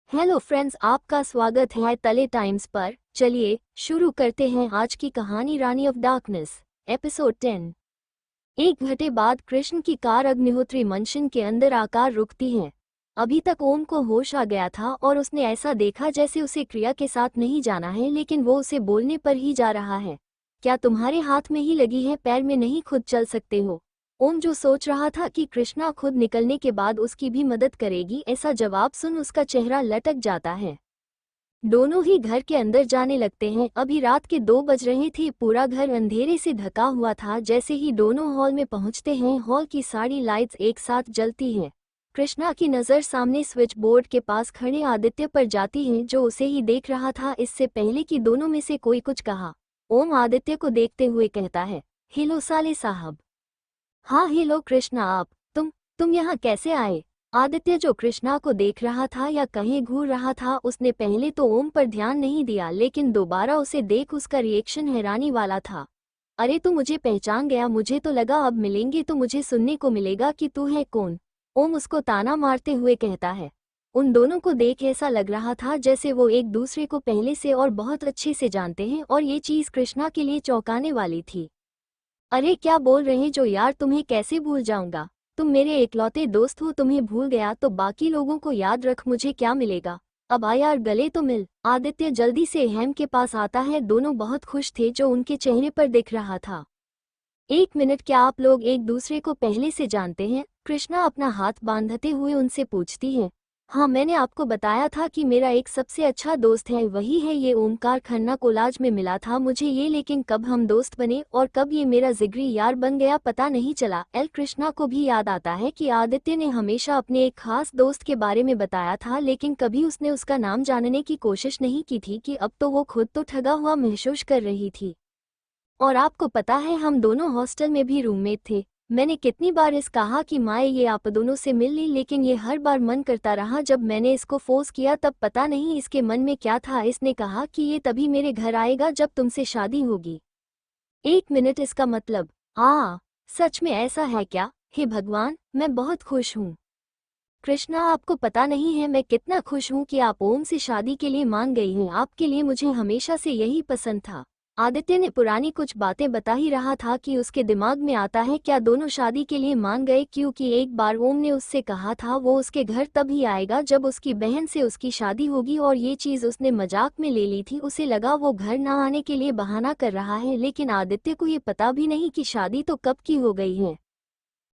Hello friends, आपका स्वागत है तले टाइम्स पर। चलिए शुरू करते हैं आज की कहानी रानी ऑफ डार्कनेस एपिसोड 10। 1 घंटे बाद कृष्ण की कार अग्निहोत्री मंशन के अंदर आकर रुकती है। अभी तक ओम को होश आ गया था और उसने ऐसा देखा जैसे उसे क्रिया के साथ नहीं जाना है, लेकिन वो उसे बोलने पर ही जा रहा है। क्या तुम्हारे हाथ में ही लगी है, पैर में नहीं खुद चल सकते हो? ओम जो सोच रहा था कि कृष्णा खुद निकलने के बाद उसकी भी मदद करेगी, ऐसा जवाब सुन उसका चेहरा लटक जाता है। दोनों ही घर के अंदर जाने लगते हैं। अभी रात के 2 बज रहे थे। पूरा घर अंधेरे से ढका हुआ था। जैसे ही दोनों हॉल में पहुंचते हैं, हॉल की सारी लाइट्स एक साथ जलती हैं। कृष्णा की नज़र सामने स्विच बोर्ड के पास खड़े आदित्य पर जाती है, जो उसे ही देख रहा था इससे पहले कि दोनों में से कोई कुछ कहा। ओम आदित्य को देखते हुए कहता है, हेलो साले साहब। हाँ हेलो कृष्णा, तुम यहाँ कैसे आए? आदित्य जो कृष्णा को देख रहा था या कहीं घूर रहा था, उसने पहले तो ओम पर ध्यान नहीं दिया, लेकिन दोबारा उसे देख उसका रिएक्शन हैरानी वाला था। अरे तू मुझे पहचान गया? मुझे तो लगा अब मिलेंगे तो मुझे सुनने को मिलेगा कि तू है कौन। ओम उसको ताना मारते हुए कहता है। उन दोनों को देख ऐसा लग रहा था जैसे वो एक दूसरे को पहले से और बहुत अच्छे से जानते हैं, और ये चीज़ कृष्णा के लिए चौंकाने वाली थी। अरे क्या बोल रहे जो यार, तुम्हें कैसे भूल जाऊंगा? तुम मेरे एकलौते दोस्त हो, तुम्हें भूल गया तो बाकी लोगों को याद रख, मुझे क्या मिलेगा? अब आ यार, गले तो मिल। आदित्य जल्दी से हेम के पास आता है। दोनों बहुत खुश थे जो उनके चेहरे पर दिख रहा था। 1 मिनट, क्या आप लोग एक दूसरे को पहले से जानते हैं? कृष्णा अपना हाथ बांधते हुए उनसे पूछती है। हाँ, मैंने आपको बताया था कि मेरा एक सबसे अच्छा दोस्त है, वही है ये ओमकार खन्ना। कोलाज में मिला था मुझे ये, लेकिन कब हम दोस्त बने और कब ये मेरा जिगरी यार बन गया पता नहीं चला। कृष्णा को भी याद आता है कि आदित्य ने हमेशा अपने एक खास दोस्त के बारे में बताया था, लेकिन कभी उसने उसका नाम जानने की कोशिश नहीं की थी कि अब तो वो खुद तो ठगा हुआ महसूस कर रही थी। और आपको पता है, हम दोनों हॉस्टल में भी रूममेट थे। मैंने कितनी बार इस कहा कि माए ये आप दोनों से मिल ली, लेकिन ये हर बार मन करता रहा। जब मैंने इसको फोर्स किया तब पता नहीं इसके मन में क्या था। इसने कहा कि ये तभी मेरे घर आएगा जब तुमसे शादी होगी। 1 मिनट, इसका मतलब सच में ऐसा है क्या? हे भगवान, मैं बहुत खुश हूँ। कृष्णा, आपको पता नहीं है मैं कितना खुश हूँ कि आप ओम से शादी के लिए मान गई हैं। आपके लिए मुझे हमेशा से यही पसंद था। आदित्य ने पुरानी कुछ बातें बता ही रहा था कि उसके दिमाग में आता है क्या दोनों शादी के लिए मान गए, क्योंकि एक बार ओम ने उससे कहा था वो उसके घर तब ही आएगा जब उसकी बहन से उसकी शादी होगी, और ये चीज़ उसने मजाक में ले ली थी। उसे लगा वो घर ना आने के लिए बहाना कर रहा है, लेकिन आदित्य को ये पता भी नहीं कि शादी तो कब की हो गई है।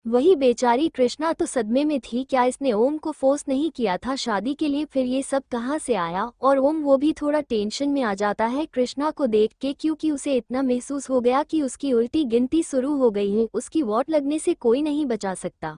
वही बेचारी कृष्णा तो सदमे में थी। क्या इसने ओम को फोर्स नहीं किया था शादी के लिए? फिर ये सब कहाँ से आया? और ओम वो भी थोड़ा टेंशन में आ जाता है कृष्णा को देख के, क्योंकि उसे इतना महसूस हो गया कि उसकी उल्टी गिनती शुरू हो गई है। उसकी वोट लगने से कोई नहीं बचा सकता।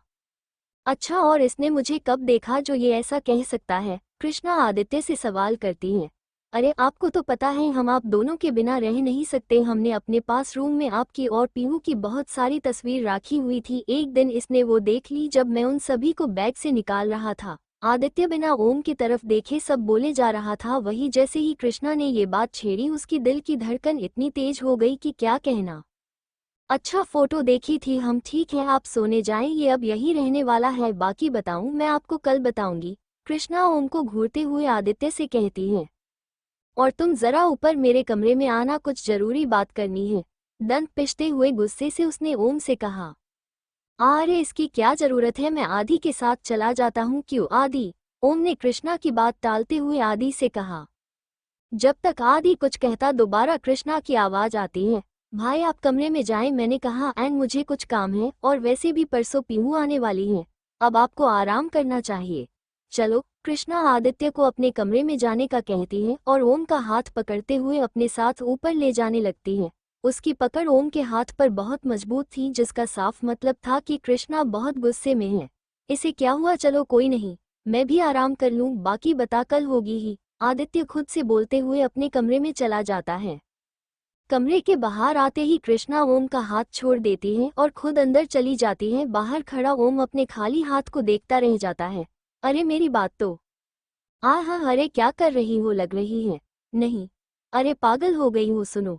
अच्छा, और इसने मुझे कब देखा जो ये ऐसा कह सकता है? कृष्णा आदित्य से सवाल करती है। अरे आपको तो पता है हम आप दोनों के बिना रह नहीं सकते। हमने अपने पास रूम में आपकी और पीहू की बहुत सारी तस्वीर रखी हुई थी। एक दिन इसने वो देख ली जब मैं उन सभी को बैग से निकाल रहा था। आदित्य बिना ओम की तरफ देखे सब बोले जा रहा था। वही जैसे ही कृष्णा ने ये बात छेड़ी, उसकी दिल की धड़कन इतनी तेज हो गई कि क्या कहना। अच्छा, फोटो देखी थी हम। ठीक है, आप सोने जाएं, ये अब यही रहने वाला है। बाकी बताऊं? मैं आपको कल बताऊंगी। कृष्णा ओम को घूरते हुए आदित्य से कहती है। और तुम जरा ऊपर मेरे कमरे में आना, कुछ जरूरी बात करनी है। दंत पिसते हुए गुस्से से उसने ओम से कहा। अरे इसकी क्या जरूरत है, मैं आदि के साथ चला जाता हूँ। क्यों आदि? ओम ने कृष्णा की बात टालते हुए आदि से कहा। जब तक आदि कुछ कहता, दोबारा कृष्णा की आवाज आती है। भाई आप कमरे में जाएं, मैंने कहा। एंड मुझे कुछ काम है, और वैसे भी परसों पीहू आने वाली है। अब आपको आराम करना चाहिए। चलो। कृष्णा आदित्य को अपने कमरे में जाने का कहती है और ओम का हाथ पकड़ते हुए अपने साथ ऊपर ले जाने लगती है। उसकी पकड़ ओम के हाथ पर बहुत मजबूत थी, जिसका साफ मतलब था कि कृष्णा बहुत गुस्से में है। इसे क्या हुआ? चलो कोई नहीं, मैं भी आराम कर लूं, बाकी बता कल होगी ही। आदित्य खुद से बोलते हुए अपने कमरे में चला जाता है। कमरे के बाहर आते ही कृष्णा ओम का हाथ छोड़ देती है और खुद अंदर चली जाती है। बाहर खड़ा ओम अपने खाली हाथ को देखता रह जाता है। अरे मेरी बात तो हाँ, अरे क्या कर रही हो, लग रही है। नहीं, अरे पागल हो गई हो, सुनो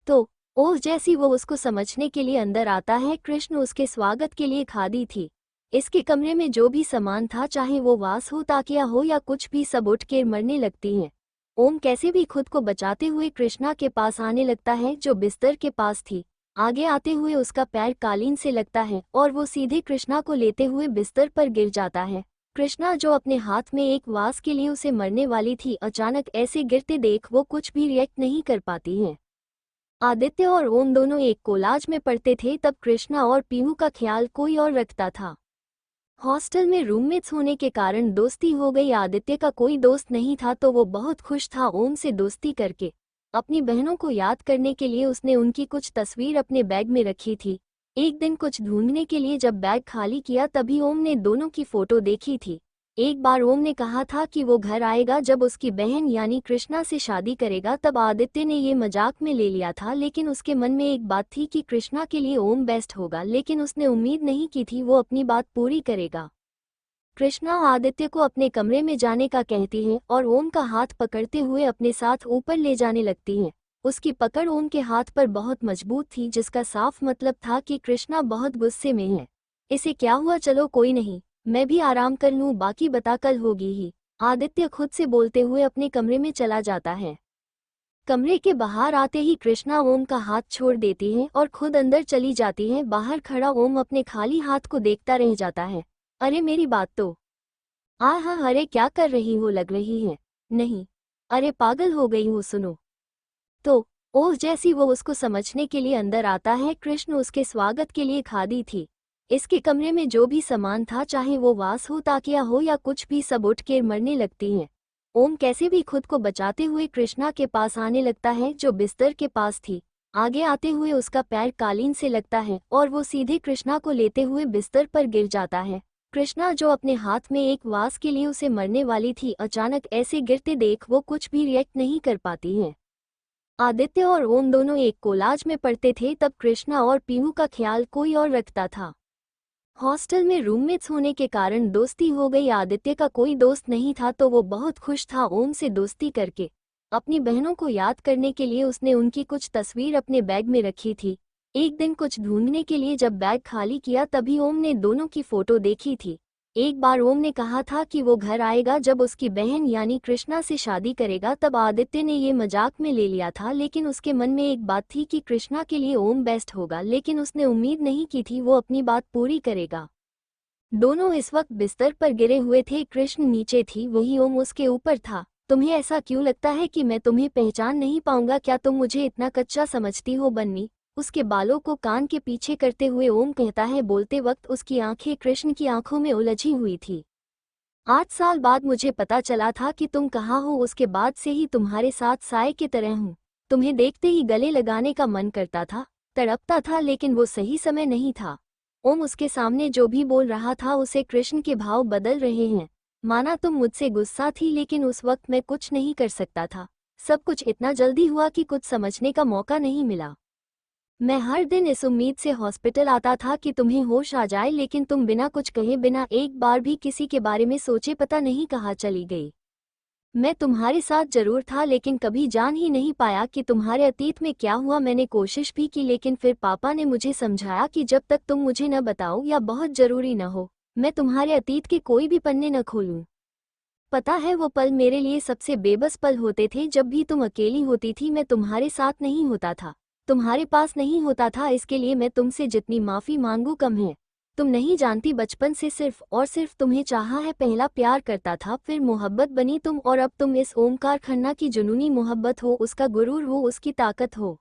तो। ओह, जैसी वो उसको समझने के लिए अंदर आता है। कृष्ण उसके स्वागत के लिए खादी थी। इसके कमरे में जो भी सामान था, चाहे वो वास हो, ताकिया हो या कुछ भी, सब उठ के मरने लगती हैं। ओम कैसे भी खुद को बचाते हुए कृष्णा के पास आने लगता है, जो बिस्तर के पास थी। आगे आते हुए उसका पैर कालीन से लगता है और वो सीधे कृष्णा को लेते हुए बिस्तर पर गिर जाता है। कृष्णा, जो अपने हाथ में एक वास के लिए उसे मरने वाली थी, अचानक ऐसे गिरते देख वो कुछ भी रिएक्ट नहीं कर पाती है। आदित्य और ओम दोनों एक कोलाज में पढ़ते थे, तब कृष्णा और पीहू का ख्याल कोई और रखता था। हॉस्टल में रूममेट्स होने के कारण दोस्ती हो गई। आदित्य का कोई दोस्त नहीं था, तो वो बहुत खुश था ओम से दोस्ती करके। अपनी बहनों को याद करने के लिए उसने उनकी कुछ तस्वीर अपने बैग में रखी थी। एक दिन कुछ ढूंढने के लिए जब बैग खाली किया, तभी ओम ने दोनों की फोटो देखी थी। एक बार ओम ने कहा था कि वो घर आएगा जब उसकी बहन यानी कृष्णा से शादी करेगा, तब आदित्य ने ये मजाक में ले लिया था, लेकिन उसके मन में एक बात थी कि कृष्णा के लिए ओम बेस्ट होगा, लेकिन उसने उम्मीद नहीं की थी वो अपनी बात पूरी करेगा। कृष्णा आदित्य को अपने कमरे में जाने का कहती है और ओम का हाथ पकड़ते हुए अपने साथ ऊपर ले जाने लगती है। उसकी पकड़ ओम के हाथ पर बहुत मजबूत थी, जिसका साफ मतलब था कि कृष्णा बहुत गुस्से में है। इसे क्या हुआ, चलो कोई नहीं, मैं भी आराम कर लूं, बाकी बता कल होगी ही। आदित्य खुद से बोलते हुए अपने कमरे में चला जाता है। कमरे के बाहर आते ही कृष्णा ओम का हाथ छोड़ देती है और खुद अंदर चली जाती है। बाहर खड़ा ओम अपने खाली हाथ को देखता रह जाता है। अरे मेरी बात तो हाँ, अरे क्या कर रही हो, लग रही है। नहीं, अरे पागल हो गई हो, सुनो तो। ओह, जैसी वो उसको समझने के लिए अंदर आता है, कृष्ण उसके स्वागत के लिए खादी थी। इसके कमरे में जो भी सामान था, चाहे वो वास हो, ताकिया हो या कुछ भी, सब उठ के मरने लगती हैं। ओम कैसे भी खुद को बचाते हुए कृष्णा के पास आने लगता है, जो बिस्तर के पास थी। आगे आते हुए उसका पैर कालीन से लगता है और वो सीधे कृष्णा को लेते हुए बिस्तर पर गिर जाता है। कृष्णा, जो अपने हाथ में एक वास के लिए उसे मरने वाली थी, अचानक ऐसे गिरते देख वो कुछ भी रिएक्ट नहीं कर पाती है। आदित्य और ओम दोनों एक कोलाज में पढ़ते थे, तब कृष्णा और पीहू का ख्याल कोई और रखता था। हॉस्टल में रूममेट्स होने के कारण दोस्ती हो गई। आदित्य का कोई दोस्त नहीं था, तो वो बहुत खुश था ओम से दोस्ती करके। अपनी बहनों को याद करने के लिए उसने उनकी कुछ तस्वीर अपने बैग में रखी थी। एक दिन कुछ ढूंढने के लिए जब बैग खाली किया, तभी ओम ने दोनों की फोटो देखी थी। एक बार ओम ने कहा था कि वो घर आएगा जब उसकी बहन यानी कृष्णा से शादी करेगा, तब आदित्य ने ये मजाक में ले लिया था, लेकिन उसके मन में एक बात थी कि कृष्णा के लिए ओम बेस्ट होगा, लेकिन उसने उम्मीद नहीं की थी वो अपनी बात पूरी करेगा। दोनों इस वक्त बिस्तर पर गिरे हुए थे। कृष्ण नीचे थी, वही ओम उसके ऊपर था। तुम्हें ऐसा क्यों लगता है कि मैं तुम्हें पहचान नहीं पाऊंगा? क्या तुम मुझे इतना कच्चा समझती हो बन्नी? उसके बालों को कान के पीछे करते हुए ओम कहता है। बोलते वक्त उसकी आंखें कृष्ण की आंखों में उलझी हुई थी। 8 साल बाद मुझे पता चला था कि तुम कहाँ हो, उसके बाद से ही तुम्हारे साथ साए की तरह हूँ। तुम्हें देखते ही गले लगाने का मन करता था, तड़पता था, लेकिन वो सही समय नहीं था। ओम उसके सामने जो भी बोल रहा था उसे कृष्ण के भाव बदल रहे हैं। माना तुम मुझसे गुस्सा थी, लेकिन उस वक्त मैं कुछ नहीं कर सकता था। सब कुछ इतना जल्दी हुआ कि कुछ समझने का मौका नहीं मिला। मैं हर दिन इस उम्मीद से हॉस्पिटल आता था कि तुम्हें होश आ जाए, लेकिन तुम बिना कुछ कहे, बिना एक बार भी किसी के बारे में सोचे, पता नहीं कहाँ चली गई। मैं तुम्हारे साथ जरूर था, लेकिन कभी जान ही नहीं पाया कि तुम्हारे अतीत में क्या हुआ। मैंने कोशिश भी की, लेकिन फिर पापा ने मुझे समझाया कि जब तक तुम मुझे न बताओ या बहुत जरूरी न हो, मैं तुम्हारे अतीत के कोई भी पन्ने न खोलूं। पता है, वो पल मेरे लिए सबसे बेबस पल होते थे। जब भी तुम अकेली होती थी, मैं तुम्हारे साथ नहीं होता था, तुम्हारे पास नहीं होता था। इसके लिए मैं तुमसे जितनी माफ़ी मांगू कम है। तुम नहीं जानती, बचपन से सिर्फ और सिर्फ तुम्हें चाहा है। पहला प्यार करता था, फिर मोहब्बत बनी तुम, और अब तुम इस ओमकार खन्ना की जुनूनी मोहब्बत हो, उसका गुरूर हो, उसकी ताकत हो।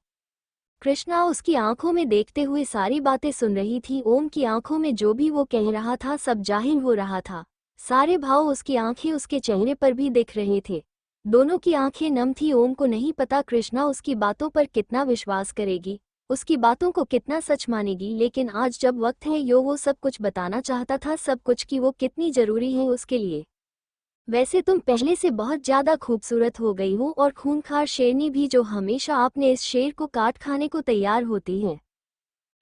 कृष्णा उसकी आंखों में देखते हुए सारी बातें सुन रही थी। ओम की आंखों में जो भी वो कह रहा था सब जाहिर हो रहा था। सारे भाव उसकी आंखें उसके चेहरे पर भी दिख रहे थे। दोनों की आंखें नम थी। ओम को नहीं पता कृष्णा उसकी बातों पर कितना विश्वास करेगी, उसकी बातों को कितना सच मानेगी, लेकिन आज जब वक्त है वो सब कुछ बताना चाहता था, सब कुछ, कि वो कितनी जरूरी है उसके लिए। वैसे तुम पहले से बहुत ज्यादा खूबसूरत हो गई हो, और खूंखार शेरनी भी, जो हमेशा आपने इस शेर को काट खाने को तैयार होती है।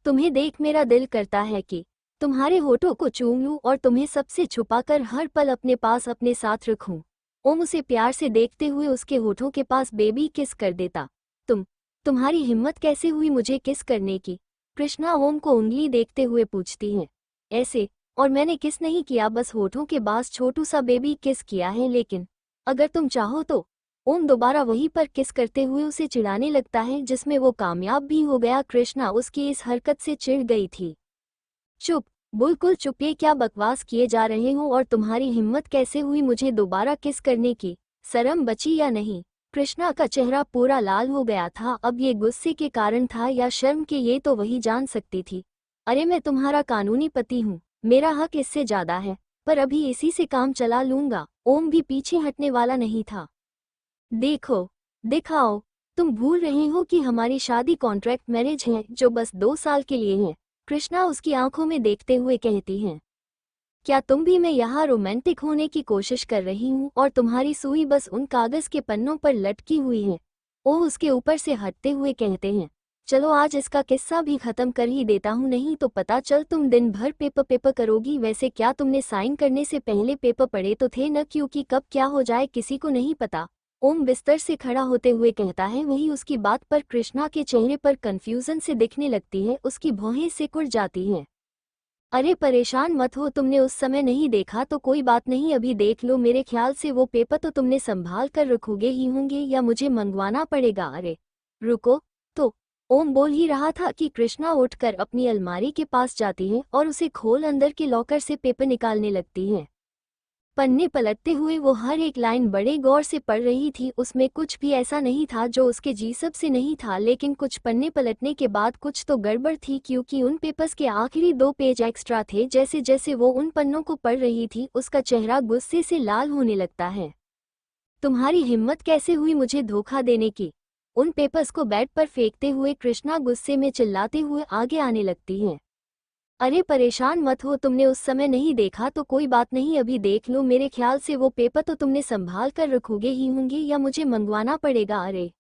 तुम्हें देख मेरा दिल करता है कि तुम्हारे होठों को चूम लूं और तुम्हें सबसे छुपाकर हर पल अपने पास अपने साथ रखूं। ओम उसे प्यार से देखते हुए उसके होठों के पास बेबी किस कर देता। तुम्हारी हिम्मत कैसे हुई मुझे किस करने की? कृष्णा ओम को उंगली देखते हुए पूछती है। ऐसे, और मैंने किस नहीं किया, बस होठों के पास छोटू सा बेबी किस किया है। लेकिन अगर तुम चाहो तो। ओम दोबारा वहीं पर किस करते हुए उसे चिढ़ाने लगता है, जिसमें वो कामयाब भी हो गया। कृष्णा उसकी इस हरकत से चिढ़ गई थी। चुप, बिल्कुल चुप, ये क्या बकवास किए जा रहे हो और तुम्हारी हिम्मत कैसे हुई मुझे दोबारा किस करने की, शर्म बची या नहीं। कृष्णा का चेहरा पूरा लाल हो गया था। अब ये गुस्से के कारण था या शर्म के, ये तो वही जान सकती थी। अरे मैं तुम्हारा कानूनी पति हूँ, मेरा हक इससे ज्यादा है, पर अभी इसी से काम चला लूंगा। ओम भी पीछे हटने वाला नहीं था। देखो, दिखाओ, तुम भूल रहे हो कि हमारी शादी कॉन्ट्रैक्ट मैरिज है जो बस 2 साल के लिए है। कृष्णा उसकी आंखों में देखते हुए कहती हैं। क्या तुम भी मैं यहाँ रोमांटिक होने की कोशिश कर रही हूँ और तुम्हारी सुई बस उन कागज के पन्नों पर लटकी हुई है। ओह उसके ऊपर से हटते हुए कहते हैं। चलो आज इसका किस्सा भी खत्म कर ही देता हूँ, नहीं तो पता चल तुम दिन भर पेपर पेपर करोगी। वैसे क्या तुमने साइन करने से पहले पेपर पढ़े तो थे न, क्योंकि कब क्या हो जाए किसी को नहीं पता। ओम बिस्तर से खड़ा होते हुए कहता है। वही उसकी बात पर कृष्णा के चेहरे पर कंफ्यूजन से दिखने लगती है, उसकी भौहें सिकुड़ जाती हैं। अरे परेशान मत हो, तुमने उस समय नहीं देखा तो कोई बात नहीं, अभी देख लो। मेरे ख्याल से वो पेपर तो तुमने संभाल कर रखोगे ही होंगे या मुझे मंगवाना पड़ेगा। अरे रुको तो। ओम बोल ही रहा था कि कृष्णा उठकर अपनी अलमारी के पास जाती है और उसे खोल अंदर के लॉकर से पेपर निकालने लगती है। पन्ने पलटते हुए वो हर एक लाइन बड़े गौर से पढ़ रही थी। उसमें कुछ भी ऐसा नहीं था जो उसके जीसब से नहीं था, लेकिन कुछ पन्ने पलटने के बाद कुछ तो गड़बड़ थी, क्योंकि उन पेपर्स के आखिरी 2 पेज एक्स्ट्रा थे। जैसे जैसे वो उन पन्नों को पढ़ रही थी उसका चेहरा गुस्से से लाल होने लगता है। तुम्हारी हिम्मत कैसे हुई मुझे धोखा देने की। उन पेपर्स को बेड पर फेंकते हुए कृष्णा गुस्से में चिल्लाते हुए आगे आने लगती है। अरे परेशान मत हो, तुमने उस समय नहीं देखा तो कोई बात नहीं, अभी देख लो। मेरे ख्याल से वो पेपर तो तुमने संभाल कर रखोगे ही होंगे या मुझे मंगवाना पड़ेगा। अरे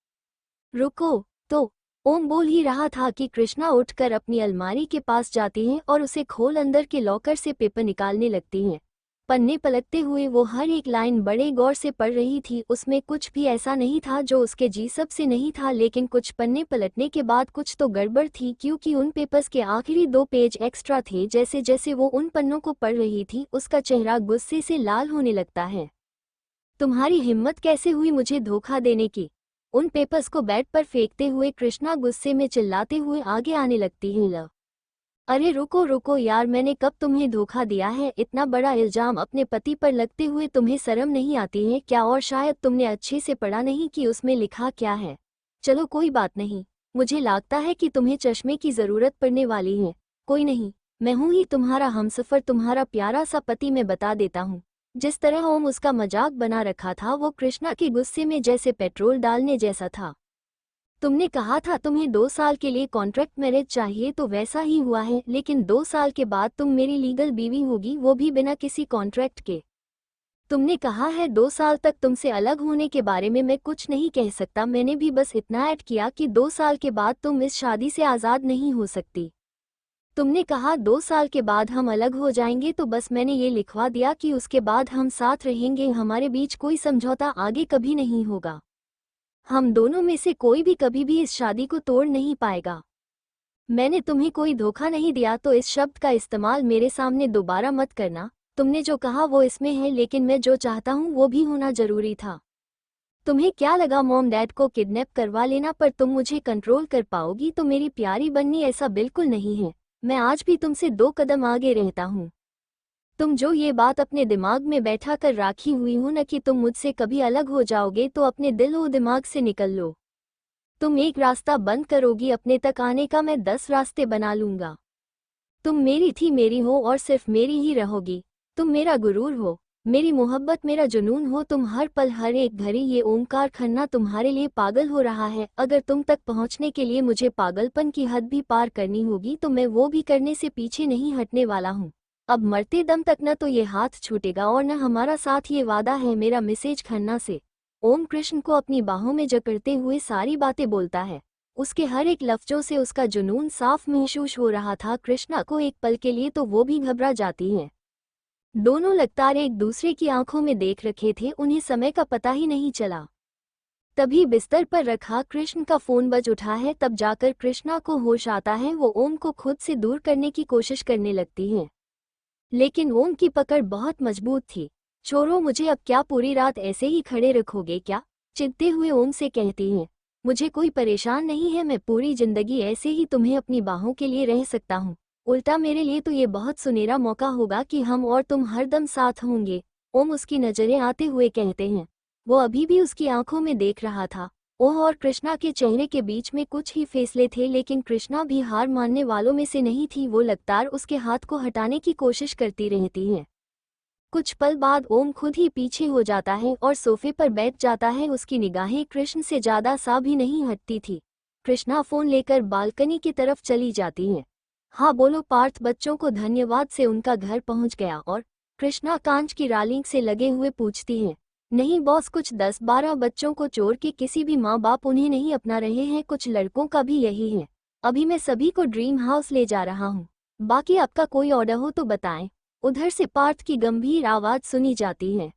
रुको तो। ओम बोल ही रहा था कि कृष्णा उठकर अपनी अलमारी के पास जाती है और उसे खोल अंदर के लॉकर से पेपर निकालने लगती हैं। पन्ने पलटते हुए वो हर एक लाइन बड़े गौर से पढ़ रही थी। उसमें कुछ भी ऐसा नहीं था जो उसके जीसब से नहीं था, लेकिन कुछ पन्ने पलटने के बाद कुछ तो गड़बड़ थी, क्योंकि उन पेपर्स के आखिरी 2 पेज एक्स्ट्रा थे। जैसे जैसे वो उन पन्नों को पढ़ रही थी उसका चेहरा गुस्से से लाल होने लगता है। तुम्हारी हिम्मत कैसे हुई मुझे धोखा देने की। उन पेपर्स को बेड पर फेंकते हुए कृष्णा गुस्से में चिल्लाते हुए आगे आने लगती है। अरे रुको रुको यार, मैंने कब तुम्हें धोखा दिया है। इतना बड़ा इल्जाम अपने पति पर लगते हुए तुम्हें शर्म नहीं आती है क्या। और शायद तुमने अच्छे से पढ़ा नहीं कि उसमें लिखा क्या है। चलो कोई बात नहीं, मुझे लगता है कि तुम्हें चश्मे की जरूरत पड़ने वाली है। कोई नहीं, मैं हूं ही तुम्हारा हमसफर, तुम्हारा प्यारा सा पति। मैं बता देता हूँ। जिस तरह ओम उसका मजाक बना रखा था वो कृष्णा के गुस्से में जैसे पेट्रोल डालने जैसा था। तुमने कहा था तुम्हें 2 साल के लिए कॉन्ट्रैक्ट मैरिज चाहिए, तो वैसा ही हुआ है। लेकिन 2 साल के बाद तुम मेरी लीगल बीवी होगी, वो भी बिना किसी कॉन्ट्रैक्ट के। तुमने कहा है 2 साल तक तुमसे अलग होने के बारे में मैं कुछ नहीं कह सकता। मैंने भी बस इतना ऐड किया कि 2 साल के बाद तुम इस शादी से आज़ाद नहीं हो सकती। तुमने कहा 2 साल के बाद हम अलग हो जाएंगे, तो बस मैंने ये लिखवा दिया कि उसके बाद हम साथ रहेंगे। हमारे बीच कोई समझौता आगे कभी नहीं होगा। हम दोनों में से कोई भी कभी भी इस शादी को तोड़ नहीं पाएगा। मैंने तुम्हें कोई धोखा नहीं दिया, तो इस शब्द का इस्तेमाल मेरे सामने दोबारा मत करना। तुमने जो कहा वो इसमें है, लेकिन मैं जो चाहता हूँ वो भी होना जरूरी था। तुम्हें क्या लगा मॉम डैड को किडनैप करवा लेना पर तुम मुझे कंट्रोल कर पाओगी तो मेरी प्यारी बन्नी, ऐसा बिल्कुल नहीं है। मैं आज भी तुमसे 2 कदम आगे रहता हूँ। तुम जो ये बात अपने दिमाग में बैठा कर राखी हुई हो न कि तुम मुझसे कभी अलग हो जाओगे, तो अपने दिल और दिमाग से निकल लो। तुम एक रास्ता बंद करोगी अपने तक आने का, मैं 10 रास्ते बना लूंगा। तुम मेरी थी, मेरी हो और सिर्फ मेरी ही रहोगी। तुम मेरा गुरूर हो, मेरी मोहब्बत, मेरा जुनून हो। तुम हर पल हर एक घड़ी, ये ओमकार खन्ना तुम्हारे लिए पागल हो रहा है। अगर तुम तक पहुंचने के लिए मुझे पागलपन की हद भी पार करनी होगी तो मैं वो भी करने से पीछे नहीं हटने वाला हूँ। अब मरते दम तक न तो ये हाथ छूटेगा और न हमारा साथ, ये वादा है मेरा। मिसेज खन्ना से। ओम कृष्ण को अपनी बाहों में जकड़ते हुए सारी बातें बोलता है। उसके हर एक लफ्जों से उसका जुनून साफ महसूस हो रहा था। कृष्णा को एक पल के लिए तो वो भी घबरा जाती है। दोनों लगातार एक दूसरे की आंखों में देख रखे थे, उन्हें समय का पता ही नहीं चला। तभी बिस्तर पर रखा कृष्ण का फोन बज उठा है। तब जाकर कृष्णा को होश आता है। वो ओम को खुद से दूर करने की कोशिश करने लगती है। लेकिन ओम की पकड़ बहुत मजबूत थी। छोरो, मुझे अब क्या पूरी रात ऐसे ही खड़े रखोगे क्या? चिढ़ते हुए ओम से कहती हैं। मुझे कोई परेशान नहीं है, मैं पूरी जिंदगी ऐसे ही तुम्हें अपनी बाहों के लिए रह सकता हूँ। उल्टा मेरे लिए तो ये बहुत सुनहरा मौका होगा कि हम और तुम हरदम साथ होंगे। ओम उसकी नजरें आते हुए कहते हैं। वो अभी भी उसकी आंखों में देख रहा था। ओह और कृष्णा के चेहरे के बीच में कुछ ही फैसले थे, लेकिन कृष्णा भी हार मानने वालों में से नहीं थी। वो लगातार उसके हाथ को हटाने की कोशिश करती रहती है। कुछ पल बाद ओम खुद ही पीछे हो जाता है और सोफे पर बैठ जाता है। उसकी निगाहें कृष्ण से ज्यादा सा भी नहीं हटती थी। कृष्णा फोन लेकर बालकनी की तरफ चली जाती है। हाँ बोलो पार्थ, बच्चों को धन्यवाद से उनका घर पहुंच गया? और कृष्णा कांच की रालिंग से लगे हुए पूछती है। नहीं बॉस, कुछ 10-12 बच्चों को छोड़ के किसी भी माँ बाप उन्हें नहीं अपना रहे हैं। कुछ लड़कों का भी यही है। अभी मैं सभी को ड्रीम हाउस ले जा रहा हूँ। बाकी आपका कोई ऑर्डर हो तो बताएं। उधर से पार्थ की गंभीर आवाज सुनी जाती है।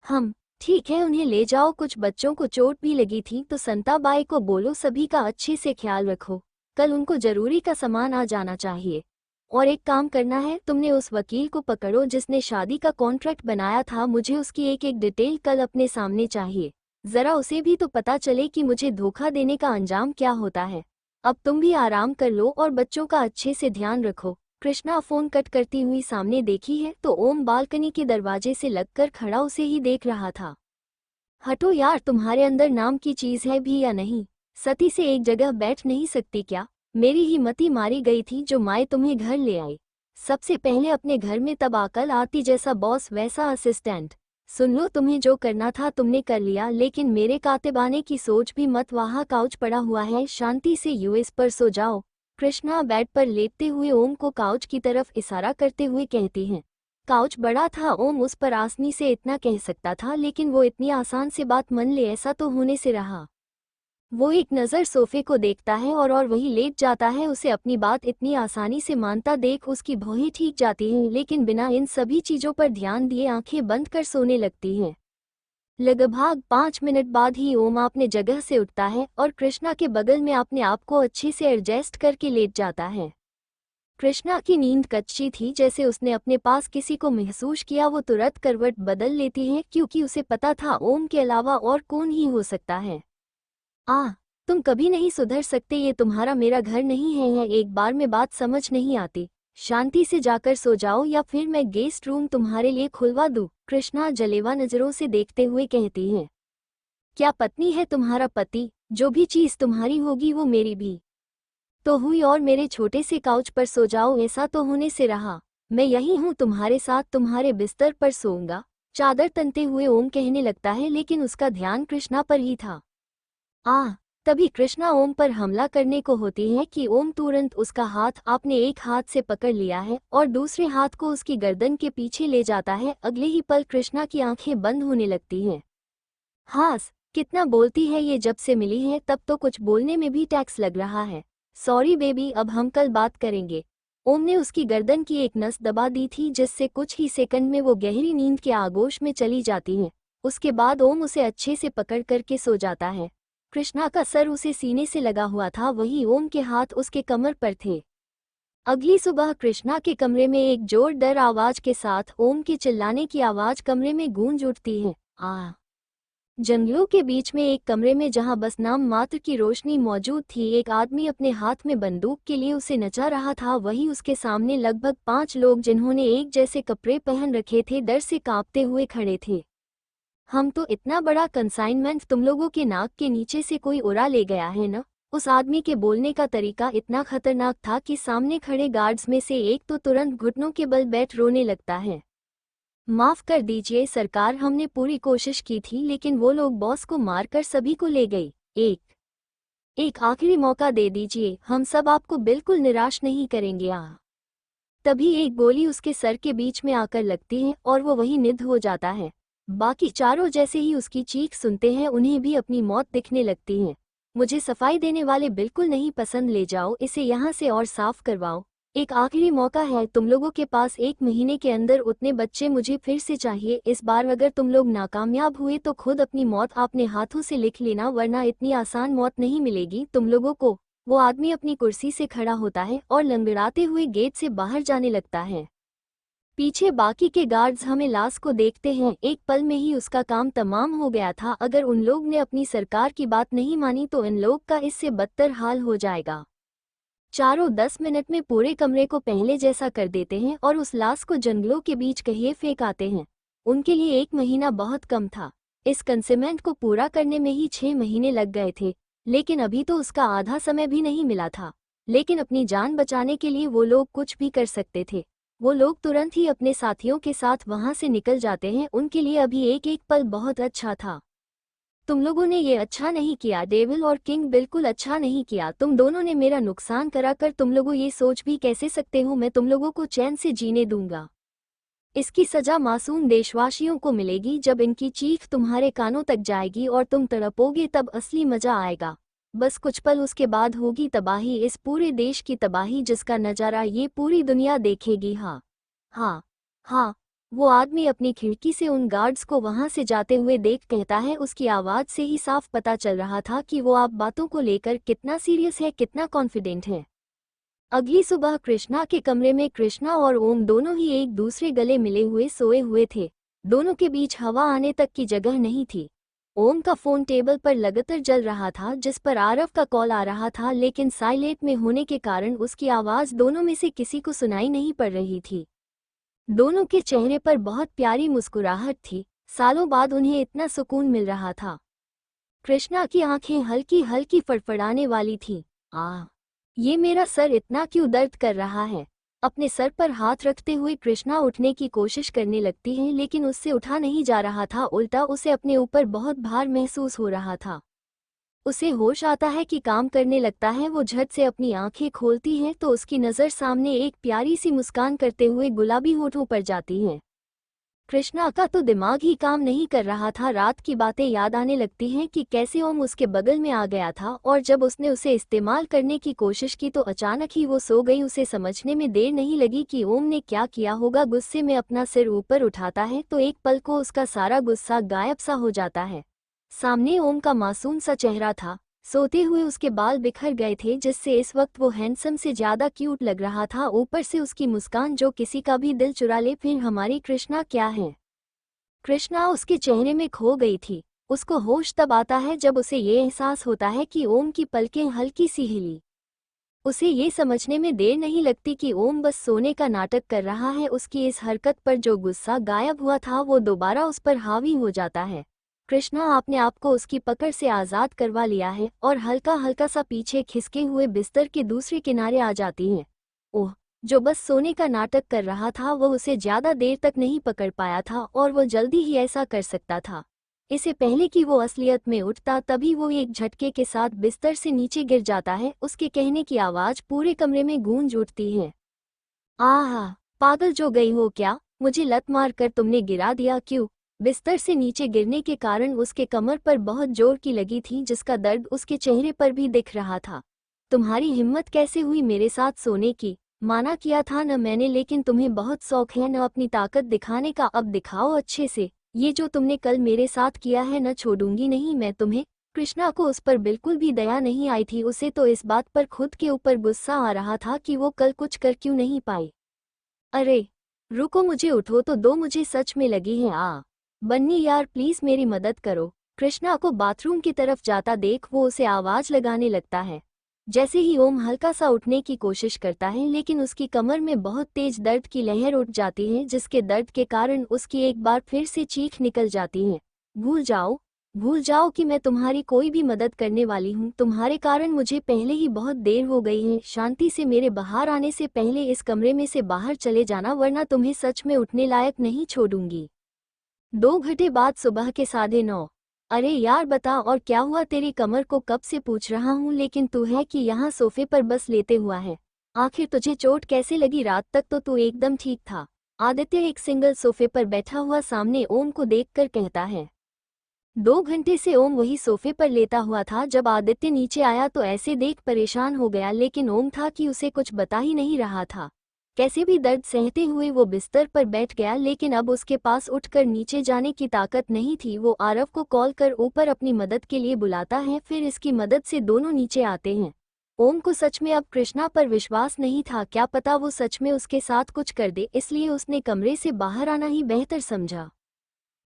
हम ठीक है, उन्हें ले जाओ। कुछ बच्चों को चोट भी लगी थी तो संताबाई को बोलो सभी का अच्छे से ख्याल रखो। कल उनको जरूरी का सामान आ जाना चाहिए। और एक काम करना है, तुमने उस वकील को पकड़ो जिसने शादी का कॉन्ट्रैक्ट बनाया था। मुझे उसकी एक एक डिटेल कल अपने सामने चाहिए। जरा उसे भी तो पता चले कि मुझे धोखा देने का अंजाम क्या होता है। अब तुम भी आराम कर लो और बच्चों का अच्छे से ध्यान रखो। कृष्णा फोन कट करती हुई सामने देखी है तो ओम बालकनी के दरवाजे से लगकर खड़ा उसे ही देख रहा था। हटो यार, तुम्हारे अंदर नाम की चीज है भी या नहीं? सती से एक जगह बैठ नहीं सकती क्या? मेरी ही मती मारी गई थी जो माए तुम्हें घर ले आई। सबसे पहले अपने घर में तब अकल आती, जैसा बॉस वैसा असिस्टेंट। सुन लो, तुम्हें जो करना था तुमने कर लिया, लेकिन मेरे कातिबाने की सोच भी मत। वहाँ काउच पड़ा हुआ है, शांति से यूएस पर सो जाओ। कृष्णा बेड पर लेटते हुए ओम को काउच की तरफ इशारा करते हुए कहती हैं। काउच बड़ा था, ओम उस पर आसानी से इतना कह सकता था, लेकिन वो इतनी आसान से बात मान ले ऐसा तो होने से रहा। वो एक नज़र सोफे को देखता है और वही लेट जाता है। उसे अपनी बात इतनी आसानी से मानता देख उसकी भौहें ठीक जाती हैं, लेकिन बिना इन सभी चीज़ों पर ध्यान दिए आंखें बंद कर सोने लगती हैं। लगभग 5 मिनट बाद ही ओम अपने जगह से उठता है और कृष्णा के बगल में अपने आप को अच्छे से एडजस्ट करके लेट जाता है। कृष्णा की नींद कच्ची थी, जैसे उसने अपने पास किसी को महसूस किया। वो तुरंत करवट बदल लेती है क्योंकि उसे पता था ओम के अलावा और कौन ही हो सकता है। तुम कभी नहीं सुधर सकते, ये तुम्हारा मेरा घर नहीं है। एक बार में बात समझ नहीं आती। शांति से जाकर सो जाओ या फिर मैं गेस्ट रूम तुम्हारे लिए खुलवा दूं। कृष्णा जलेवा नजरों से देखते हुए कहती है। क्या पत्नी है तुम्हारा पति? जो भी चीज तुम्हारी होगी वो मेरी भी तो हुई, और मेरे छोटे से काउच पर सो जाओ ऐसा तो होने से रहा। मैं यही हूँ तुम्हारे साथ, तुम्हारे बिस्तर पर सोऊंगा। चादर तनते हुए ओम कहने लगता है, लेकिन उसका ध्यान कृष्णा पर ही था। तभी कृष्णा ओम पर हमला करने को होती है कि ओम तुरंत उसका हाथ आपने एक हाथ से पकड़ लिया है और दूसरे हाथ को उसकी गर्दन के पीछे ले जाता है। अगले ही पल कृष्णा की आंखें बंद होने लगती हैं। हास, कितना बोलती है ये, जब से मिली है तब तो कुछ बोलने में भी टैक्स लग रहा है। सॉरी बेबी, अब हम कल बात करेंगे। ओम ने उसकी गर्दन की एक नस दबा दी थी, जिससे कुछ ही सेकंड में वो गहरी नींद के आगोश में चली जाती है। उसके बाद ओम उसे अच्छे से पकड़ करके सो जाता है। कृष्णा का सर उसे सीने से लगा हुआ था, वही ओम के हाथ उसके कमर पर थे। अगली सुबह कृष्णा के कमरे में एक जोरदार आवाज के साथ ओम के चिल्लाने की आवाज कमरे में गूंज उठती है। जंगलों के बीच में एक कमरे में जहां बस नाम मात्र की रोशनी मौजूद थी, एक आदमी अपने हाथ में बंदूक के लिए उसे नचा रहा था। वही उसके सामने लगभग 5 लोग जिन्होंने एक जैसे कपड़े पहन रखे थे, डर से कांपते हुए खड़े थे। हम तो इतना बड़ा कंसाइनमेंट तुम लोगों के नाक के नीचे से कोई उड़ा ले गया है ना? उस आदमी के बोलने का तरीका इतना खतरनाक था कि सामने खड़े गार्ड्स में से एक तो तुरंत घुटनों के बल बैठ रोने लगता है। माफ कर दीजिए सरकार, हमने पूरी कोशिश की थी, लेकिन वो लोग बॉस को मारकर सभी को ले गई। एक आखिरी मौका दे दीजिए, हम सब आपको बिल्कुल निराश नहीं करेंगे। तभी एक गोली उसके सर के बीच में आकर लगती है और वो वहीं निध हो जाता है। बाकी चारों जैसे ही उसकी चीख सुनते हैं, उन्हें भी अपनी मौत दिखने लगती है। मुझे सफाई देने वाले बिल्कुल नहीं पसंद, ले जाओ इसे यहाँ से और साफ करवाओ। एक आखिरी मौका है, तुम लोगों के पास 1 महीने के अंदर उतने बच्चे मुझे फिर से चाहिए। इस बार अगर तुम लोग नाकामयाब हुए तो खुद अपनी मौत अपने हाथों से लिख लेना, वरना इतनी आसान मौत नहीं मिलेगी तुम लोगों को। वो आदमी अपनी कुर्सी से खड़ा होता है और लंगड़ाते हुए गेट से बाहर जाने लगता है। पीछे बाकी के गार्ड्स हमें लाश को देखते हैं। एक पल में ही उसका काम तमाम हो गया था। अगर उन लोग ने अपनी सरकार की बात नहीं मानी तो इन लोग का इससे बदतर हाल हो जाएगा। चारों 10 मिनट में पूरे कमरे को पहले जैसा कर देते हैं और उस लाश को जंगलों के बीच कहीं फेंक आते हैं। उनके लिए 1 महीना बहुत कम था। इस कंसेमेंट को पूरा करने में ही 6 महीने लग गए थे, लेकिन अभी तो उसका आधा समय भी नहीं मिला था। लेकिन अपनी जान बचाने के लिए वो लोग कुछ भी कर सकते थे। वो लोग तुरंत ही अपने साथियों के साथ वहां से निकल जाते हैं। उनके लिए अभी एक एक पल बहुत अच्छा था। तुम लोगों ने ये अच्छा नहीं किया, डेविल और किंग, बिल्कुल अच्छा नहीं किया। तुम दोनों ने मेरा नुकसान कराकर तुम लोगों ये सोच भी कैसे सकते हो मैं तुम लोगों को चैन से जीने दूंगा। इसकी सजा मासूम देशवासियों को मिलेगी। जब इनकी चीख तुम्हारे कानों तक जाएगी और तुम तड़पोगे तब असली मजा आएगा। बस कुछ पल उसके बाद होगी तबाही, इस पूरे देश की तबाही जिसका नज़ारा ये पूरी दुनिया देखेगी। हाँ हाँ हाँ, वो आदमी अपनी खिड़की से उन गार्ड्स को वहां से जाते हुए देख कहता है। उसकी आवाज़ से ही साफ पता चल रहा था कि वो आप बातों को लेकर कितना सीरियस है, कितना कॉन्फिडेंट है। अगली सुबह कृष्णा के कमरे में कृष्णा और ओम दोनों ही एक दूसरे गले मिले हुए सोए हुए थे। दोनों के बीच हवा आने तक की जगह नहीं थी। ओम का फोन टेबल पर लगातार जल रहा था जिस पर आरव का कॉल आ रहा था, लेकिन साइलेंट में होने के कारण उसकी आवाज़ दोनों में से किसी को सुनाई नहीं पड़ रही थी। दोनों के चेहरे पर बहुत प्यारी मुस्कुराहट थी। सालों बाद उन्हें इतना सुकून मिल रहा था। कृष्णा की आंखें हल्की हल्की फड़फड़ाने वाली थीं। ये मेरा सर इतना क्यों दर्द कर रहा है? अपने सर पर हाथ रखते हुए कृष्णा उठने की कोशिश करने लगती है, लेकिन उससे उठा नहीं जा रहा था। उल्टा उसे अपने ऊपर बहुत भार महसूस हो रहा था। उसे होश आता है कि काम करने लगता है। वो झट से अपनी आंखें खोलती है तो उसकी नज़र सामने एक प्यारी सी मुस्कान करते हुए गुलाबी होठों पर जाती है। कृष्णा का तो दिमाग ही काम नहीं कर रहा था। रात की बातें याद आने लगती हैं कि कैसे ओम उसके बगल में आ गया था और जब उसने उसे इस्तेमाल करने की कोशिश की तो अचानक ही वो सो गई। उसे समझने में देर नहीं लगी कि ओम ने क्या किया होगा। गुस्से में अपना सिर ऊपर उठाता है तो एक पल को उसका सारा गुस्सा गायब सा हो जाता है। सामने ओम का मासूम सा चेहरा था। सोते हुए उसके बाल बिखर गए थे जिससे इस वक्त वो हैंडसम से ज्यादा क्यूट लग रहा था। ऊपर से उसकी मुस्कान जो किसी का भी दिल चुरा ले। फिर हमारी कृष्णा क्या है? कृष्णा उसके चेहरे में खो गई थी। उसको होश तब आता है जब उसे ये एहसास होता है कि ओम की पलकें हल्की सी हिली। उसे ये समझने में देर नहीं लगती कि ओम बस सोने का नाटक कर रहा है। उसकी इस हरकत पर जो गुस्सा गायब हुआ था वो दोबारा उस पर हावी हो जाता है। कृष्णा अपने आप को उसकी पकड़ से आज़ाद करवा लिया है और हल्का हल्का सा पीछे खिसके हुए बिस्तर के दूसरे किनारे आ जाती है। ओह, जो बस सोने का नाटक कर रहा था वो उसे ज्यादा देर तक नहीं पकड़ पाया था और वो जल्दी ही ऐसा कर सकता था। इससे पहले कि वो असलियत में उठता तभी वो एक झटके के साथ बिस्तर से नीचे गिर जाता है। उसके कहने की आवाज़ पूरे कमरे में गूंज उठती है। आहा, पागल जो गई हो क्या? मुझे लत मार कर तुमने गिरा दिया क्यों? बिस्तर से नीचे गिरने के कारण उसके कमर पर बहुत जोर की लगी थी जिसका दर्द उसके चेहरे पर भी दिख रहा था। तुम्हारी हिम्मत कैसे हुई मेरे साथ सोने की? माना किया था न मैंने, लेकिन तुम्हें बहुत शौक है न अपनी ताकत दिखाने का। अब दिखाओ अच्छे से। ये जो तुमने कल मेरे साथ किया है न छोड़ूंगी नहीं मैं तुम्हें। कृष्णा को उस पर बिल्कुल भी दया नहीं आई थी। उसे तो इस बात पर खुद के ऊपर गुस्सा आ रहा था कि वो कल कुछ कर क्यों नहीं पाई। अरे रुको, मुझे उठो तो दो, मुझे सच में लगी है बन्नी यार प्लीज मेरी मदद करो। कृष्णा को बाथरूम की तरफ जाता देख वो उसे आवाज लगाने लगता है। जैसे ही ओम हल्का सा उठने की कोशिश करता है लेकिन उसकी कमर में बहुत तेज दर्द की लहर उठ जाती है जिसके दर्द के कारण उसकी एक बार फिर से चीख निकल जाती है। भूल जाओ कि मैं तुम्हारी कोई भी मदद करने वाली हूँ। तुम्हारे कारण मुझे पहले ही बहुत देर हो गई है। शांति से मेरे बाहर आने से पहले इस कमरे में से बाहर चले जाना वरना तुम्हें सच में उठने लायक नहीं छोड़ूंगी। 2 घंटे बाद सुबह के 9:30। अरे यार बता और क्या हुआ? तेरी कमर को कब से पूछ रहा हूँ लेकिन तू है कि यहाँ सोफे पर बस लेटे हुआ है। आखिर तुझे चोट कैसे लगी? रात तक तो तू एकदम ठीक था। आदित्य एक सिंगल सोफे पर बैठा हुआ सामने ओम को देखकर कहता है। 2 घंटे से ओम वही सोफे पर लेटा हुआ था। जब आदित्य नीचे आया तो ऐसे देख परेशान हो गया, लेकिन ओम था कि उसे कुछ बता ही नहीं रहा था। कैसे भी दर्द सहते हुए वो बिस्तर पर बैठ गया, लेकिन अब उसके पास उठकर नीचे जाने की ताकत नहीं थी। वो आरव को कॉल कर ऊपर अपनी मदद के लिए बुलाता है, फिर इसकी मदद से दोनों नीचे आते हैं। ओम को सच में अब कृष्णा पर विश्वास नहीं था। क्या पता वो सच में उसके साथ कुछ कर दे, इसलिए उसने कमरे से बाहर आना ही बेहतर समझा।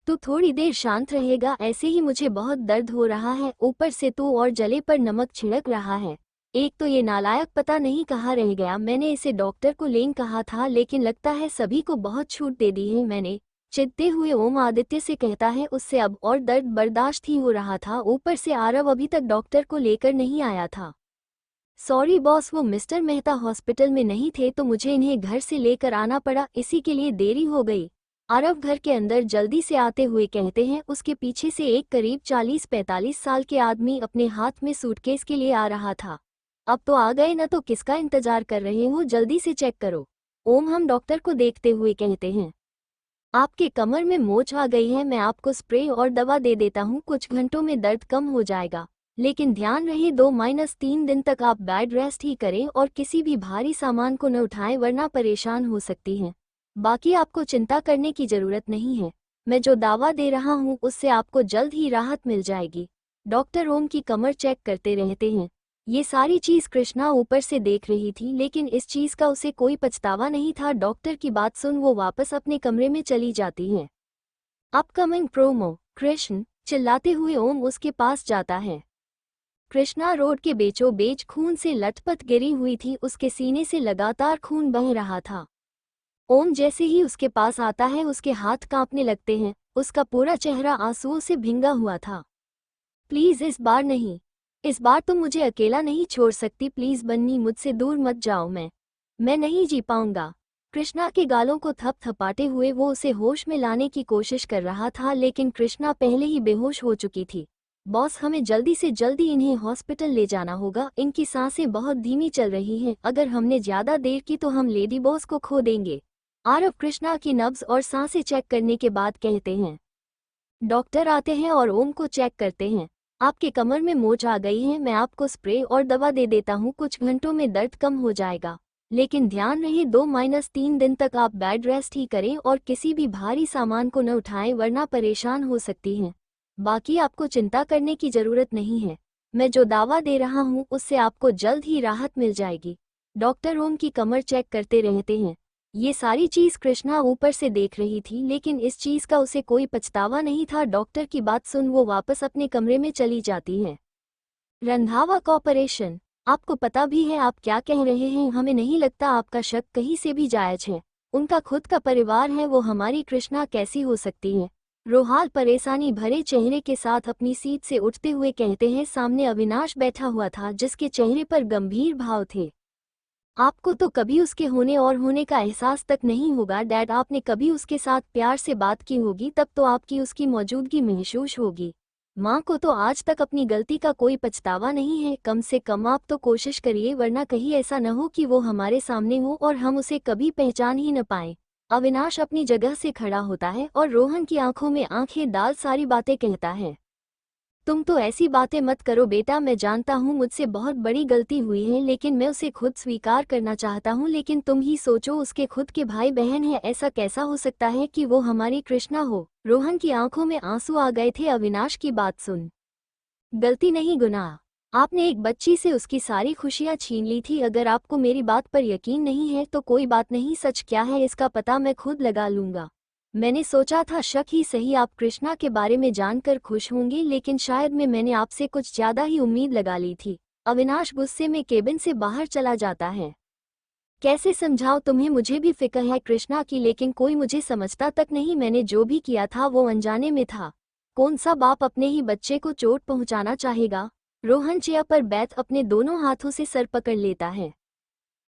तू थोड़ी देर शांत रहेगा, ऐसे ही मुझे बहुत दर्द हो रहा है, ऊपर से तू और जले पर नमक छिड़क रहा है। एक तो ये नालायक पता नहीं कहाँ रह गया, मैंने इसे डॉक्टर को लेने कहा था, लेकिन लगता है सभी को बहुत छूट दे दी है मैंने। चिढ़ते हुए ओम आदित्य से कहता है। उससे अब और दर्द बर्दाश्त ही हो रहा था, ऊपर से आरव अभी तक डॉक्टर को लेकर नहीं आया था। सॉरी बॉस, वो मिस्टर मेहता हॉस्पिटल में नहीं थे तो मुझे इन्हें घर से लेकर आना पड़ा, इसी के लिए देरी हो गई। आरव घर के अंदर जल्दी से आते हुए कहते हैं। उसके पीछे से एक करीब 40-45 साल के आदमी अपने हाथ में सूटकेस के लिए आ रहा था। अब तो आ गए न, तो किसका इंतजार कर रहे हो, जल्दी से चेक करो। ओम हम डॉक्टर को देखते हुए कहते हैं। आपके कमर में मोच आ गई है, मैं आपको स्प्रे और दवा दे देता हूँ, कुछ घंटों में दर्द कम हो जाएगा। लेकिन ध्यान रहे 2-3 दिन तक आप बेड रेस्ट ही करें और किसी भी भारी सामान को न उठाएं, वरना परेशान हो सकती हैं। बाकी आपको चिंता करने की जरूरत नहीं है, मैं जो दावा दे रहा हूँ उससे आपको जल्द ही राहत मिल जाएगी। डॉक्टर ओम की कमर चेक करते रहते हैं। ये सारी चीज कृष्णा ऊपर से देख रही थी, लेकिन इस चीज का उसे कोई पछतावा नहीं था। डॉक्टर की बात सुन वो वापस अपने कमरे में चली जाती है। Upcoming promo. कृष्ण चिल्लाते हुए ओम उसके पास जाता है। कृष्णा रोड के बीचों बीच खून से लथपथ गिरी हुई थी, उसके सीने से लगातार खून बह रहा था। ओम जैसे ही उसके पास आता है उसके हाथ कांपने लगते हैं, उसका पूरा चेहरा आंसुओं से भींगा हुआ था। प्लीज इस बार नहीं, इस बार तुम मुझे अकेला नहीं छोड़ सकती, प्लीज बन्नी मुझसे दूर मत जाओ, मैं नहीं जी पाऊंगा। कृष्णा के गालों को थपथपाते हुए वो उसे होश में लाने की कोशिश कर रहा था, लेकिन कृष्णा पहले ही बेहोश हो चुकी थी। बॉस हमें जल्दी से जल्दी इन्हें हॉस्पिटल ले जाना होगा, इनकी सांसें बहुत धीमी चल रही हैं, अगर हमने ज्यादा देर की तो हम लेडी बॉस को खो देंगे। आरव कृष्णा की नब्ज और सांसें चेक करने के बाद कहते हैं। डॉक्टर आते हैं और ओम को चेक करते हैं। आपके कमर में मोच आ गई है, मैं आपको स्प्रे और दवा दे देता हूँ, कुछ घंटों में दर्द कम हो जाएगा। लेकिन ध्यान रहे 2-3 दिन तक आप बेड रेस्ट ही करें और किसी भी भारी सामान को न उठाएं, वरना परेशान हो सकती हैं। बाकी आपको चिंता करने की जरूरत नहीं है, मैं जो दावा दे रहा हूँ उससे आपको जल्द ही राहत मिल जाएगी। डॉक्टर ओम की कमर चेक करते रहते हैं। ये सारी चीज कृष्णा ऊपर से देख रही थी, लेकिन इस चीज का उसे कोई पछतावा नहीं था। डॉक्टर की बात सुन वो वापस अपने कमरे में चली जाती है। रंधावा कॉर्पोरेशन। आपको पता भी है आप क्या कह रहे हैं, हमें नहीं लगता आपका शक कहीं से भी जायज है। उनका खुद का परिवार है, वो हमारी कृष्णा कैसी हो सकती है। रोहाल परेशानी भरे चेहरे के साथ अपनी सीट से उठते हुए कहते हैं। सामने अविनाश बैठा हुआ था, जिसके चेहरे पर गंभीर भाव थे। आपको तो कभी उसके होने और होने का एहसास तक नहीं होगा डैड, आपने कभी उसके साथ प्यार से बात की होगी तब तो आपकी उसकी मौजूदगी महसूस होगी। माँ को तो आज तक अपनी गलती का कोई पछतावा नहीं है, कम से कम आप तो कोशिश करिए, वरना कहीं ऐसा न हो कि वो हमारे सामने हो और हम उसे कभी पहचान ही न पाए। अविनाश अपनी जगह से खड़ा होता है और रोहन की आंखों में आंखें डाल सारी बातें कहता है। तुम तो ऐसी बातें मत करो बेटा, मैं जानता हूँ मुझसे बहुत बड़ी गलती हुई है, लेकिन मैं उसे खुद स्वीकार करना चाहता हूँ। लेकिन तुम ही सोचो, उसके खुद के भाई बहन हैं, ऐसा कैसा हो सकता है कि वो हमारी कृष्णा हो। रोहन की आंखों में आंसू आ गए थे अविनाश की बात सुन। गलती नहीं गुनाह, आपने एक बच्ची से उसकी सारी खुशियाँ छीन ली थी। अगर आपको मेरी बात पर यकीन नहीं है तो कोई बात नहीं, सच क्या है इसका पता मैं खुद लगा लूंगा। मैंने सोचा था शक ही सही, आप कृष्णा के बारे में जानकर खुश होंगे, लेकिन शायद मैंने आपसे कुछ ज्यादा ही उम्मीद लगा ली थी। अविनाश गुस्से में केबिन से बाहर चला जाता है। कैसे समझाओ तुम्हें, मुझे भी फिक्र है कृष्णा की, लेकिन कोई मुझे समझता तक नहीं। मैंने जो भी किया था वो अनजाने में था। कौन सा बाप अपने ही बच्चे को चोट पहुंचाना चाहेगा। रोहन चेयर पर बैठ अपने दोनों हाथों से सर पकड़ लेता है।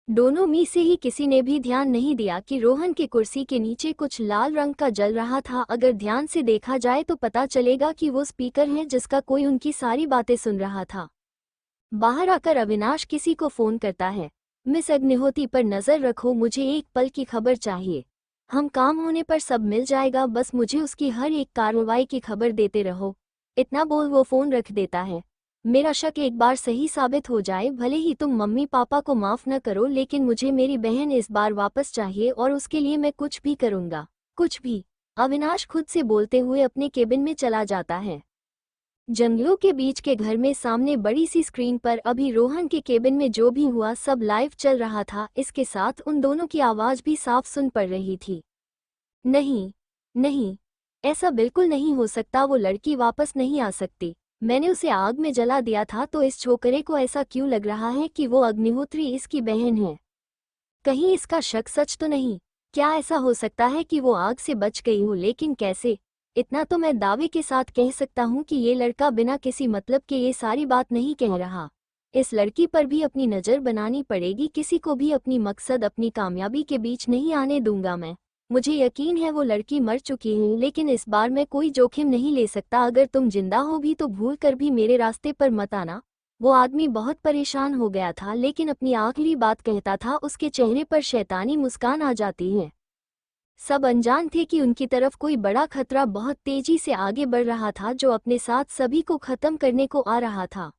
दोनों में से ही किसी ने भी ध्यान नहीं दिया कि रोहन की कुर्सी के नीचे कुछ लाल रंग का जल रहा था। अगर ध्यान से देखा जाए तो पता चलेगा कि वो स्पीकर है जिसका कोई उनकी सारी बातें सुन रहा था। बाहर आकर अविनाश किसी को फोन करता है। मिस अग्निहोत्री पर नजर रखो, मुझे एक पल की खबर चाहिए। हम काम होने पर सब मिल जाएगा, बस मुझे उसकी हर एक कार्रवाई की खबर देते रहो। इतना बोल वो फोन रख देता है। मेरा शक एक बार सही साबित हो जाए, भले ही तुम मम्मी पापा को माफ न करो, लेकिन मुझे मेरी बहन इस बार वापस चाहिए और उसके लिए मैं कुछ भी करूंगा, कुछ भी। अविनाश खुद से बोलते हुए अपने केबिन में चला जाता है। जंगलों के बीच के घर में सामने बड़ी सी स्क्रीन पर अभी रोहन के केबिन में जो भी हुआ सब लाइव चल रहा था। इसके साथ उन दोनों की आवाज भी साफ सुन पड़ रही थी। नहीं, नहीं, ऐसा बिल्कुल नहीं हो सकता। वो लड़की वापस नहीं आ सकती। मैंने उसे आग में जला दिया था, तो इस छोकरे को ऐसा क्यों लग रहा है कि वो अग्निहोत्री इसकी बहन है? कहीं इसका शक सच तो नहीं? क्या ऐसा हो सकता है कि वो आग से बच गई हो, लेकिन कैसे? इतना तो मैं दावे के साथ कह सकता हूँ कि ये लड़का बिना किसी मतलब के ये सारी बात नहीं कह रहा। इस लड़की पर भी अपनी नज़र बनानी पड़ेगी। किसी को भी अपनी मकसद, अपनी कामयाबी के बीच नहीं आने दूंगा मैं। मुझे यकीन है वो लड़की मर चुकी है, लेकिन इस बार मैं कोई जोखिम नहीं ले सकता। अगर तुम जिंदा हो भी तो भूल कर भी मेरे रास्ते पर मत आना। वो आदमी बहुत परेशान हो गया था, लेकिन अपनी आखिरी बात कहता था। उसके चेहरे पर शैतानी मुस्कान आ जाती है। सब अनजान थे कि उनकी तरफ कोई बड़ा खतरा बहुत तेजी से आगे बढ़ रहा था, जो अपने साथ सभी को खत्म करने को आ रहा था।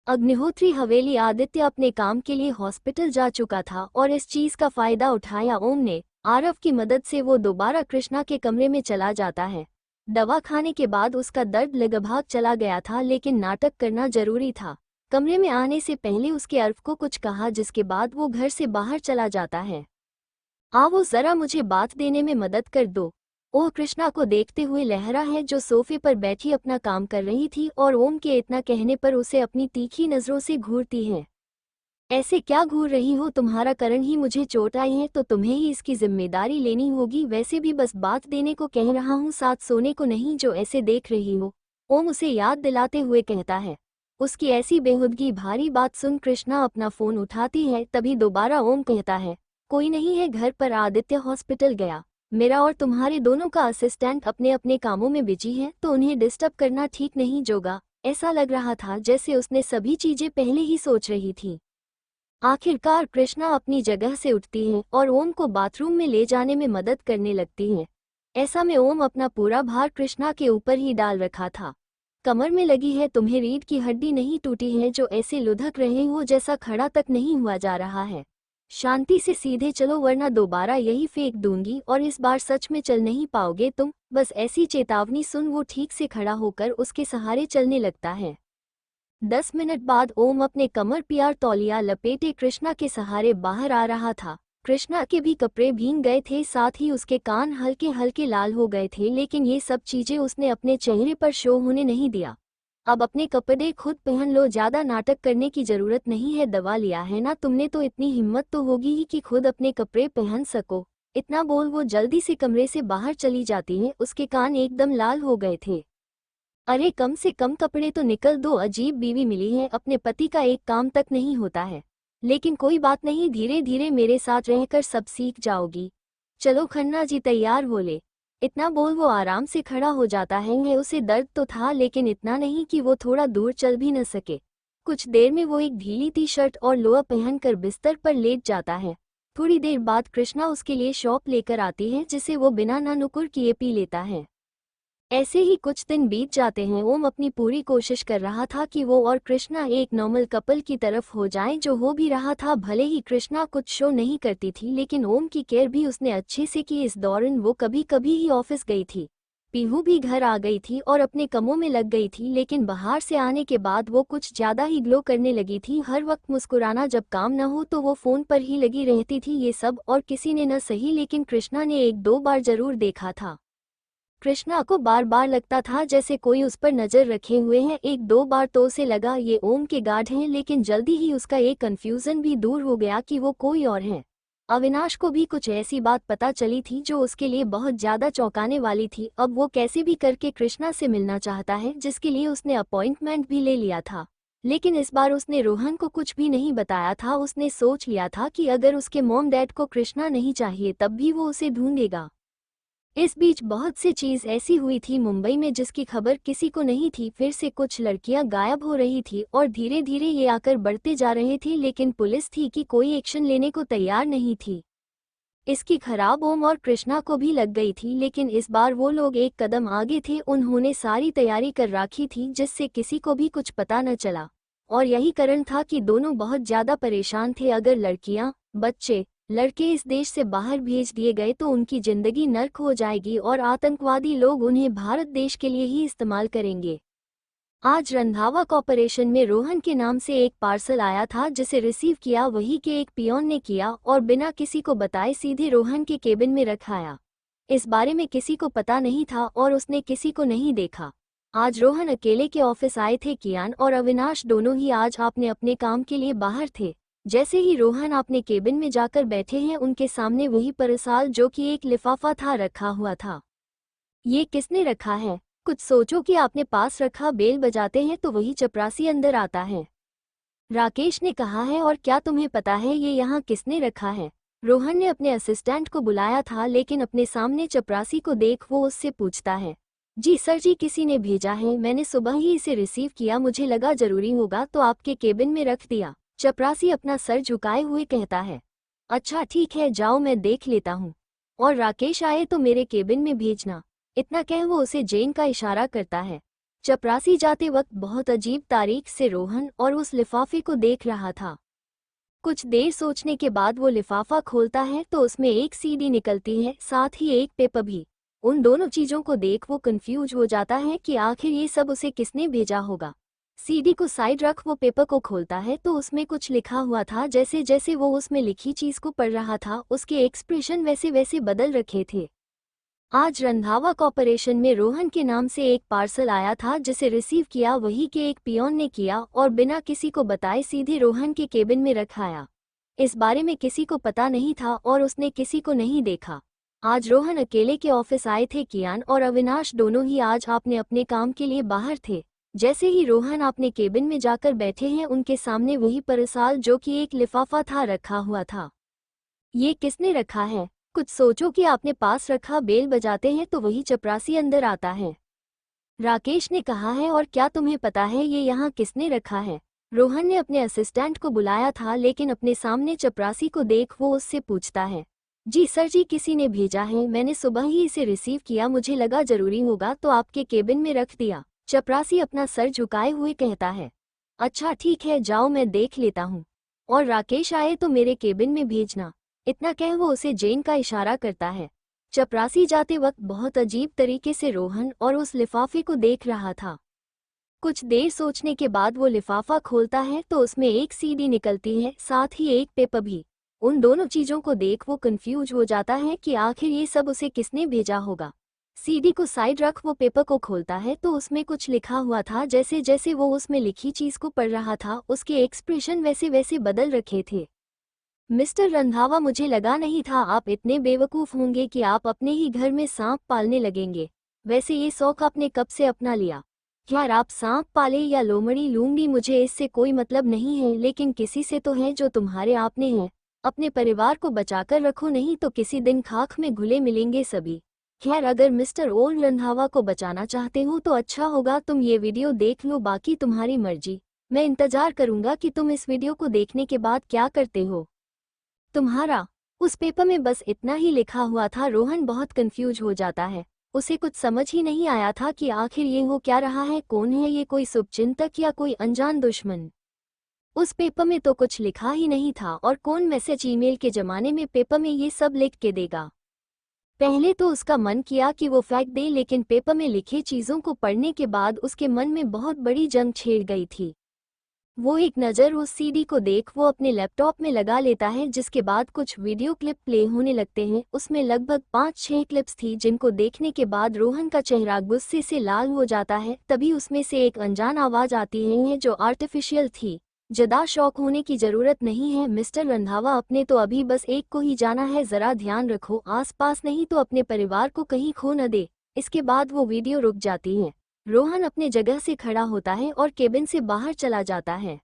अग्निहोत्री हवेली आदित्य अपने काम के लिए हॉस्पिटल जा चुका था और इस चीज का फायदा उठाया ओम ने। आरव की मदद से वो दोबारा कृष्णा के कमरे में चला जाता है। दवा खाने के बाद उसका दर्द लगभग चला गया था, लेकिन नाटक करना जरूरी था। कमरे में आने से पहले उसके अर्व को कुछ कहा, जिसके बाद वो घर से बाहर चला जाता है। वो जरा मुझे बात देने में मदद कर दो। ओह कृष्णा को देखते हुए लहरा है, जो सोफे पर बैठी अपना काम कर रही थी और ओम के इतना कहने पर उसे अपनी तीखी नजरों से घूरती है। ऐसे क्या घूर रही हो? तुम्हारा कारण ही मुझे चोट आई है, तो तुम्हें ही इसकी जिम्मेदारी लेनी होगी। वैसे भी बस बात देने को कह रहा हूँ, साथ सोने को नहीं, जो ऐसे देख रही हो। ओम उसे याद दिलाते हुए कहता है। उसकी ऐसी बेहुदगी भारी बात सुन कृष्णा अपना फोन उठाती है। तभी दोबारा ओम कहता है, कोई नहीं है घर पर, आदित्य हॉस्पिटल गया। मेरा और तुम्हारे दोनों का असिस्टेंट अपने अपने कामों में बिजी है, तो उन्हें डिस्टर्ब करना ठीक नहीं जोगा। ऐसा लग रहा था जैसे उसने सभी चीजें पहले ही सोच रही थी। आखिरकार कृष्णा अपनी जगह से उठती है और ओम को बाथरूम में ले जाने में मदद करने लगती है। ऐसा में ओम अपना पूरा भार कृष्णा के ऊपर ही डाल रखा था। कमर में लगी है? तुम्हें रीढ़ की हड्डी नहीं टूटी है जो ऐसे लुढ़क रहे हो जैसा खड़ा तक नहीं हुआ जा रहा है? शांति से सीधे चलो, वरना दोबारा यही फेंक दूंगी और इस बार सच में चल नहीं पाओगे तुम। बस ऐसी चेतावनी सुन वो ठीक से खड़ा होकर उसके सहारे चलने लगता है। 10 मिनट बाद ओम अपने कमर पियार तौलिया लपेटे कृष्णा के सहारे बाहर आ रहा था। कृष्णा के भी कपड़े भीग गए थे, साथ ही उसके कान हल्के हल्के लाल हो गए थे, लेकिन ये सब चीजें उसने अपने चेहरे पर शो होने नहीं दिया। अब अपने कपड़े खुद पहन लो, ज्यादा नाटक करने की जरूरत नहीं है। दवा लिया है ना तुमने, तो इतनी हिम्मत तो होगी ही कि खुद अपने कपड़े पहन सको। इतना बोल वो जल्दी से कमरे से बाहर चली जाती है। उसके कान एकदम लाल हो गए थे। अरे कम से कम कपड़े तो निकल दो। अजीब बीवी मिली है, अपने पति का एक काम तक नहीं होता है। लेकिन कोई बात नहीं, धीरे धीरे मेरे साथ रहकर सब सीख जाओगी। चलो खन्ना जी तैयार हो ले। इतना बोल वो आराम से खड़ा हो जाता है। उसे दर्द तो था, लेकिन इतना नहीं कि वो थोड़ा दूर चल भी न सके। कुछ देर में वो एक ढीली टी शर्ट और लोअर पहनकर बिस्तर पर लेट जाता है। थोड़ी देर बाद कृष्णा उसके लिए शॉप लेकर आती है, जिसे वो बिना ना नुकुर किए पी लेता है। ऐसे ही कुछ दिन बीत जाते हैं। ओम अपनी पूरी कोशिश कर रहा था कि वो और कृष्णा एक नॉर्मल कपल की तरफ हो जाएं, जो हो भी रहा था। भले ही कृष्णा कुछ शो नहीं करती थी, लेकिन ओम की केयर भी उसने अच्छे से की। इस दौरान वो कभी कभी ही ऑफिस गई थी। पीहू भी घर आ गई थी और अपने कामों में लग गई थी, लेकिन बाहर से आने के बाद वो कुछ ज्यादा ही ग्लो करने लगी थी। हर वक्त मुस्कुराना, जब काम न हो तो वो फोन पर ही लगी रहती थी। ये सब और किसी ने न सही, लेकिन कृष्णा ने एक दो बार जरूर देखा था। कृष्णा को बार बार लगता था जैसे कोई उस पर नजर रखे हुए हैं। एक दो बार तो उसे लगा ये ओम के गार्ड हैं, लेकिन जल्दी ही उसका एक कंफ्यूजन भी दूर हो गया कि वो कोई और है। अविनाश को भी कुछ ऐसी बात पता चली थी जो उसके लिए बहुत ज्यादा चौंकाने वाली थी। अब वो कैसे भी करके कृष्णा से मिलना चाहता है, जिसके लिए उसने अपॉइंटमेंट भी ले लिया था। लेकिन इस बार उसने रोहन को कुछ भी नहीं बताया था। उसने सोच लिया था कि अगर उसके मॉम डैड को कृष्णा नहीं चाहिए तब भी वो उसे ढूंढेगा। इस बीच बहुत सी चीज ऐसी हुई थी मुंबई में जिसकी खबर किसी को नहीं थी। फिर से कुछ लड़कियां गायब हो रही थी और धीरे धीरे ये आकर बढ़ते जा रहे थे, लेकिन पुलिस थी कि कोई एक्शन लेने को तैयार नहीं थी। इसकी खराब ओम और कृष्णा को भी लग गई थी, लेकिन इस बार वो लोग एक कदम आगे थे। उन्होंने सारी तैयारी कर रखी थी, जिससे किसी को भी कुछ पता न चला। और यही कारण था कि दोनों बहुत ज्यादा परेशान थे। अगर लड़कियां, बच्चे, लड़के इस देश से बाहर भेज दिए गए तो उनकी जिंदगी नर्क हो जाएगी और आतंकवादी लोग उन्हें भारत देश के लिए ही इस्तेमाल करेंगे। आज रंधावा कॉर्पोरेशन में रोहन के नाम से एक पार्सल आया था जिसे रिसीव किया वही के एक पियोन ने किया और बिना किसी को बताए सीधे रोहन के केबिन में रखाया। इस बारे में किसी को पता नहीं था और उसने किसी को नहीं देखा। आज रोहन अकेले के ऑफिस आए थे। कियान और अविनाश दोनों ही आज अपने अपने काम के लिए बाहर थे। जैसे ही रोहन अपने केबिन में जाकर बैठे हैं उनके सामने वही पार्सल जो कि एक लिफाफा था रखा हुआ था। ये किसने रखा है? कुछ सोचो कि आपने पास रखा। बेल बजाते हैं तो वही चपरासी अंदर आता है। राकेश ने कहा है, और क्या तुम्हें पता है ये यहाँ किसने रखा है? रोहन ने अपने असिस्टेंट को बुलाया था लेकिन अपने सामने चपरासी को देख वो उससे पूछता है, जी सर जी, किसी ने भेजा है, मैंने सुबह ही इसे रिसीव किया, मुझे लगा जरूरी होगा तो आपके केबिन में रख दिया। चपरासी अपना सर झुकाए हुए कहता है, अच्छा ठीक है, जाओ मैं देख लेता हूँ, और राकेश आए तो मेरे केबिन में भेजना। इतना कह वो उसे जेन का इशारा करता है। चपरासी जाते वक्त बहुत अजीब तारीख से रोहन और उस लिफाफे को देख रहा था। कुछ देर सोचने के बाद वो लिफाफा खोलता है तो उसमें एक सीडी निकलती है, साथ ही एक पेपर भी। उन दोनों चीजों को देख वो कंफ्यूज हो जाता है कि आखिर ये सब उसे किसने भेजा होगा। सीडी को साइड रख वो पेपर को खोलता है तो उसमें कुछ लिखा हुआ था। जैसे जैसे वो उसमें लिखी चीज को पढ़ रहा था उसके एक्सप्रेशन वैसे वैसे बदल रखे थे। आज रंधावा कॉर्पोरेशन में रोहन के नाम से एक पार्सल आया था जिसे रिसीव किया वही के एक पियोन ने किया और बिना किसी को बताए सीधे रोहन के केबिन में रखाया। इस बारे में किसी को पता नहीं था और उसने किसी को नहीं देखा। आज रोहन अकेले के ऑफिस आए थे। कियान और अविनाश दोनों ही आज अपने अपने काम के लिए बाहर थे। जैसे ही रोहन अपने केबिन में जाकर बैठे हैं उनके सामने वही पार्सल जो कि एक लिफाफा था रखा हुआ था। ये किसने रखा है? कुछ सोचो कि आपने पास रखा। बेल बजाते हैं तो वही चपरासी अंदर आता है। राकेश ने कहा है, और क्या तुम्हें पता है ये यहाँ किसने रखा है? रोहन ने अपने असिस्टेंट को बुलाया था लेकिन अपने सामने चपरासी को देख वो उससे पूछता है, जी सर जी, किसी ने भेजा है, मैंने सुबह ही इसे रिसीव किया, मुझे लगा जरूरी होगा तो आपके केबिन में रख दिया। चपरासी अपना सर झुकाए हुए कहता है, अच्छा ठीक है, जाओ मैं देख लेता हूँ, और राकेश आए तो मेरे केबिन में भेजना। इतना कह वो उसे जेन का इशारा करता है। चपरासी जाते वक्त बहुत अजीब तरीके से रोहन और उस लिफाफे को देख रहा था। कुछ देर सोचने के बाद वो लिफाफा खोलता है तो उसमें एक सीडी निकलती है, साथ ही एक पेपर भी। उन दोनों चीजों को देख वो कंफ्यूज हो जाता है कि आखिर ये सब उसे किसने भेजा होगा। सीडी को साइड रख वो पेपर को खोलता है तो उसमें कुछ लिखा हुआ था। जैसे जैसे वो उसमें लिखी चीज को पढ़ रहा था उसके एक्सप्रेशन वैसे वैसे बदल रखे थे। मिस्टर रंधावा, मुझे लगा नहीं था आप इतने बेवकूफ़ होंगे कि आप अपने ही घर में सांप पालने लगेंगे। वैसे ये शौक आपने कब से अपना लिया? यार, आप सांप पाले या लोमड़ी लूंगी मुझे इससे कोई मतलब नहीं है, लेकिन किसी से तो है जो तुम्हारे आपने हैं। अपने परिवार को बचाकर रखो, नहीं तो किसी दिन खाक में घुले मिलेंगे सभी। खैर, अगर मिस्टर ओल रंधावा को बचाना चाहते हो तो अच्छा होगा तुम ये वीडियो देख लो, बाकी तुम्हारी मर्जी। मैं इंतजार करूंगा कि तुम इस वीडियो को देखने के बाद क्या करते हो। तुम्हारा। उस पेपर में बस इतना ही लिखा हुआ था। रोहन बहुत कंफ्यूज हो जाता है। उसे कुछ समझ ही नहीं आया था कि आखिर ये हो क्या रहा है, कौन है ये, कोई शुभचिंतक या कोई अनजान दुश्मन। उस पेपर में तो कुछ लिखा ही नहीं था, और कौन मैसेज ईमेल के जमाने में पेपर में ये सब लिख के देगा। पहले तो उसका मन किया कि वो फेंक दे, लेकिन पेपर में लिखे चीजों को पढ़ने के बाद उसके मन में बहुत बड़ी जंग छेड़ गई थी। वो एक नज़र उस सीडी को देख वो अपने लैपटॉप में लगा लेता है, जिसके बाद कुछ वीडियो क्लिप प्ले होने लगते हैं। उसमें लगभग 5-6 क्लिप्स थी जिनको देखने के बाद रोहन का चेहरा गुस्से से लाल हो जाता है। तभी उसमें से एक अनजान आवाज आती है जो आर्टिफिशियल थी। ज्यादा शौक होने की जरूरत नहीं है मिस्टर रंधावा, अपने तो अभी बस एक को ही जाना है, जरा ध्यान रखो आसपास, नहीं तो अपने परिवार को कहीं खो न दे। इसके बाद वो वीडियो रुक जाती है। रोहन अपने जगह से खड़ा होता है और केबिन से बाहर चला जाता है।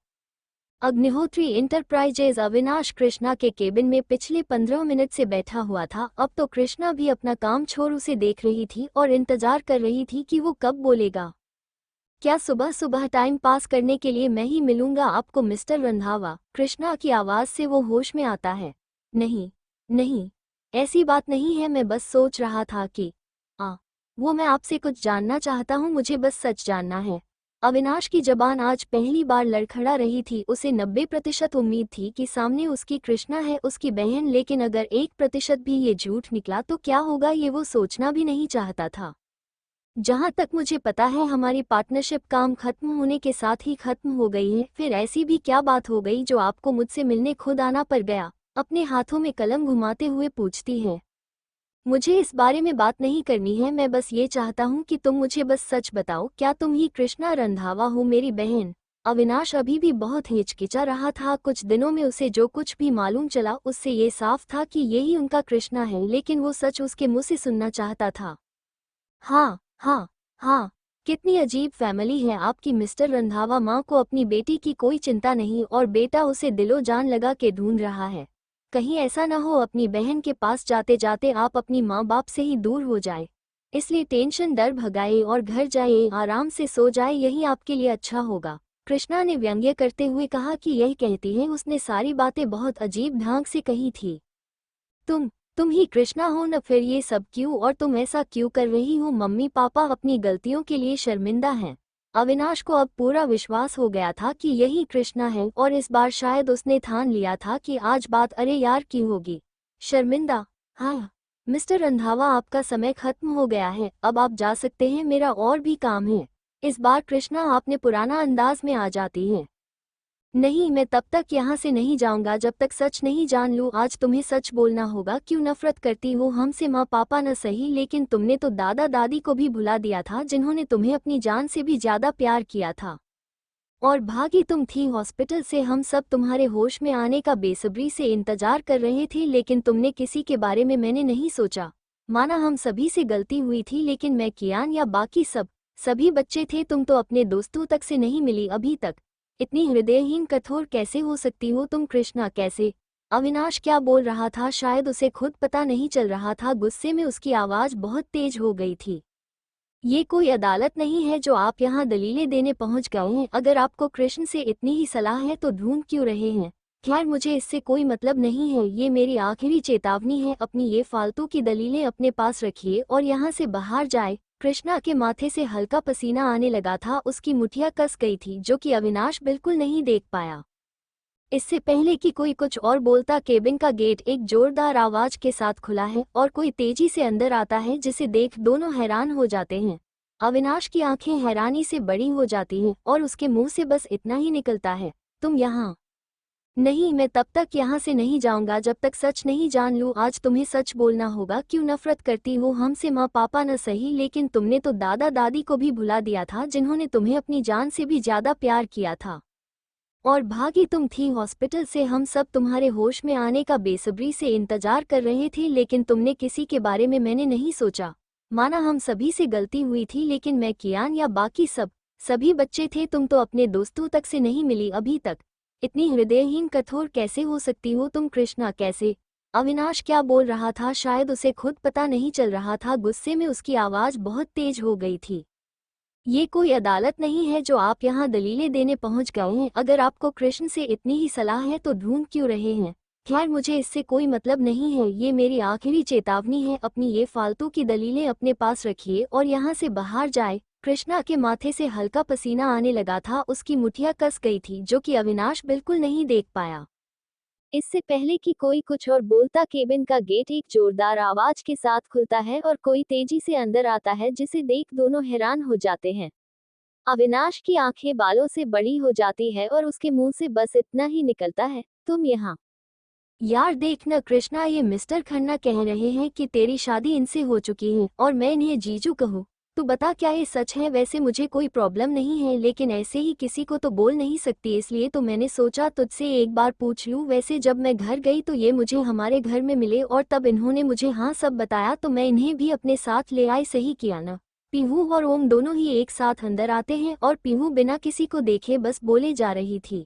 अग्निहोत्री इंटरप्राइजेज अविनाश कृष्णा के केबिन में पिछले 15 मिनट से बैठा हुआ था। अब तो कृष्णा भी अपना काम छोड़ उसे देख रही थी और इंतजार कर रही थी कि वो कब बोलेगा। क्या सुबह सुबह टाइम पास करने के लिए मैं ही मिलूंगा आपको मिस्टर रंधावा? कृष्णा की आवाज से वो होश में आता है। नहीं नहीं, ऐसी बात नहीं है, मैं बस सोच रहा था कि वो मैं आपसे कुछ जानना चाहता हूँ, मुझे बस सच जानना है। अविनाश की जबान आज पहली बार लड़खड़ा रही थी। उसे 90% उम्मीद थी कि सामने उसकी कृष्णा है, उसकी बहन, लेकिन अगर 1% भी ये झूठ निकला तो क्या होगा ये वो सोचना भी नहीं चाहता था। जहाँ तक मुझे पता है हमारी पार्टनरशिप काम खत्म होने के साथ ही खत्म हो गई है। फिर ऐसी भी क्या बात हो गई जो आपको मुझसे मिलने खुद आना पड़ गया? अपने हाथों में कलम घुमाते हुए पूछती है। मुझे इस बारे में बात नहीं करनी है, मैं बस ये चाहता हूँ कि तुम मुझे बस सच बताओ, क्या तुम ही कृष्णा रंधावा हो मेरी बहन? अविनाश अभी भी बहुत हिचकिचा रहा था। कुछ दिनों में उसे जो कुछ भी मालूम चला उससे ये साफ था कि यही उनका कृष्णा है, लेकिन वो सच उसके मुंह से सुनना चाहता था। हाँ हाँ हाँ, कितनी अजीब फैमिली है आपकी मिस्टर रंधावा। माँ को अपनी बेटी की कोई चिंता नहीं और बेटा उसे दिलो जान लगा के ढूंढ रहा है। कहीं ऐसा न हो अपनी बहन के पास जाते जाते आप अपनी माँ बाप से ही दूर हो जाए। इसलिए टेंशन डर भगाए और घर जाए, आराम से सो जाए, यही आपके लिए अच्छा होगा। कृष्णा ने व्यंग्य करते हुए कहा कि यही कहती है, उसने सारी बातें बहुत अजीब ढंग से कही थी। तुम तुम ही कृष्णा हो न? फिर ये सब क्यों, और तुम ऐसा क्यों कर रही हो? मम्मी पापा अपनी गलतियों के लिए शर्मिंदा हैं। अविनाश को अब पूरा विश्वास हो गया था कि यही कृष्णा है और इस बार शायद उसने ठान लिया था कि आज बात अरे यार की होगी। शर्मिंदा? हाँ मिस्टर रंधावा, आपका समय खत्म हो गया है, अब आप जा सकते हैं, मेरा और भी काम है। इस बार कृष्णा आपने पुराना अंदाज में आ जाती है। नहीं, मैं तब तक यहाँ से नहीं जाऊंगा जब तक सच नहीं जान लूँ। आज तुम्हें सच बोलना होगा। क्यों नफरत करती हो हमसे? माँ पापा न सही, लेकिन तुमने तो दादा दादी को भी भुला दिया था, जिन्होंने तुम्हें अपनी जान से भी ज्यादा प्यार किया था। और भागी तुम थी हॉस्पिटल से। हम सब तुम्हारे होश में आने का बेसब्री से इंतजार कर रहे थे, लेकिन तुमने किसी के बारे में मैंने नहीं सोचा। माना हम सभी से गलती हुई थी, लेकिन मैं, कियान या बाकी सभी बच्चे थे। तुम तो अपने दोस्तों तक से नहीं मिली अभी तक। इतनी हृदयहीन कठोर कैसे हो सकती हो तुम कृष्णा? कैसे? अविनाश क्या बोल रहा था शायद उसे खुद पता नहीं चल रहा था। गुस्से में उसकी आवाज बहुत तेज हो गई थी। ये कोई अदालत नहीं है जो आप यहाँ दलीलें देने पहुंच गए हैं। अगर आपको कृष्ण से इतनी ही सलाह है तो ढूंढ क्यों रहे हैं? खैर, मुझे इससे कोई मतलब नहीं है। ये मेरी आखिरी चेतावनी है। अपनी ये फालतू की दलीलें अपने पास रखिए और यहाँ से बाहर जाए। कृष्णा के माथे से हल्का पसीना आने लगा था। उसकी मुठियां कस गई थी, जो कि अविनाश बिल्कुल नहीं देख पाया। इससे पहले कि कोई कुछ और बोलता, केबिन का गेट एक जोरदार आवाज के साथ खुला है और कोई तेजी से अंदर आता है, जिसे देख दोनों हैरान हो जाते हैं। अविनाश की आंखें हैरानी से बड़ी हो जाती हैं और उसके मुंह से बस इतना ही निकलता है, तुम यहाँ? नहीं, मैं तब तक यहाँ से नहीं जाऊंगा जब तक सच नहीं जान लूँ। आज तुम्हें सच बोलना होगा। क्यों नफरत करती हो हमसे? माँ पापा न सही, लेकिन तुमने तो दादा दादी को भी भुला दिया था, जिन्होंने तुम्हें अपनी जान से भी ज्यादा प्यार किया था। और भागी तुम थी हॉस्पिटल से। हम सब तुम्हारे होश में आने का बेसब्री से इंतजार कर रहे थे, लेकिन तुमने किसी के बारे में मैंने नहीं सोचा। माना हम सभी से गलती हुई थी, लेकिन मैं, कियान या बाकी सभी बच्चे थे। तुम तो अपने दोस्तों तक से नहीं मिली अभी तक। इतनी हृदयहीन कठोर कैसे हो सकती हो तुम कृष्णा? कैसे? अविनाश क्या बोल रहा था शायद उसे खुद पता नहीं चल रहा था। गुस्से में उसकी आवाज बहुत तेज हो गई थी। ये कोई अदालत नहीं है जो आप यहाँ दलीलें देने पहुंच गए हैं। अगर आपको कृष्ण से इतनी ही सलाह है तो ढूंढ क्यों रहे हैं? खैर, मुझे इससे कोई मतलब नहीं है। ये मेरी आखिरी चेतावनी है। अपनी ये फालतू की दलीलें अपने पास रखिए और यहाँ से बाहर जाए। कृष्णा के माथे से हल्का पसीना आने लगा था। उसकी मुठियां कस गई थी, जो कि अविनाश बिल्कुल नहीं देख पाया। इससे पहले कि कोई कुछ और बोलता, केबिन का गेट एक जोरदार आवाज के साथ खुलता है और कोई तेजी से अंदर आता है, जिसे देख दोनों हैरान हो जाते हैं। अविनाश की आंखें बालों से बड़ी हो जाती है और उसके मुंह से बस इतना ही निकलता है, तुम यहाँ? यार देख न कृष्णा, ये मिस्टर खन्ना कह रहे हैं कि तेरी शादी इनसे हो चुकी है और मैं इन्हें जीजू कहूँ। तू बता, क्या ये सच है? वैसे मुझे कोई प्रॉब्लम नहीं है, लेकिन ऐसे ही किसी को तो बोल नहीं सकती, इसलिए तो मैंने सोचा तुझसे एक बार पूछ लूँ। वैसे जब मैं घर गई तो ये मुझे हमारे घर में मिले और तब इन्होंने मुझे हाँ सब बताया, तो मैं इन्हें भी अपने साथ ले आई। सही किया ना? पीहू और ओम दोनों ही एक साथ अंदर आते हैं और पीहू बिना किसी को देखे बस बोले जा रही थी।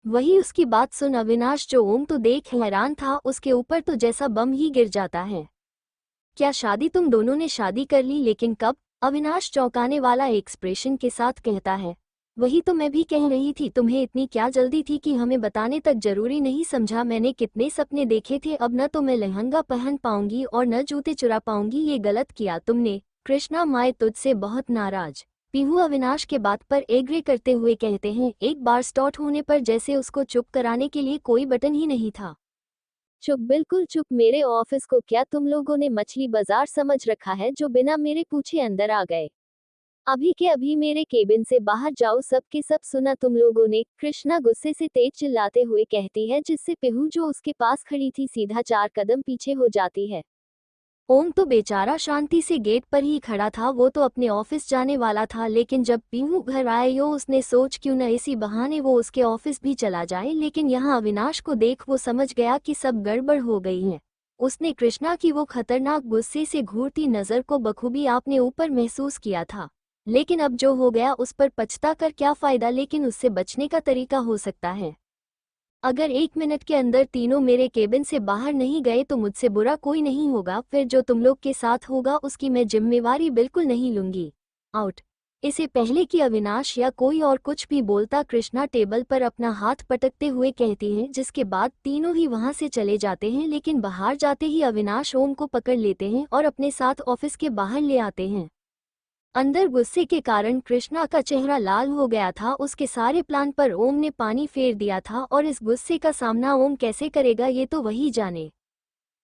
वही उसकी बात सुन अविनाश, जो ओम तो देख हैरान था, उसके ऊपर तो जैसा बम ही गिर जाता है। क्या शादी? तुम दोनों ने शादी कर ली? लेकिन कब? अविनाश चौंकाने वाला एक्सप्रेशन के साथ कहता है। वही तो मैं भी कह रही थी, तुम्हें इतनी क्या जल्दी थी कि हमें बताने तक जरूरी नहीं समझा? मैंने कितने सपने देखे थे। अब न तो मैं लहंगा पहन पाऊंगी और न जूते चुरा पाऊंगी। ये गलत किया तुमने कृष्णा। माए तुझसे बहुत नाराज। पीहू अविनाश के बात पर एग्री करते हुए कहते हैं। एक बार स्टार्ट होने पर जैसे उसको चुप कराने के लिए कोई बटन ही नहीं था। चुप, बिल्कुल चुप। मेरे ऑफिस को क्या तुम लोगों ने मछली बाजार समझ रखा है जो बिना मेरे पूछे अंदर आ गए? अभी के अभी मेरे केबिन से बाहर जाओ। सब के सब सुना तुम लोगों ने? कृष्णा गुस्से से तेज चिल्लाते हुए कहती है, जिससे पीहू जो उसके पास खड़ी थी सीधा 4 कदम पीछे हो जाती है। ओम तो बेचारा शांति से गेट पर ही खड़ा था। वो तो अपने ऑफिस जाने वाला था, लेकिन जब पीहू घर आए यो उसने सोच क्यों न इसी बहाने वो उसके ऑफिस भी चला जाए। लेकिन यहाँ अविनाश को देख वो समझ गया कि सब गड़बड़ हो गई है। उसने कृष्णा की वो खतरनाक गुस्से से घूरती नजर को बखूबी आपने ऊपर महसूस किया था। लेकिन अब जो हो गया उस पर पछता कर क्या फायदा, लेकिन उससे बचने का तरीका हो सकता है। अगर 1 मिनट के अंदर तीनों मेरे केबिन से बाहर नहीं गए तो मुझसे बुरा कोई नहीं होगा। फिर जो तुम लोग के साथ होगा उसकी मैं जिम्मेवारी बिल्कुल नहीं लूंगी। आउट। इससे पहले कि अविनाश या कोई और कुछ भी बोलता, कृष्णा टेबल पर अपना हाथ पटकते हुए कहती है, जिसके बाद तीनों ही वहां से चले जाते हैं। लेकिन बाहर जाते ही अविनाश ओम को पकड़ लेते हैं और अपने साथ ऑफिस के बाहर ले आते हैं। अंदर गुस्से के कारण कृष्णा का चेहरा लाल हो गया था। उसके सारे प्लान पर ओम ने पानी फेर दिया था और इस गुस्से का सामना ओम कैसे करेगा ये तो वही जाने।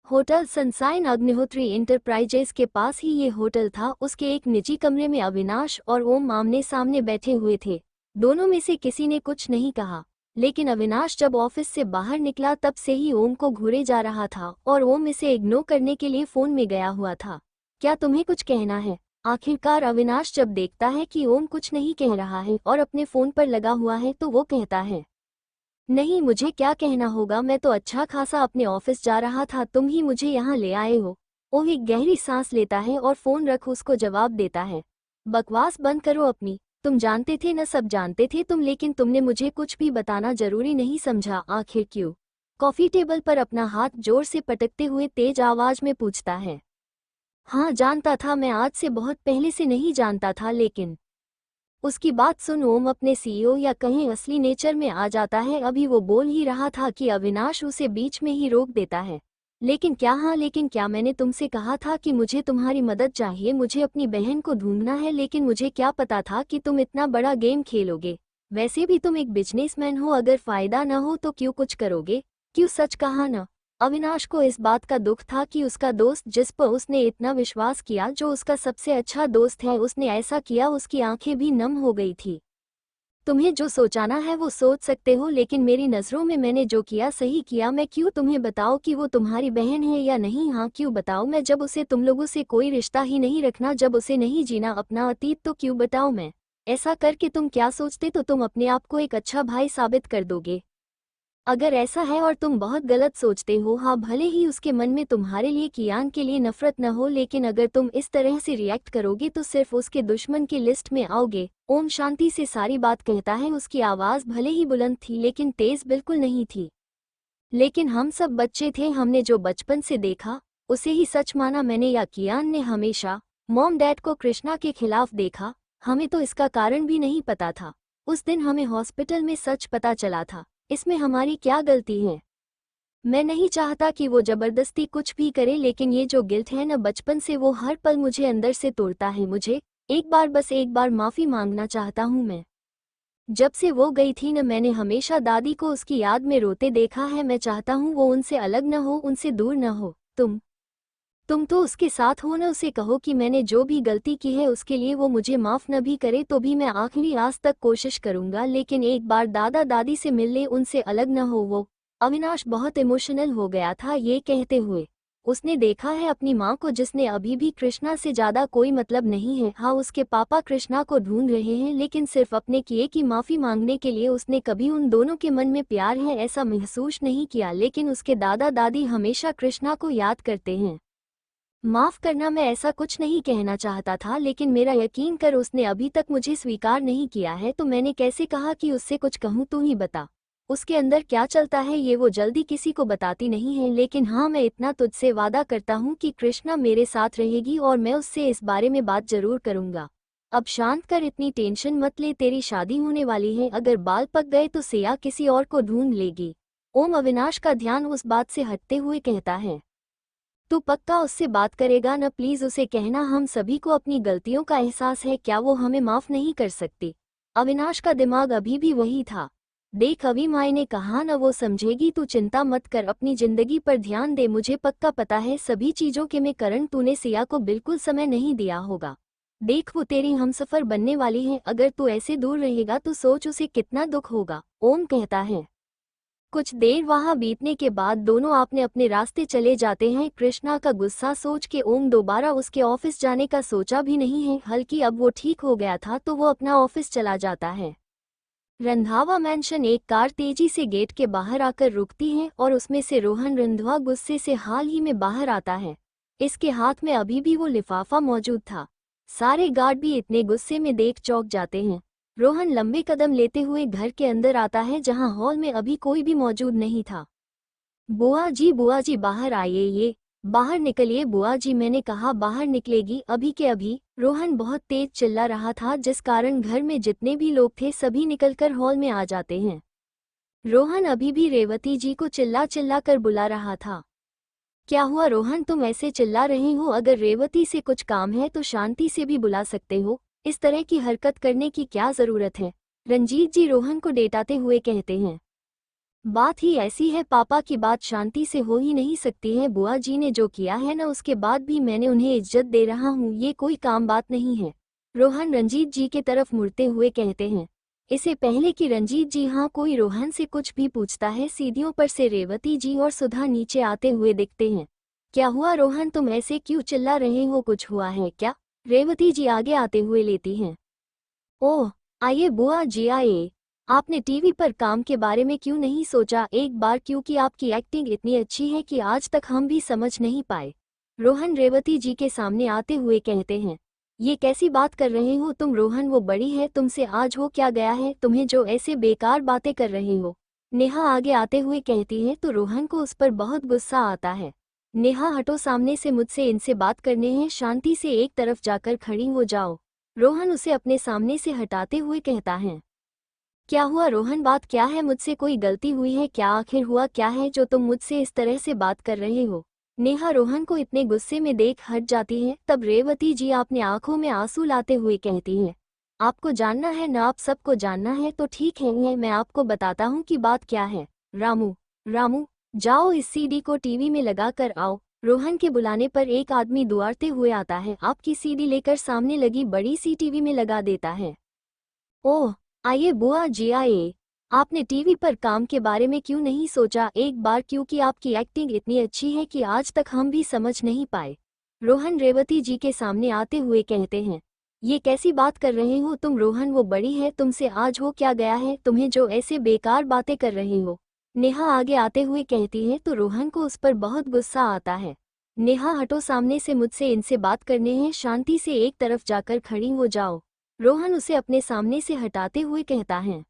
होटल सनसाइन अग्निहोत्री इंटरप्राइजेज के पास ही ये होटल था। उसके एक निजी कमरे में अविनाश और ओम आमने सामने बैठे हुए थे। दोनों में से किसी ने कुछ नहीं कहा, लेकिन अविनाश जब ऑफिस से बाहर निकला तब से ही ओम को घूरे जा रहा था और ओम इसे इग्नोर करने के लिए फोन में गया हुआ था। क्या तुम्हें कुछ कहना है? आखिरकार अविनाश जब देखता है कि ओम कुछ नहीं कह रहा है और अपने फोन पर लगा हुआ है तो वो कहता है, नहीं मुझे क्या कहना होगा, मैं तो अच्छा खासा अपने ऑफिस जा रहा था, तुम ही मुझे यहाँ ले आए हो। ओम एक गहरी सांस लेता है और फोन रख उसको जवाब देता है, बकवास बंद करो अपनी। तुम जानते थे न, सब जानते थे तुम, लेकिन तुमने मुझे कुछ भी बताना जरूरी नहीं समझा। आखिर क्यों? कॉफी टेबल पर अपना हाथ जोर से पटकते हुए तेज आवाज में पूछता है। हाँ जानता था मैं, आज से बहुत पहले से नहीं जानता था। लेकिन उसकी बात सुन ओम अपने सीईओ या कहीं असली नेचर में आ जाता है। अभी वो बोल ही रहा था कि अविनाश उसे बीच में ही रोक देता है। लेकिन क्या? हाँ लेकिन क्या? मैंने तुमसे कहा था कि मुझे तुम्हारी मदद चाहिए, मुझे अपनी बहन को ढूंढना है। लेकिन मुझे क्या पता था कि तुम इतना बड़ा गेम खेलोगे। वैसे भी तुम एक बिजनेसमैन हो, अगर फायदा न हो तो क्यों कुछ करोगे? क्यों? सच कहा न? अविनाश को इस बात का दुख था कि उसका दोस्त जिस पर उसने इतना विश्वास किया, जो उसका सबसे अच्छा दोस्त है, उसने ऐसा किया। उसकी आंखें भी नम हो गई थी। तुम्हें जो सोचाना है वो सोच सकते हो, लेकिन मेरी नज़रों में मैंने जो किया सही किया। मैं क्यों तुम्हें बताऊं कि वो तुम्हारी बहन है या नहीं? हाँ क्यों बताऊं मैं, जब उसे तुम लोगों से कोई रिश्ता ही नहीं रखना, जब उसे नहीं जीना अपना अतीत, तो क्यों बताऊं मैं? ऐसा करके तुम क्या सोचते, तो तुम अपने आप को एक अच्छा भाई साबित कर दोगे। अगर ऐसा है और तुम बहुत गलत सोचते हो, हाँ भले ही उसके मन में तुम्हारे लिए कियान के लिए नफरत न हो, लेकिन अगर तुम इस तरह से रिएक्ट करोगे तो सिर्फ उसके दुश्मन की लिस्ट में आओगे। ओम शांति से सारी बात कहता है। उसकी आवाज़ भले ही बुलंद थी लेकिन तेज बिल्कुल नहीं थी। लेकिन हम सब बच्चे थे, हमने जो बचपन से देखा उसे ही सच माना। मैंने या कियान ने हमेशा मॉम डैड को कृष्णा के खिलाफ देखा। हमें तो इसका कारण भी नहीं पता था। उस दिन हमें हॉस्पिटल में सच पता चला था। इसमें हमारी क्या गलती है? मैं नहीं चाहता कि वो जबरदस्ती कुछ भी करे, लेकिन ये जो गिल्ट है न, बचपन से वो हर पल मुझे अंदर से तोड़ता है। मुझे एक बार, बस एक बार माफ़ी मांगना चाहता हूँ मैं। जब से वो गई थी न, मैंने हमेशा दादी को उसकी याद में रोते देखा है। मैं चाहता हूँ वो उनसे अलग न हो, उनसे दूर न हो। तुम तो उसके साथ हो न, उसे कहो कि मैंने जो भी गलती की है उसके लिए वो मुझे माफ़ न भी करे तो भी मैं आखिरी आज तक कोशिश करूंगा, लेकिन एक बार दादा दादी से मिल ले, उनसे अलग न हो वो। अविनाश बहुत इमोशनल हो गया था ये कहते हुए। उसने देखा है अपनी माँ को, जिसने अभी भी कृष्णा से ज़्यादा कोई मतलब नहीं है। हाँ उसके पापा कृष्णा को ढूंढ रहे हैं, लेकिन सिर्फ अपने किए की माफ़ी मांगने के लिए। उसने कभी उन दोनों के मन में प्यार है ऐसा महसूस नहीं किया, लेकिन उसके दादा दादी हमेशा कृष्णा को याद करते हैं। माफ करना, मैं ऐसा कुछ नहीं कहना चाहता था, लेकिन मेरा यकीन कर, उसने अभी तक मुझे स्वीकार नहीं किया है तो मैंने कैसे कहा कि उससे कुछ कहूँ? तू ही बता उसके अंदर क्या चलता है। ये वो जल्दी किसी को बताती नहीं है, लेकिन हाँ मैं इतना तुझसे वादा करता हूँ कि कृष्णा मेरे साथ रहेगी और मैं उससे इस बारे में बात जरूर करूँगा। अब शांत कर, इतनी टेंशन मत ले, तेरी शादी होने वाली है। अगर बाल पक गए तो सिया किसी और को ढूंढ लेगी। ओम अविनाश का ध्यान उस बात से हटते हुए कहता है, तू पक्का उससे बात करेगा न? प्लीज उसे कहना हम सभी को अपनी गलतियों का एहसास है, क्या वो हमें माफ नहीं कर सकती? अविनाश का दिमाग अभी भी वही था। देख अभी माई ने कहा न, वो समझेगी, तू चिंता मत कर, अपनी जिंदगी पर ध्यान दे। मुझे पक्का पता है सभी चीजों के में करण तूने सिया को बिल्कुल समय नहीं दिया होगा। देख वो तेरी हमसफर बनने वाली है, अगर तू ऐसे दूर रहेगा तो सोच उसे कितना दुख होगा, ओम कहता है। कुछ देर वहां बीतने के बाद दोनों अपने अपने रास्ते चले जाते हैं। कृष्णा का गुस्सा सोच के ओम दोबारा उसके ऑफिस जाने का सोचा भी नहीं है, हल्कि अब वो ठीक हो गया था तो वो अपना ऑफिस चला जाता है। रंधावा मैंशन एक कार तेजी से गेट के बाहर आकर रुकती है और उसमें से रोहन रंधवा गुस्से से हाल ही में बाहर आता है। इसके हाथ में अभी भी वो लिफाफा मौजूद था। सारे गार्ड भी इतने गुस्से में देख चौंक जाते हैं। रोहन लंबे कदम लेते हुए घर के अंदर आता है जहां हॉल में अभी कोई भी मौजूद नहीं था। बुआ जी बाहर आइए, ये बाहर निकलिए बुआ जी, मैंने कहा बाहर निकलेगी अभी के अभी। रोहन बहुत तेज चिल्ला रहा था जिस कारण घर में जितने भी लोग थे सभी निकलकर हॉल में आ जाते हैं। रोहन अभी भी रेवती जी को चिल्ला चिल्ला कर बुला रहा था। क्या हुआ रोहन, तुम ऐसे चिल्ला रहे हो? अगर रेवती से कुछ काम है तो शांति से भी बुला सकते हो, इस तरह की हरकत करने की क्या जरूरत है? रंजीत जी रोहन को डेटाते हुए कहते हैं। बात ही ऐसी है, पापा की बात शांति से हो ही नहीं सकती है। बुआ जी ने जो किया है ना, उसके बाद भी मैंने उन्हें इज्जत दे रहा हूँ, ये कोई काम बात नहीं है। रोहन रंजीत जी के तरफ मुड़ते हुए कहते हैं। इससे पहले कि रंजीत जी हाँ कोई रोहन से कुछ भी पूछता है, सीढ़ियों पर से रेवती जी और सुधा नीचे आते हुए दिखते हैं। क्या हुआ रोहन, तुम ऐसे क्यों चिल्ला रहे हो, कुछ हुआ है क्या? रेवती जी आगे आते हुए लेती हैं। ओह आइए बुआ जी आइए, आपने टीवी पर काम के बारे में क्यों नहीं सोचा एक बार, क्योंकि आपकी एक्टिंग इतनी अच्छी है कि आज तक हम भी समझ नहीं पाए। रोहन रेवती जी के सामने आते हुए कहते हैं। ये कैसी बात कर रहे हो तुम रोहन, वो बड़ी है, तुमसे आज हो क्या गया है तुम्हें जो ऐसे बेकार बातें कर रहे हो? नेहा आगे आते हुए कहती है तो रोहन को उस पर बहुत गुस्सा आता है। नेहा हटो, सामने से मुझसे इनसे बात करने हैं, शांति से एक तरफ जाकर खड़ी हो जाओ। रोहन उसे अपने सामने से हटाते हुए कहता है। क्या हुआ रोहन, बात क्या है? मुझसे कोई गलती हुई है क्या? आखिर हुआ क्या है जो तुम मुझसे इस तरह से बात कर रहे हो? नेहा रोहन को इतने गुस्से में देख हट जाती है। तब रेवती जी अपने आंखों में आंसू लाते हुए कहती हैं। आपको जानना है ना, आप सबको जानना है तो ठीक है, मैं आपको बताता हूँ कि बात क्या है। रामू जाओ इस सीडी को टीवी में लगा कर आओ। रोहन के बुलाने पर एक आदमी दुआरते हुए आता है, आपकी सीडी लेकर सामने लगी बड़ी सी टीवी में लगा देता है। ओह आइए बुआ जी आइए, आपने टीवी पर काम के बारे में क्यों नहीं सोचा एक बार, क्योंकि आपकी एक्टिंग इतनी अच्छी है कि आज तक हम भी समझ नहीं पाए। रोहन रेवती जी के सामने आते हुए कहते हैं। ये कैसी बात कर रहे हो तुम रोहन, वो बड़ी है, तुमसे आज हो क्या गया है तुम्हें जो ऐसे बेकार बातें कर रहे हो? नेहा आगे आते हुए कहती है तो रोहन को उस पर बहुत गुस्सा आता है। नेहा हटो, सामने से मुझसे इनसे बात करने हैं, शांति से एक तरफ जाकर खड़ी हो जाओ। रोहन उसे अपने सामने से हटाते हुए कहता है।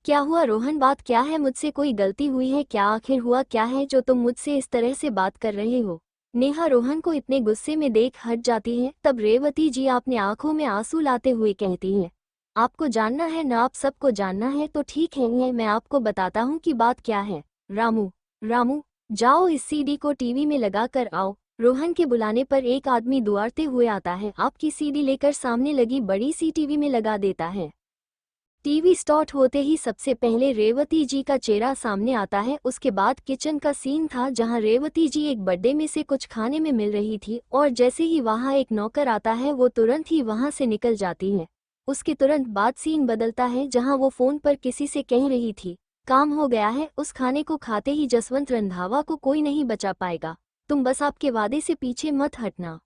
क्या हुआ रोहन, बात क्या है? मुझसे कोई गलती हुई है क्या? आखिर हुआ क्या है जो तुम मुझसे इस तरह से बात कर रहे हो? नेहा रोहन को इतने गुस्से में देख हट जाती है। तब रेवती जी अपने आंखों में आंसू लाते हुए कहती हैं। आपको जानना है ना, आप सबको जानना है तो ठीक है, मैं आपको बताता हूँ कि बात क्या है। रामू जाओ इस सीडी को टीवी में लगा कर आओ। रोहन के बुलाने पर एक आदमी दुआरते हुए आता है, आपकी सीडी लेकर सामने लगी बड़ी सी टीवी में लगा देता है। टीवी स्टार्ट होते ही सबसे पहले रेवती जी का चेहरा सामने आता है। उसके बाद किचन का सीन था जहां रेवती जी एक बड्डे में से कुछ खाने में मिल रही थी और जैसे ही वहां एक नौकर आता है वो तुरंत ही वहां से निकल जाती है। उसके तुरंत बाद सीन बदलता है जहां वो फोन पर किसी से कह रही थी, काम हो गया है, उस खाने को खाते ही जसवंत रंधावा को कोई नहीं बचा पाएगा, तुम बस आपके वादे से पीछे मत हटना।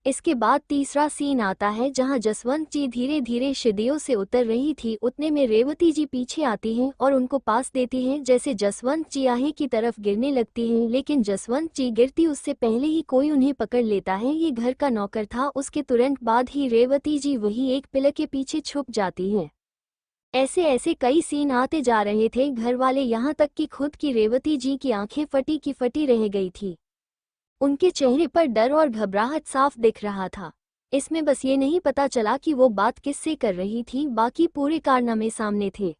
इसके बाद तीसरा सीन आता है जहां जसवंत जी धीरे धीरे सीढ़ियों से उतर रही थी, उतने में रेवती जी पीछे आती हैं और उनको पास देती हैं। जैसे जसवंत जी आगे की तरफ गिरने लगती हैं, लेकिन जसवंत जी गिरती उससे पहले ही कोई उन्हें पकड़ लेता है। ये घर का नौकर था। उसके तुरंत बाद ही रेवती जी वही एक पिलर के पीछे छुप जाती हैं। ऐसे ऐसे कई सीन आते जा रहे थे घर वाले, यहाँ तक कि खुद की रेवती जी की आंखें फटी की फटी रह गई थी। उनके चेहरे पर डर और घबराहट साफ दिख रहा था। इसमें बस ये नहीं पता चला कि वो बात किससे कर रही थी, बाकी पूरे कारनामे सामने थे।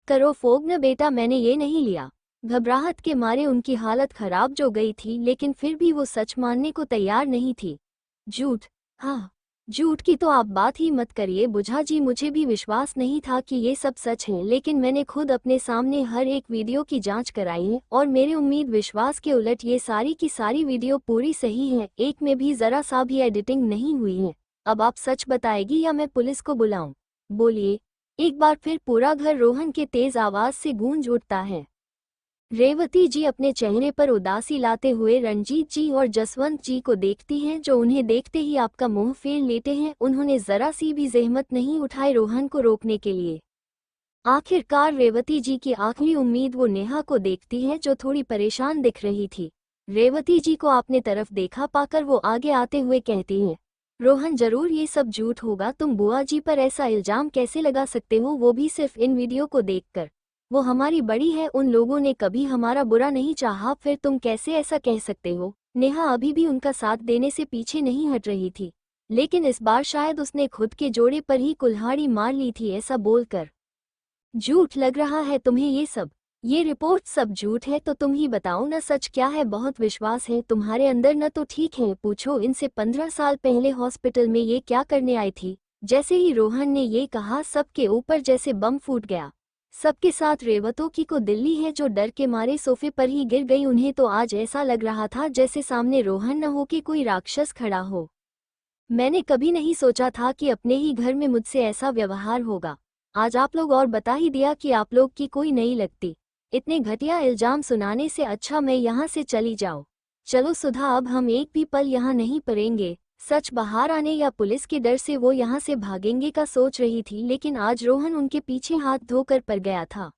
करो फोग न बेटा, मैंने ये नहीं लिया। घबराहट के मारे उनकी हालत खराब जो गई थी, लेकिन फिर भी वो सच मानने को तैयार नहीं थी। झूठ, हाँ झूठ की तो आप बात ही मत करिए बुझा जी, मुझे भी विश्वास नहीं था कि ये सब सच है, लेकिन मैंने खुद अपने सामने हर एक वीडियो की जांच कराई है और मेरे उम्मीद विश्वास के उलट ये सारी की सारी वीडियो पूरी सही है, एक में भी जरा सा भी एडिटिंग नहीं हुई है। अब आप सच बताएगी या मैं पुलिस को बुलाऊं? बोलिए। एक बार फिर पूरा घर रोहन के तेज आवाज से गूंज उठता है। रेवती जी अपने चेहरे पर उदासी लाते हुए रणजीत जी और जसवंत जी को देखती हैं, जो उन्हें देखते ही आपका मुंह फेर लेते हैं। उन्होंने जरा सी भी जहमत नहीं उठाई रोहन को रोकने के लिए। आखिरकार रेवती जी की आखिरी उम्मीद वो नेहा को देखती है, जो थोड़ी परेशान दिख रही थी। रेवती जी को अपने तरफ देखा पाकर वो आगे आते हुए कहती हैं, रोहन जरूर ये सब झूठ होगा, तुम बुआ जी पर ऐसा इल्जाम कैसे लगा सकते हो, वो भी सिर्फ इन वीडियो को देखकर। वो हमारी बड़ी है, उन लोगों ने कभी हमारा बुरा नहीं चाहा, फिर तुम कैसे ऐसा कह सकते हो? नेहा अभी भी उनका साथ देने से पीछे नहीं हट रही थी, लेकिन इस बार शायद उसने खुद के जोड़े पर ही कुल्हाड़ी मार ली थी ऐसा बोलकर। झूठ लग रहा है तुम्हें ये सब? ये रिपोर्ट सब झूठ है तो तुम ही बताओ ना, सच क्या है? बहुत विश्वास है तुम्हारे अंदर न, तो ठीक है पूछो इनसे 15 साल पहले हॉस्पिटल में ये क्या करने आई थी? जैसे ही रोहन ने ये कहा सबके ऊपर जैसे बम फूट गया। सबके साथ रेवतों की को दिल्ली है, जो डर के मारे सोफे पर ही गिर गई। उन्हें तो आज ऐसा लग रहा था जैसे सामने रोहन न हो कि कोई राक्षस खड़ा हो। मैंने कभी नहीं सोचा था कि अपने ही घर में मुझसे ऐसा व्यवहार होगा। आज आप लोग और बता ही दिया कि आप लोग की कोई नहीं लगती। इतने घटिया इल्जाम सुनाने से अच्छा मैं यहाँ से चली जाऊँ। चलो सुधा, अब हम एक भी पल यहाँ नहीं पड़ेंगे। सच बाहर आने या पुलिस के डर से वो यहाँ से भागेंगे का सोच रही थी, लेकिन आज रोहन उनके पीछे हाथ धोकर पड़ गया था।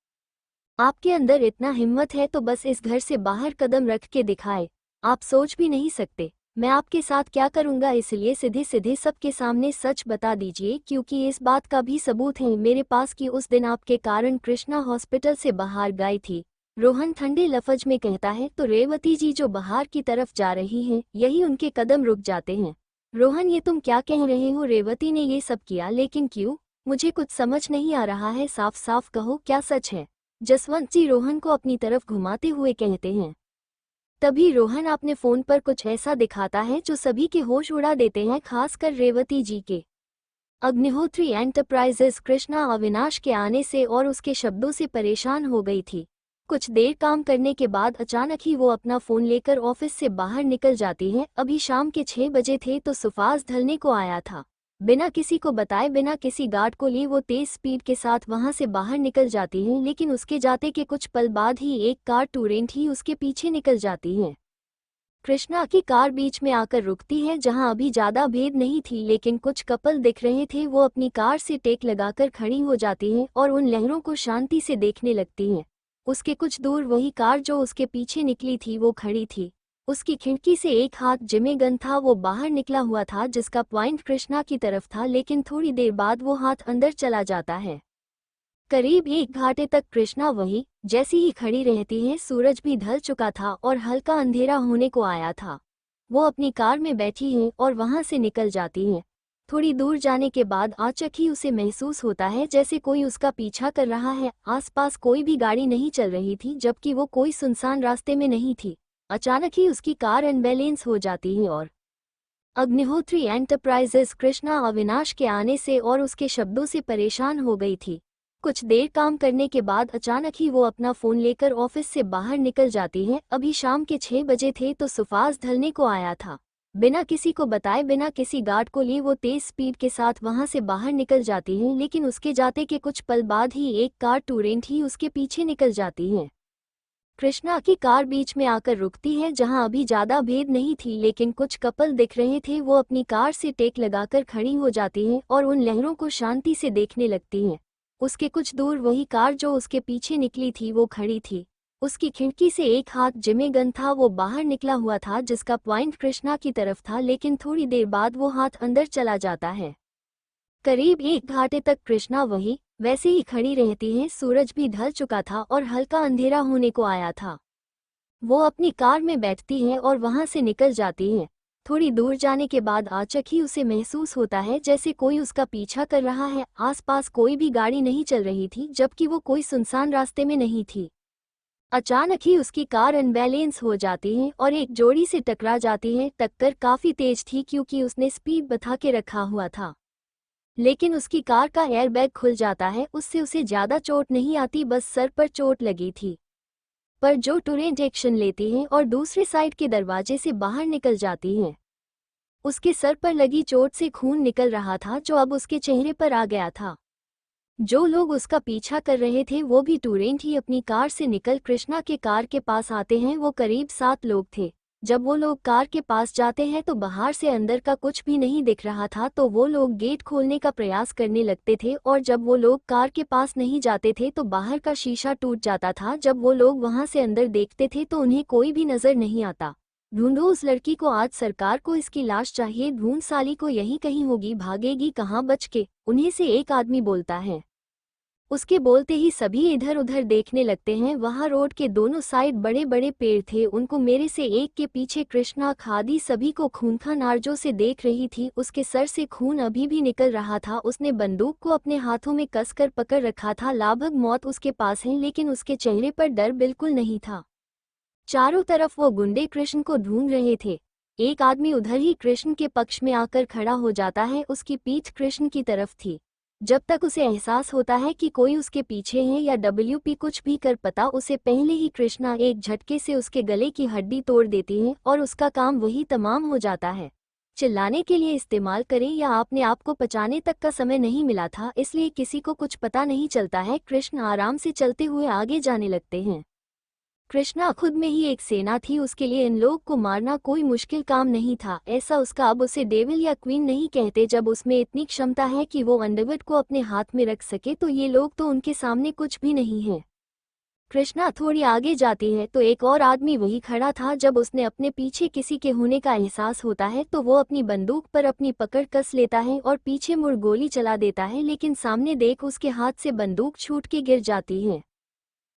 आपके अंदर इतना हिम्मत है तो बस इस घर से बाहर कदम रख के दिखाए। आप सोच भी नहीं सकते मैं आपके साथ क्या करूंगा, इसलिए सीधे सीधे सबके सामने सच बता दीजिए, क्योंकि इस बात का भी सबूत है मेरे पास कि उस दिन आपके कारण कृष्णा हॉस्पिटल से बाहर गई थी। रोहन ठंडे लफ्ज में कहता है तो रेवती जी जो बाहर की तरफ जा रही हैं, यही उनके कदम रुक जाते हैं। रोहन ये तुम क्या कह रहे हो? रेवती ने ये सब किया, लेकिन क्यों? मुझे कुछ समझ नहीं आ रहा है, साफ साफ कहो क्या सच है? जसवंत जी रोहन को अपनी तरफ घुमाते हुए कहते हैं। तभी रोहन अपने फोन पर कुछ ऐसा दिखाता है जो सभी के होश उड़ा देते हैं, खासकर रेवती जी के। अग्निहोत्री एंटरप्राइजेस कृष्णा अविनाश के आने से और उसके शब्दों से परेशान हो गई थी। कुछ देर काम करने के बाद अचानक ही वो अपना फोन लेकर ऑफिस से बाहर निकल जाती है। अभी शाम के 6 बजे थे तो सुफास ढलने को आया था। बिना किसी को बताए, बिना किसी गार्ड को लिए वो तेज स्पीड के साथ वहां से बाहर निकल जाती है, लेकिन उसके जाते के कुछ पल बाद ही एक कार टूरेंट ही उसके पीछे निकल जाती है। कृष्णा की कार बीच में आकर रुकती है, जहां अभी ज्यादा भीड़ नहीं थी, लेकिन कुछ कपल दिख रहे थे। वो अपनी कार से टेक लगाकर खड़ी हो जाती है और उन लहरों को शांति से देखने लगती है। उसके कुछ दूर वही कार जो उसके पीछे निकली थी वो खड़ी थी। उसकी खिड़की से एक हाथ जिमे गन था, वो बाहर निकला हुआ था, जिसका पॉइंट कृष्णा की तरफ था, लेकिन थोड़ी देर बाद वो हाथ अंदर चला जाता है। करीब 1 घंटे तक कृष्णा वही जैसी ही खड़ी रहती है। सूरज भी ढल चुका था और हल्का अंधेरा होने को आया था। वो अपनी कार में बैठी है और वहां से निकल जाती है। थोड़ी दूर जाने के बाद अचानक ही उसे महसूस होता है जैसे कोई उसका पीछा कर रहा है। आसपास कोई भी गाड़ी नहीं चल रही थी, जबकि वो कोई सुनसान रास्ते में नहीं थी। अचानक ही उसकी कार अनबैलेंस हो जाती है और अग्निहोत्री एंटरप्राइजेस कृष्णा अविनाश के आने से और उसके शब्दों से परेशान हो गई थी। कुछ देर काम करने के बाद अचानक ही वो अपना फोन लेकर ऑफिस से बाहर निकल जाती है। अभी शाम के 6 बजे थे तो सुफास ढलने को आया था। बिना किसी को बताए, बिना किसी गार्ड को लिए वो तेज स्पीड के साथ वहां से बाहर निकल जाती है, लेकिन उसके जाते के कुछ पल बाद ही एक कार टूरेंट ही उसके पीछे निकल जाती है। कृष्णा की कार बीच में आकर रुकती है, जहां अभी ज्यादा भीड़ नहीं थी, लेकिन कुछ कपल दिख रहे थे। वो अपनी कार से टेक लगाकर खड़ी हो जाती है और उन लहरों को शांति से देखने लगती है। उसके कुछ दूर वही कार जो उसके पीछे निकली थी वो खड़ी थी। उसकी खिड़की से एक हाथ जिमे गन था, वो बाहर निकला हुआ था, जिसका पॉइंट कृष्णा की तरफ था, लेकिन थोड़ी देर बाद वो हाथ अंदर चला जाता है। करीब 1 घंटे तक कृष्णा वही वैसे ही खड़ी रहती है। सूरज भी ढल चुका था और हल्का अंधेरा होने को आया था। वो अपनी कार में बैठती है और वहां से निकल जाती है। थोड़ी दूर जाने के बाद अचानक ही उसे महसूस होता है जैसे कोई उसका पीछा कर रहा है। आसपास कोई भी गाड़ी नहीं चल रही थी, जबकि वो कोई सुनसान रास्ते में नहीं थी। अचानक ही उसकी कार अनबैलेंस हो जाती है और एक जोड़ी से टकरा जाती है। टक्कर काफी तेज थी क्योंकि उसने स्पीड बता के रखा हुआ था, लेकिन उसकी कार का एयरबैग खुल जाता है। उससे उसे ज्यादा चोट नहीं आती, बस सर पर चोट लगी थी। पर जो टोरेंट एक्शन लेती है और दूसरे साइड के दरवाजे से बाहर निकल जाती है। उसके सर पर लगी चोट से खून निकल रहा था जो अब उसके चेहरे पर आ गया था। जो लोग उसका पीछा कर रहे थे वो भी टोरेंट ही अपनी कार से निकल कृष्णा के कार के पास आते हैं। वो करीब 7 लोग थे। जब वो लोग कार के पास जाते हैं तो बाहर से अंदर का कुछ भी नहीं दिख रहा था, तो वो लोग गेट खोलने का प्रयास करने लगते थे और जब वो लोग कार के पास नहीं जाते थे तो बाहर का शीशा टूट जाता था। जब वो लोग वहां से अंदर देखते थे तो उन्हें कोई भी नजर नहीं आता। ढूंढो उस लड़की को, आज सरकार को इसकी लाश चाहिए। ढूंढ, साली को यहीं कहीं होगी, भागेगी कहाँ बच के, उन्हें से एक आदमी बोलता है। उसके बोलते ही सभी इधर उधर देखने लगते हैं। वहां रोड के दोनों साइड बड़े बड़े पेड़ थे, उनको मेरे से एक के पीछे कृष्णा खादी सभी को खूंखार नजरों से देख रही थी। उसके सर से खून अभी भी निकल रहा था। उसने बंदूक को अपने हाथों में कसकर पकड़ रखा था। लगभग मौत उसके पास है, लेकिन उसके चेहरे पर डर बिल्कुल नहीं था। चारों तरफ वो गुंडे कृष्ण को ढूंढ रहे थे। एक आदमी उधर ही कृष्ण के पक्ष में आकर खड़ा हो जाता है। उसकी पीठ कृष्ण की तरफ थी। जब तक उसे एहसास होता है कि कोई उसके पीछे है या डब्ल्यूपी कुछ भी कर पता उसे पहले ही कृष्णा एक झटके से उसके गले की हड्डी तोड़ देती है और उसका काम वही तमाम हो जाता है। चिल्लाने के लिए इस्तेमाल करें या आपने आपको बचाने तक का समय नहीं मिला था, इसलिए किसी को कुछ पता नहीं चलता है। कृष्ण आराम से चलते हुए आगे जाने लगते हैं। कृष्णा खुद में ही एक सेना थी, उसके लिए इन लोग को मारना कोई मुश्किल काम नहीं था। ऐसा उसका अब उसे डेविल या क्वीन नहीं कहते। जब उसमें इतनी क्षमता है कि वो अंडरवर्ल्ड को अपने हाथ में रख सके तो ये लोग तो उनके सामने कुछ भी नहीं है। कृष्णा थोड़ी आगे जाती है तो एक और आदमी वही खड़ा था। जब उसने अपने पीछे किसी के होने का एहसास होता है तो वो अपनी बंदूक पर अपनी पकड़ कस लेता है और पीछे मुड़ गोली चला देता है, लेकिन सामने देख उसके हाथ से बंदूक छूट के गिर जाती है।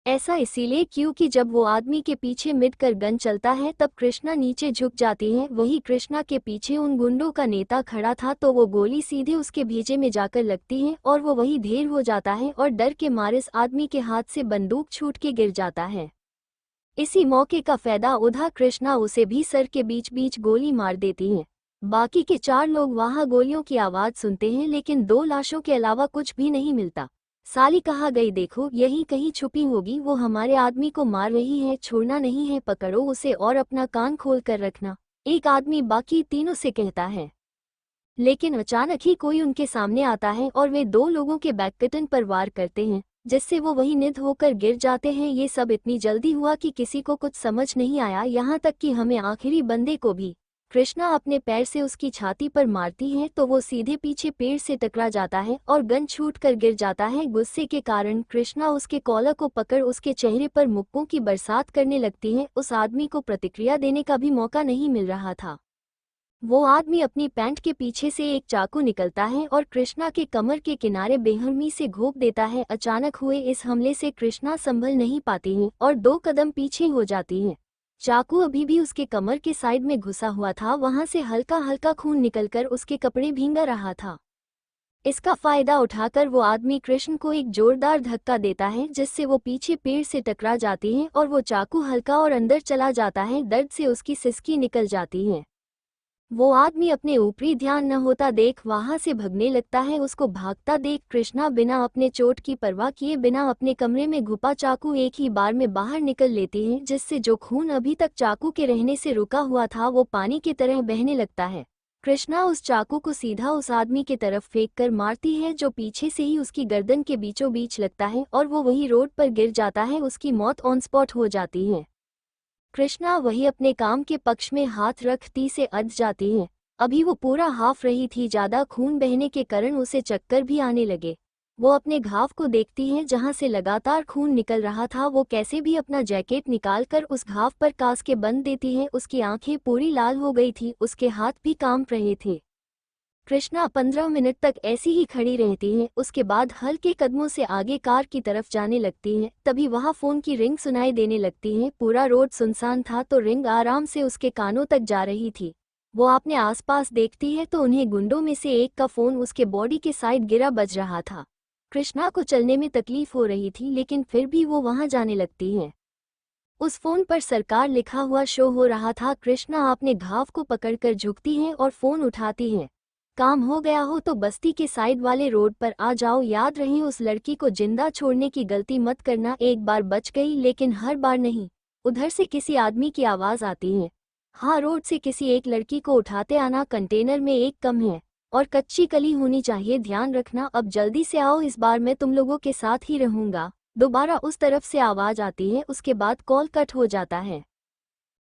ऐसा इसीलिए क्योंकि जब वो आदमी के पीछे मिडकर गन चलता है तब कृष्णा नीचे झुक जाती है। वही कृष्णा के पीछे उन गुंडों का नेता खड़ा था, तो वो गोली सीधे उसके भेजे में जाकर लगती है और वो वही ढेर हो जाता है और डर के मारे इस आदमी के हाथ से बंदूक छूट के गिर जाता है। इसी मौके का फायदा उठा कृष्णा उसे भी सर के बीच बीच गोली मार देती है। बाकी के 4 लोग वहां गोलियों की आवाज सुनते हैं, लेकिन 2 लाशों के अलावा कुछ भी नहीं मिलता। साली कहाँ गई, देखो यहीं कहीं छुपी होगी, वो हमारे आदमी को मार रही है, छोड़ना नहीं है, पकड़ो उसे और अपना कान खोल कर रखना, एक आदमी बाकी तीनों से कहता है। लेकिन अचानक ही कोई उनके सामने आता है और वे 2 लोगों के बैकबटन पर वार करते हैं, जिससे वो वही निध होकर गिर जाते हैं। ये सब इतनी जल्दी हुआ कि किसी को कुछ समझ नहीं आया, यहाँ तक कि हमें आखिरी बंदे को भी। कृष्णा अपने पैर से उसकी छाती पर मारती है तो वो सीधे पीछे पेड़ से टकरा जाता है और गन छूट कर गिर जाता है। गुस्से के कारण कृष्णा उसके कॉलर को पकड़ उसके चेहरे पर मुक्कों की बरसात करने लगती है। उस आदमी को प्रतिक्रिया देने का भी मौका नहीं मिल रहा था। वो आदमी अपनी पैंट के पीछे से एक चाकू निकलता है और कृष्णा के कमर के किनारे बेरहमी से घोंप देता है। अचानक हुए इस हमले से कृष्णा संभल नहीं पाती है और 2 कदम पीछे हो जाती है। चाकू अभी भी उसके कमर के साइड में घुसा हुआ था, वहां से हल्का हल्का खून निकलकर उसके कपड़े भींगा रहा था। इसका फायदा उठाकर वो आदमी कृष्ण को एक जोरदार धक्का देता है, जिससे वो पीछे पेड़ से टकरा जाती है और वो चाकू हल्का और अंदर चला जाता है। दर्द से उसकी सिसकी निकल जाती है। वो आदमी अपने ऊपरी ध्यान न होता देख वहां से भगने लगता है। उसको भागता देख कृष्णा बिना अपने चोट की परवाह किए बिना अपने कमरे में घुपा चाकू एक ही बार में बाहर निकल लेती है, जिससे जो खून अभी तक चाकू के रहने से रुका हुआ था वो पानी की तरह बहने लगता है। कृष्णा उस चाकू को सीधा उस आदमी की तरफ फेंक कर मारती है जो पीछे से ही उसकी गर्दन के बीचों बीच लगता है और वो वही रोड पर गिर जाता है। उसकी मौत ऑन स्पॉट हो जाती है। कृष्णा वही अपने काम के पक्ष में हाथ रखती से अध जाती है। अभी वो पूरा हाफ रही थी, ज्यादा खून बहने के कारण उसे चक्कर भी आने लगे। वो अपने घाव को देखती है जहां से लगातार खून निकल रहा था। वो कैसे भी अपना जैकेट निकालकर उस घाव पर कास के बंद देती है। उसकी आंखें पूरी लाल हो गई थी, उसके हाथ भी कांप रहे थे। कृष्णा 15 मिनट तक ऐसी ही खड़ी रहती है, उसके बाद हल्के कदमों से आगे कार की तरफ जाने लगती है। तभी वहां फोन की रिंग सुनाई देने लगती है। पूरा रोड सुनसान था तो रिंग आराम से उसके कानों तक जा रही थी। वो अपने आसपास देखती है तो उन्हें गुंडों में से एक का फोन उसके बॉडी के साइड गिरा बज रहा था। कृष्णा को चलने में तकलीफ हो रही थी, लेकिन फिर भी वो वहां जाने लगती है। उस फोन पर सरकार लिखा हुआ शो हो रहा था। कृष्णा अपने घाव को पकड़कर झुकती हैं और फोन उठाती हैं। काम हो गया हो तो बस्ती के साइड वाले रोड पर आ जाओ। याद रहे उस लड़की को जिंदा छोड़ने की गलती मत करना। एक बार बच गई लेकिन हर बार नहीं। उधर से किसी आदमी की आवाज आती है। हाँ, रोड से किसी एक लड़की को उठाते आना। कंटेनर में एक कम है और कच्ची कली होनी चाहिए। ध्यान रखना, अब जल्दी से आओ, इस बार मैं तुम लोगों के साथ ही रहूंगा। दोबारा उस तरफ से आवाज आती है। उसके बाद कॉल कट हो जाता है।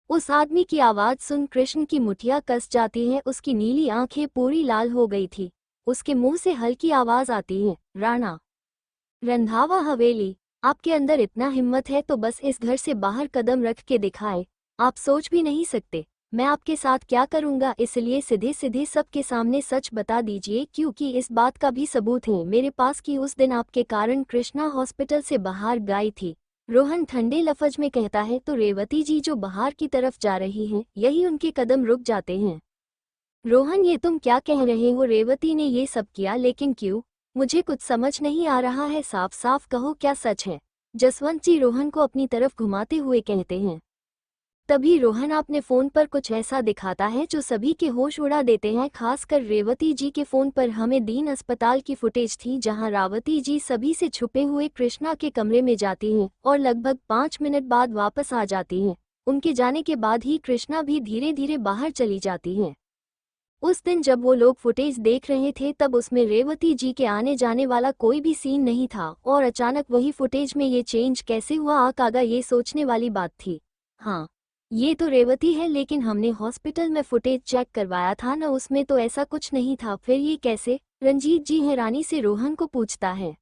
उस आदमी की आवाज सुन कृष्ण की मुठिया कस जाती है। उसकी नीली आंखें पूरी लाल हो गई थी। उसके मुंह से हल्की आवाज आती है, राणा। रंधावा हवेली। आपके अंदर इतना हिम्मत है तो बस इस घर से बाहर कदम रख के दिखाए। आप सोच भी नहीं सकते मैं आपके साथ क्या करूंगा, इसलिए सीधे सीधे सबके सामने सच बता दीजिए, क्योंकि इस बात का भी सबूत है मेरे पास कि उस दिन आपके कारण कृष्णा हॉस्पिटल से बाहर गई थी। रोहन ठंडे लफ्ज में कहता है तो रेवती जी जो बाहर की तरफ जा रही हैं, यही उनके कदम रुक जाते हैं। रोहन, ये तुम क्या कह रहे हो? रेवती ने ये सब किया, लेकिन क्यों? मुझे कुछ समझ नहीं आ रहा है। साफ साफ कहो, क्या सच है? जसवंत जी रोहन को अपनी तरफ घुमाते हुए कहते हैं। तभी रोहन अपने फोन पर कुछ ऐसा दिखाता है जो सभी के होश उड़ा देते हैं। खासकर रेवती जी के फोन पर हमें दीन अस्पताल की फुटेज थी जहां रावती जी सभी से छुपे हुए कृष्णा के कमरे में जाती हैं और लगभग 5 मिनट बाद वापस आ जाती हैं। उनके जाने के बाद ही कृष्णा भी धीरे धीरे बाहर चली जाती हैं। उस दिन जब वो लोग फुटेज देख रहे थे तब उसमें रेवती जी के आने जाने वाला कोई भी सीन नहीं था और अचानक वही फुटेज में ये चेंज कैसे हुआ, आकागा ये सोचने वाली बात थी। हाँ, ये तो रेवती है, लेकिन हमने हॉस्पिटल में फुटेज चेक करवाया था ना, उसमें तो ऐसा कुछ नहीं था। फिर ये कैसे? रंजीत जी हैरानी से रोहन को पूछता है।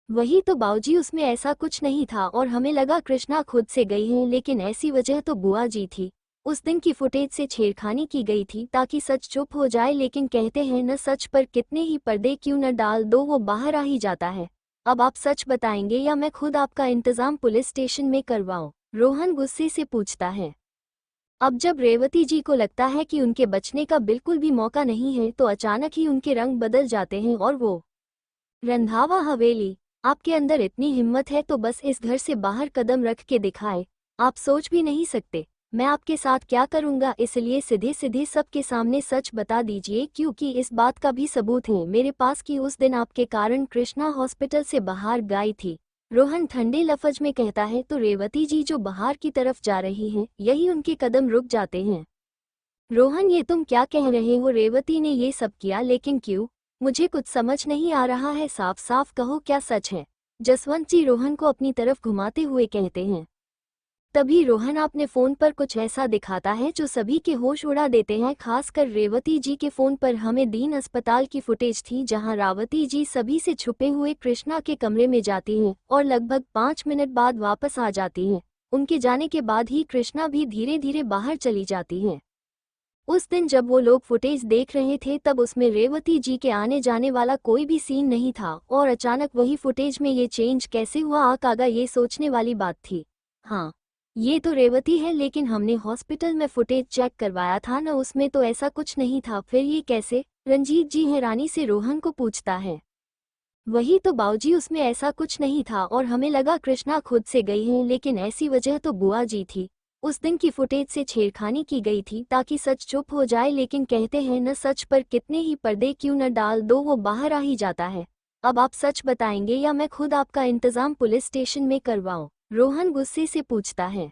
वही तो बाऊजी, उसमें ऐसा कुछ नहीं था और हमें लगा कृष्णा खुद से गई है, लेकिन ऐसी वजह तो बुआ जी थी। उस दिन की फुटेज से छेड़खानी की गई थी ताकि सच चुप हो जाए, लेकिन कहते हैं न, सच पर कितने ही पर्दे क्यों न डाल दो, वो बाहर आ ही जाता है। अब आप सच बताएंगे या मैं खुद आपका इंतजाम पुलिस स्टेशन में करवाऊं? रोहन गुस्से से पूछता है। अब जब रेवती जी को लगता है कि उनके बचने का बिल्कुल भी मौका नहीं है तो अचानक ही उनके रंग बदल जाते हैं और वो। रंधावा हवेली। आपके अंदर इतनी हिम्मत है तो बस इस घर से बाहर कदम रख के दिखाए। आप सोच भी नहीं सकते मैं आपके साथ क्या करूंगा, इसलिए सीधे सीधे सबके सामने सच बता दीजिए, क्योंकि इस बात का भी सबूत है मेरे पास कि उस दिन आपके कारण कृष्णा हॉस्पिटल से बाहर गई थी। रोहन ठंडे लफ्ज में कहता है तो रेवती जी जो बाहर की तरफ जा रही हैं, यही उनके कदम रुक जाते हैं। रोहन, ये तुम क्या कह रहे हो? रेवती ने ये सब किया, लेकिन क्यों? मुझे कुछ समझ नहीं आ रहा है। साफ साफ कहो, क्या सच है? जसवंत जी रोहन को अपनी तरफ घुमाते हुए कहते हैं। तभी रोहन अपने फोन पर कुछ ऐसा दिखाता है जो सभी के होश उड़ा देते हैं। खासकर रेवती जी के फोन पर हमें दीन अस्पताल की फुटेज थी जहां रावती जी सभी से छुपे हुए कृष्णा के कमरे में जाती हैं और लगभग 5 मिनट बाद वापस आ जाती हैं। उनके जाने के बाद ही कृष्णा भी धीरे धीरे बाहर चली जाती हैं। उस दिन जब वो लोग फुटेज देख रहे थे तब उसमें रेवती जी के आने जाने वाला कोई भी सीन नहीं था और अचानक वही फुटेज में ये चेंज कैसे हुआ, आकागा ये सोचने वाली बात थी। हाँ, ये तो रेवती है, लेकिन हमने हॉस्पिटल में फुटेज चेक करवाया था ना, उसमें तो ऐसा कुछ नहीं था। फिर ये कैसे? रंजीत जी हैरानी से रोहन को पूछता है। वही तो बाऊजी, उसमें ऐसा कुछ नहीं था और हमें लगा कृष्णा खुद से गई है, लेकिन ऐसी वजह तो बुआ जी थी। उस दिन की फुटेज से छेड़खानी की गई थी ताकि सच चुप हो जाए, लेकिन कहते हैं न, सच पर कितने ही पर्दे क्यों न डाल दो, वो बाहर आ ही जाता है। अब आप सच बताएंगे या मैं खुद आपका इंतजाम पुलिस स्टेशन में करवाऊं? रोहन गुस्से से पूछता है।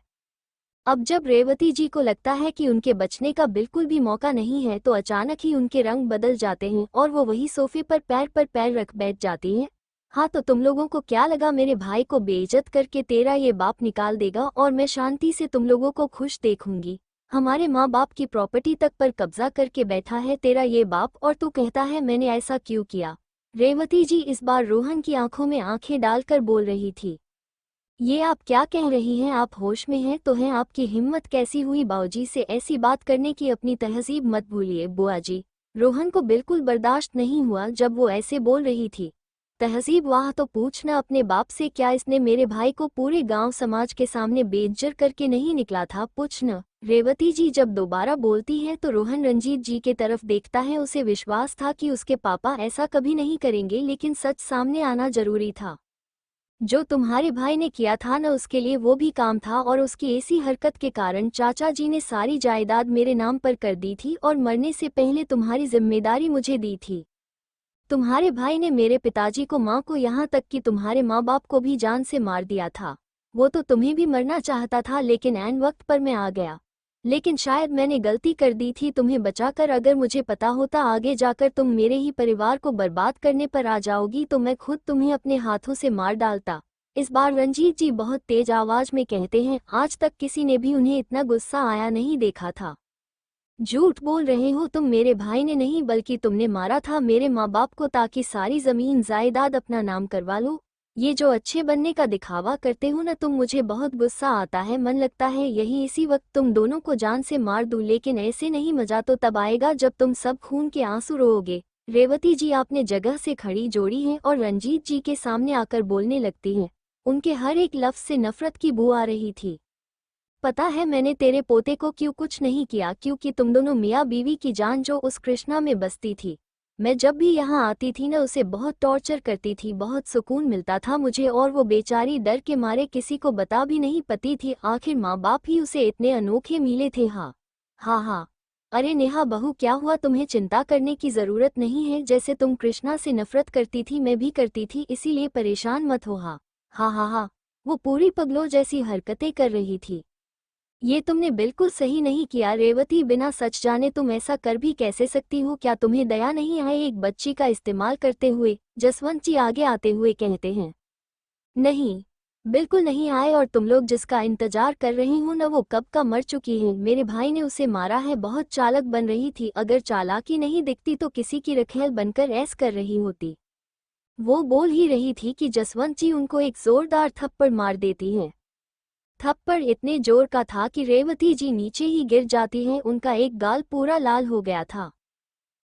अब जब रेवती जी को लगता है कि उनके बचने का बिल्कुल भी मौका नहीं है तो अचानक ही उनके रंग बदल जाते हैं और वो वही सोफे पर पैर रख बैठ जाती हैं। हाँ, तो तुम लोगों को क्या लगा मेरे भाई को बेइज्जत करके तेरा ये बाप निकाल देगा और मैं शांति से तुम लोगों को खुश देखूंगी? हमारे माँ बाप की प्रॉपर्टी तक पर कब्जा करके बैठा है तेरा ये बाप, और तू कहता है मैंने ऐसा क्यों किया? रेवती जी इस बार रोहन की आंखों में आंखें डालकर बोल रही थी। ये आप क्या कह रही हैं? आप होश में हैं तो हैं? आपकी हिम्मत कैसी हुई बाऊजी से ऐसी बात करने की? अपनी तहजीब मत भूलिए बुआ जी। रोहन को बिल्कुल बर्दाश्त नहीं हुआ जब वो ऐसे बोल रही थी। तहजीब? वाह, तो पूछना अपने बाप से, क्या इसने मेरे भाई को पूरे गांव समाज के सामने बेइज्जत करके नहीं निकला था? पूछना। रेवती जी जब दोबारा बोलती है तो रोहन रंजीत जी के तरफ देखता है। उसे विश्वास था कि उसके पापा ऐसा कभी नहीं करेंगे, लेकिन सच सामने आना जरूरी था। जो तुम्हारे भाई ने किया था न, उसके लिए वो भी काम था, और उसकी ऐसी हरकत के कारण चाचा जी ने सारी जायदाद मेरे नाम पर कर दी थी और मरने से पहले तुम्हारी जिम्मेदारी मुझे दी थी। तुम्हारे भाई ने मेरे पिताजी को, माँ को, यहाँ तक कि तुम्हारे माँ बाप को भी जान से मार दिया था। वो तो तुम्हें भी मरना चाहता था, लेकिन ऐन वक्त पर मैं आ गया। लेकिन शायद मैंने गलती कर दी थी तुम्हें बचाकर। अगर मुझे पता होता आगे जाकर तुम मेरे ही परिवार को बर्बाद करने पर आ जाओगी तो मैं खुद तुम्हें अपने हाथों से मार डालता। इस बार रंजीत जी बहुत तेज आवाज में कहते हैं। आज तक किसी ने भी उन्हें इतना गुस्सा आया नहीं देखा था। झूठ बोल रहे हो तुम, मेरे भाई ने नहीं बल्कि तुमने मारा था मेरे माँ बाप को, ताकि सारी जमीन जायदाद अपना नाम करवा लो। ये जो अच्छे बनने का दिखावा करते हो ना तुम, मुझे बहुत गुस्सा आता है। मन लगता है यही इसी वक्त तुम दोनों को जान से मार दूं, लेकिन ऐसे नहीं। मजा तो तब आएगा जब तुम सब खून के आंसू रोओगे। रेवती जी आपने जगह से खड़ी जोड़ी है और रंजीत जी के सामने आकर बोलने लगती हैं। उनके हर एक लफ्ज से नफरत की बू आ रही थी। पता है मैंने तेरे पोते को क्यों कुछ नहीं किया? क्योंकि तुम दोनों मियाँ बीवी की जान जो उस कृष्णा में बसती थी। मैं जब भी यहाँ आती थी न, उसे बहुत टॉर्चर करती थी। बहुत सुकून मिलता था मुझे, और वो बेचारी डर के मारे किसी को बता भी नहीं पाती थी। आखिर माँ बाप ही उसे इतने अनोखे मिले थे। हाँ हाँ। अरे नेहा बहू, क्या हुआ? तुम्हें चिंता करने की जरूरत नहीं है। जैसे तुम कृष्णा से नफरत करती थी मैं भी करती थी, इसीलिए परेशान मत हो। हाँ। वो पूरी पगलों जैसी हरकतें कर रही थी। ये तुमने बिल्कुल सही नहीं किया रेवती, बिना सच जाने तुम ऐसा कर भी कैसे सकती हो? क्या तुम्हें दया नहीं आए एक बच्ची का इस्तेमाल करते हुए? जसवंत जी आगे आते हुए कहते हैं। नहीं, बिल्कुल नहीं आए, और तुम लोग जिसका इंतजार कर रही हो न, वो कब का मर चुकी है। मेरे भाई ने उसे मारा है। बहुत चालाक बन रही थी। अगर चालाकी नहीं दिखती तो किसी की रखेल बनकर ऐस कर रही होती। वो बोल ही रही थी कि जसवंत जी उनको एक जोरदार थप्पड़ मार देती हैं। थप्पड़ इतने जोर का था कि रेवती जी नीचे ही गिर जाती हैं। उनका एक गाल पूरा लाल हो गया था।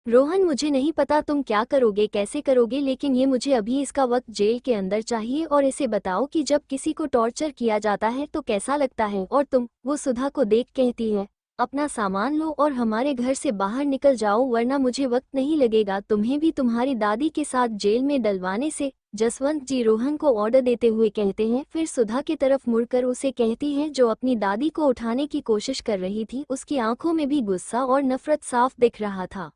रोहन, मुझे नहीं पता तुम क्या करोगे, कैसे करोगे, लेकिन ये मुझे अभी इसका वक्त जेल के अंदर चाहिए। और इसे बताओ कि जब किसी को टॉर्चर किया जाता है तो कैसा लगता है। और तुम, वो सुधा को देख कहती है, अपना सामान लो और हमारे घर से बाहर निकल जाओ, वरना मुझे वक्त नहीं लगेगा तुम्हें भी तुम्हारी दादी के साथ जेल में डलवाने से। जसवंत जी रोहन को ऑर्डर देते हुए कहते हैं। फिर सुधा की तरफ मुड़कर उसे कहती हैं, जो अपनी दादी को उठाने की कोशिश कर रही थी। उसकी आंखों में भी गुस्सा और नफरत साफ दिख रहा था।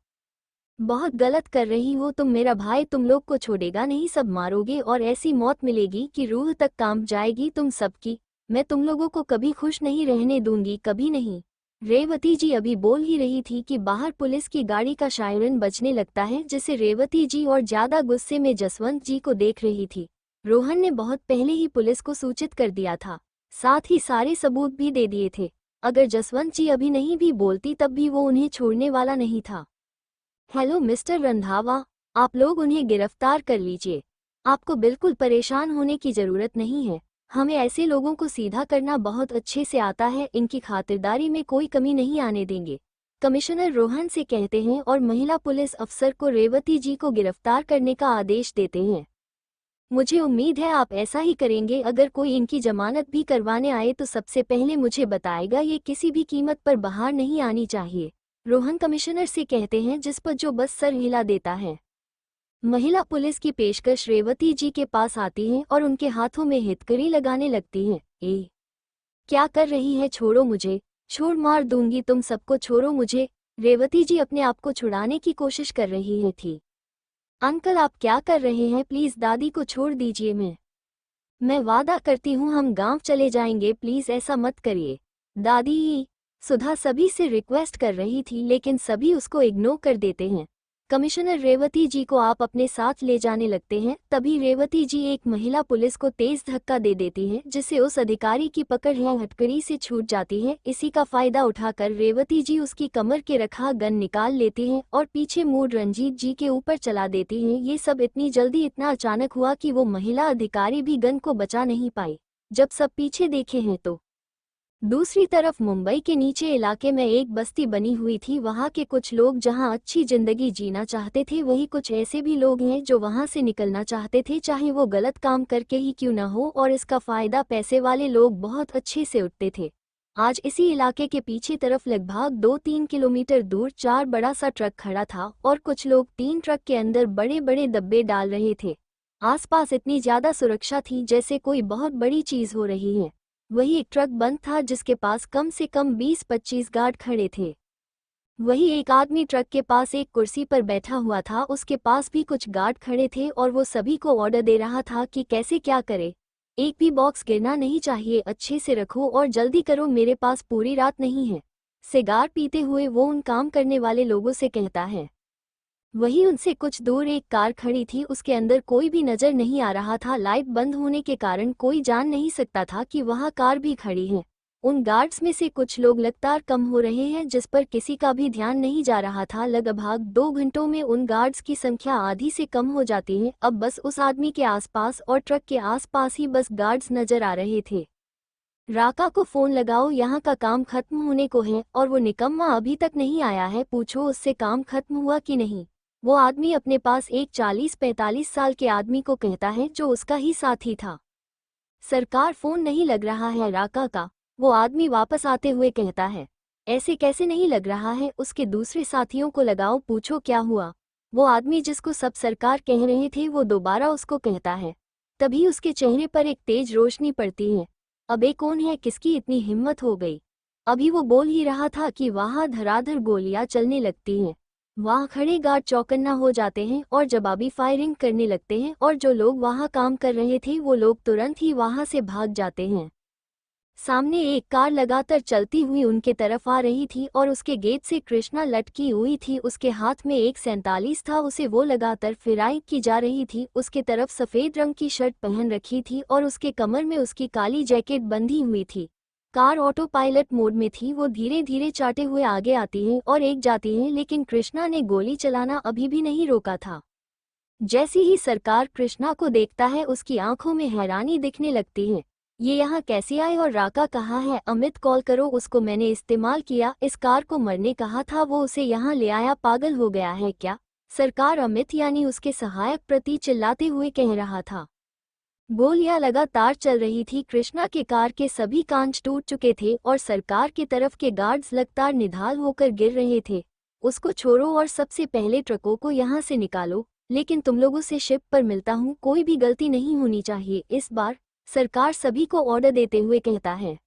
बहुत गलत कर रही हो तुम, मेरा भाई तुम लोग को छोड़ेगा नहीं, सब मारोगे और ऐसी मौत मिलेगी कि रूह तक कांप जाएगी तुम सबकी। मैं तुम लोगों को कभी खुश नहीं रहने दूंगी, कभी नहीं। रेवती जी अभी बोल ही रही थी कि बाहर पुलिस की गाड़ी का सायरन बजने लगता है, जिसे रेवती जी और ज्यादा गुस्से में जसवंत जी को देख रही थी। रोहन ने बहुत पहले ही पुलिस को सूचित कर दिया था, साथ ही सारे सबूत भी दे दिए थे। अगर जसवंत जी अभी नहीं भी बोलती तब भी वो उन्हें छोड़ने वाला नहीं था। हेलो मिस्टर रंधावा, आप लोग उन्हें गिरफ्तार कर लीजिए। आपको बिल्कुल परेशान होने की जरूरत नहीं है। हमें ऐसे लोगों को सीधा करना बहुत अच्छे से आता है। इनकी खातिरदारी में कोई कमी नहीं आने देंगे। कमिश्नर रोहन से कहते हैं और महिला पुलिस अफसर को रेवती जी को गिरफ्तार करने का आदेश देते हैं। मुझे उम्मीद है आप ऐसा ही करेंगे। अगर कोई इनकी जमानत भी करवाने आए तो सबसे पहले मुझे बताएगा। ये किसी भी कीमत पर बाहर नहीं आनी चाहिए। रोहन कमिश्नर से कहते हैं, जिस पर जो बस सर हिला देता है। महिला पुलिस की पेशकश रेवती जी के पास आती है और उनके हाथों में हितकड़ी लगाने लगती हैं। क्या कर रही है? छोड़ो मुझे, छोड़, मार दूंगी तुम सबको, छोड़ो मुझे। रेवती जी अपने आप को छुड़ाने की कोशिश कर रही है थी। अंकल आप क्या कर रहे हैं? प्लीज दादी को छोड़ दीजिए। मैं वादा करती हूँ हम गांव चले जाएंगे, प्लीज ऐसा मत करिए। दादी, सुधा सभी से रिक्वेस्ट कर रही थी, लेकिन सभी उसको इग्नोर कर देते हैं। कमिश्नर रेवती जी को आप अपने साथ ले जाने लगते हैं। तभी रेवती जी एक महिला पुलिस को तेज धक्का दे देती है, जिससे उस अधिकारी की पकड़ है हथकड़ी से छूट जाती है। इसी का फायदा उठाकर रेवती जी उसकी कमर के रखा गन निकाल लेती हैं और पीछे मुड़ रंजीत जी के ऊपर चला देती हैं। ये सब इतनी जल्दी, इतना अचानक हुआ कि वो महिला अधिकारी भी गन को बचा नहीं पाई। जब सब पीछे देखे हैं तो दूसरी तरफ मुंबई के नीचे इलाके में एक बस्ती बनी हुई थी। वहां के कुछ लोग जहां अच्छी जिंदगी जीना चाहते थे, वही कुछ ऐसे भी लोग हैं जो वहां से निकलना चाहते थे, चाहे वो गलत काम करके ही क्यों न हो। और इसका फायदा पैसे वाले लोग बहुत अच्छे से उठते थे। आज इसी इलाके के पीछे तरफ लगभग 2-3 किलोमीटर दूर 4 बड़ा सा ट्रक खड़ा था और कुछ लोग 3 ट्रक के अंदर बड़े बड़े डब्बे डाल रहे थे। आसपास इतनी ज्यादा सुरक्षा थी जैसे कोई बहुत बड़ी चीज हो रही है। वही एक ट्रक बंद था जिसके पास कम से कम 20-25 गार्ड खड़े थे। वही एक आदमी ट्रक के पास एक कुर्सी पर बैठा हुआ था, उसके पास भी कुछ गार्ड खड़े थे और वो सभी को ऑर्डर दे रहा था कि कैसे क्या करे। एक भी बॉक्स गिरना नहीं चाहिए, अच्छे से रखो और जल्दी करो, मेरे पास पूरी रात नहीं है। सिगार पीते हुए वो उन काम करने वाले लोगों से कहता है। वहीं उनसे कुछ दूर एक कार खड़ी थी, उसके अंदर कोई भी नजर नहीं आ रहा था। लाइट बंद होने के कारण कोई जान नहीं सकता था कि वहां कार भी खड़ी है। उन गार्ड्स में से कुछ लोग लगातार कम हो रहे हैं जिस पर किसी का भी ध्यान नहीं जा रहा था। लगभग 2 घंटों में उन गार्ड्स की संख्या आधी से कम हो जाती है। अब बस उस आदमी के आसपास और ट्रक के आसपास ही बस गार्ड्स नजर आ रहे थे। राका को फोन लगाओ, यहाँ का काम खत्म होने को है और वो निकम्मा अभी तक नहीं आया है, पूछो उससे काम खत्म हुआ कि नहीं। वो आदमी अपने पास एक 40-45 साल के आदमी को कहता है जो उसका ही साथी था। सरकार, फोन नहीं लग रहा है राका का। वो आदमी वापस आते हुए कहता है। ऐसे कैसे नहीं लग रहा है, उसके दूसरे साथियों को लगाओ, पूछो क्या हुआ। वो आदमी जिसको सब सरकार कह रहे थे वो दोबारा उसको कहता है। तभी उसके चेहरे पर एक तेज रोशनी पड़ती है। अबे कौन है, किसकी इतनी हिम्मत हो गई। अभी वो बोल ही रहा था कि वहां धड़ाधड़ गोलियां चलने लगती हैं। वहां खड़े गार्ड चौकन्ना हो जाते हैं और जवाबी फायरिंग करने लगते हैं और जो लोग वहां काम कर रहे थे वो लोग तुरंत ही वहां से भाग जाते हैं। सामने एक कार लगातार चलती हुई उनके तरफ आ रही थी और उसके गेट से कृष्णा लटकी हुई थी। उसके हाथ में एक 47 था, उसे वो लगातार फिराई की जा रही थी। उसके तरफ सफेद रंग की शर्ट पहन रखी थी और उसके कमर में उसकी काली जैकेट बंधी हुई थी। कार ऑटो पायलट मोड में थी। वो धीरे धीरे चाहते हुए आगे आती है और एक जाती है, लेकिन कृष्णा ने गोली चलाना अभी भी नहीं रोका था। जैसे ही सरकार कृष्णा को देखता है उसकी आंखों में हैरानी दिखने लगती है। ये यहाँ कैसे आए और राका कहाँ है? अमित कॉल करो उसको, मैंने इस्तेमाल किया, इस कार को मरने कहा था, वो उसे यहाँ ले आया, पागल हो गया है क्या? सरकार अमित यानी उसके सहायक प्रति चिल्लाते हुए कह रहा था। गोलियां लगातार चल रही थी। कृष्णा के कार के सभी कांच टूट चुके थे और सरकार की तरफ के गार्ड्स लगातार निढाल होकर गिर रहे थे। उसको छोड़ो और सबसे पहले ट्रकों को यहाँ से निकालो, लेकिन तुम लोगों से शिप पर मिलता हूँ, कोई भी गलती नहीं होनी चाहिए इस बार, सरकार सभी को ऑर्डर देते हुए कहता है।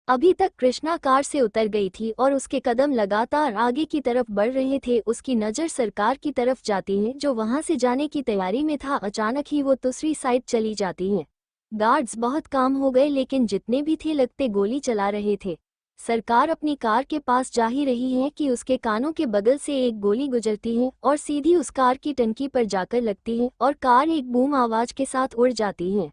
अभी तक कृष्णा कार से उतर गई थी और उसके कदम लगातार आगे की तरफ बढ़ रहे थे। उसकी नज़र सरकार की तरफ जाती है जो वहां से जाने की तैयारी में था। अचानक ही वो दूसरी साइड चली जाती है। गार्ड्स बहुत काम हो गए, लेकिन जितने भी थे लगते गोली चला रहे थे। सरकार अपनी कार के पास जा ही रही है कि उसके कानों के बगल से एक गोली गुजरती है और सीधी उस कार की टंकी पर जाकर लगती है और कार एक बूम आवाज के साथ उड़ जाती है।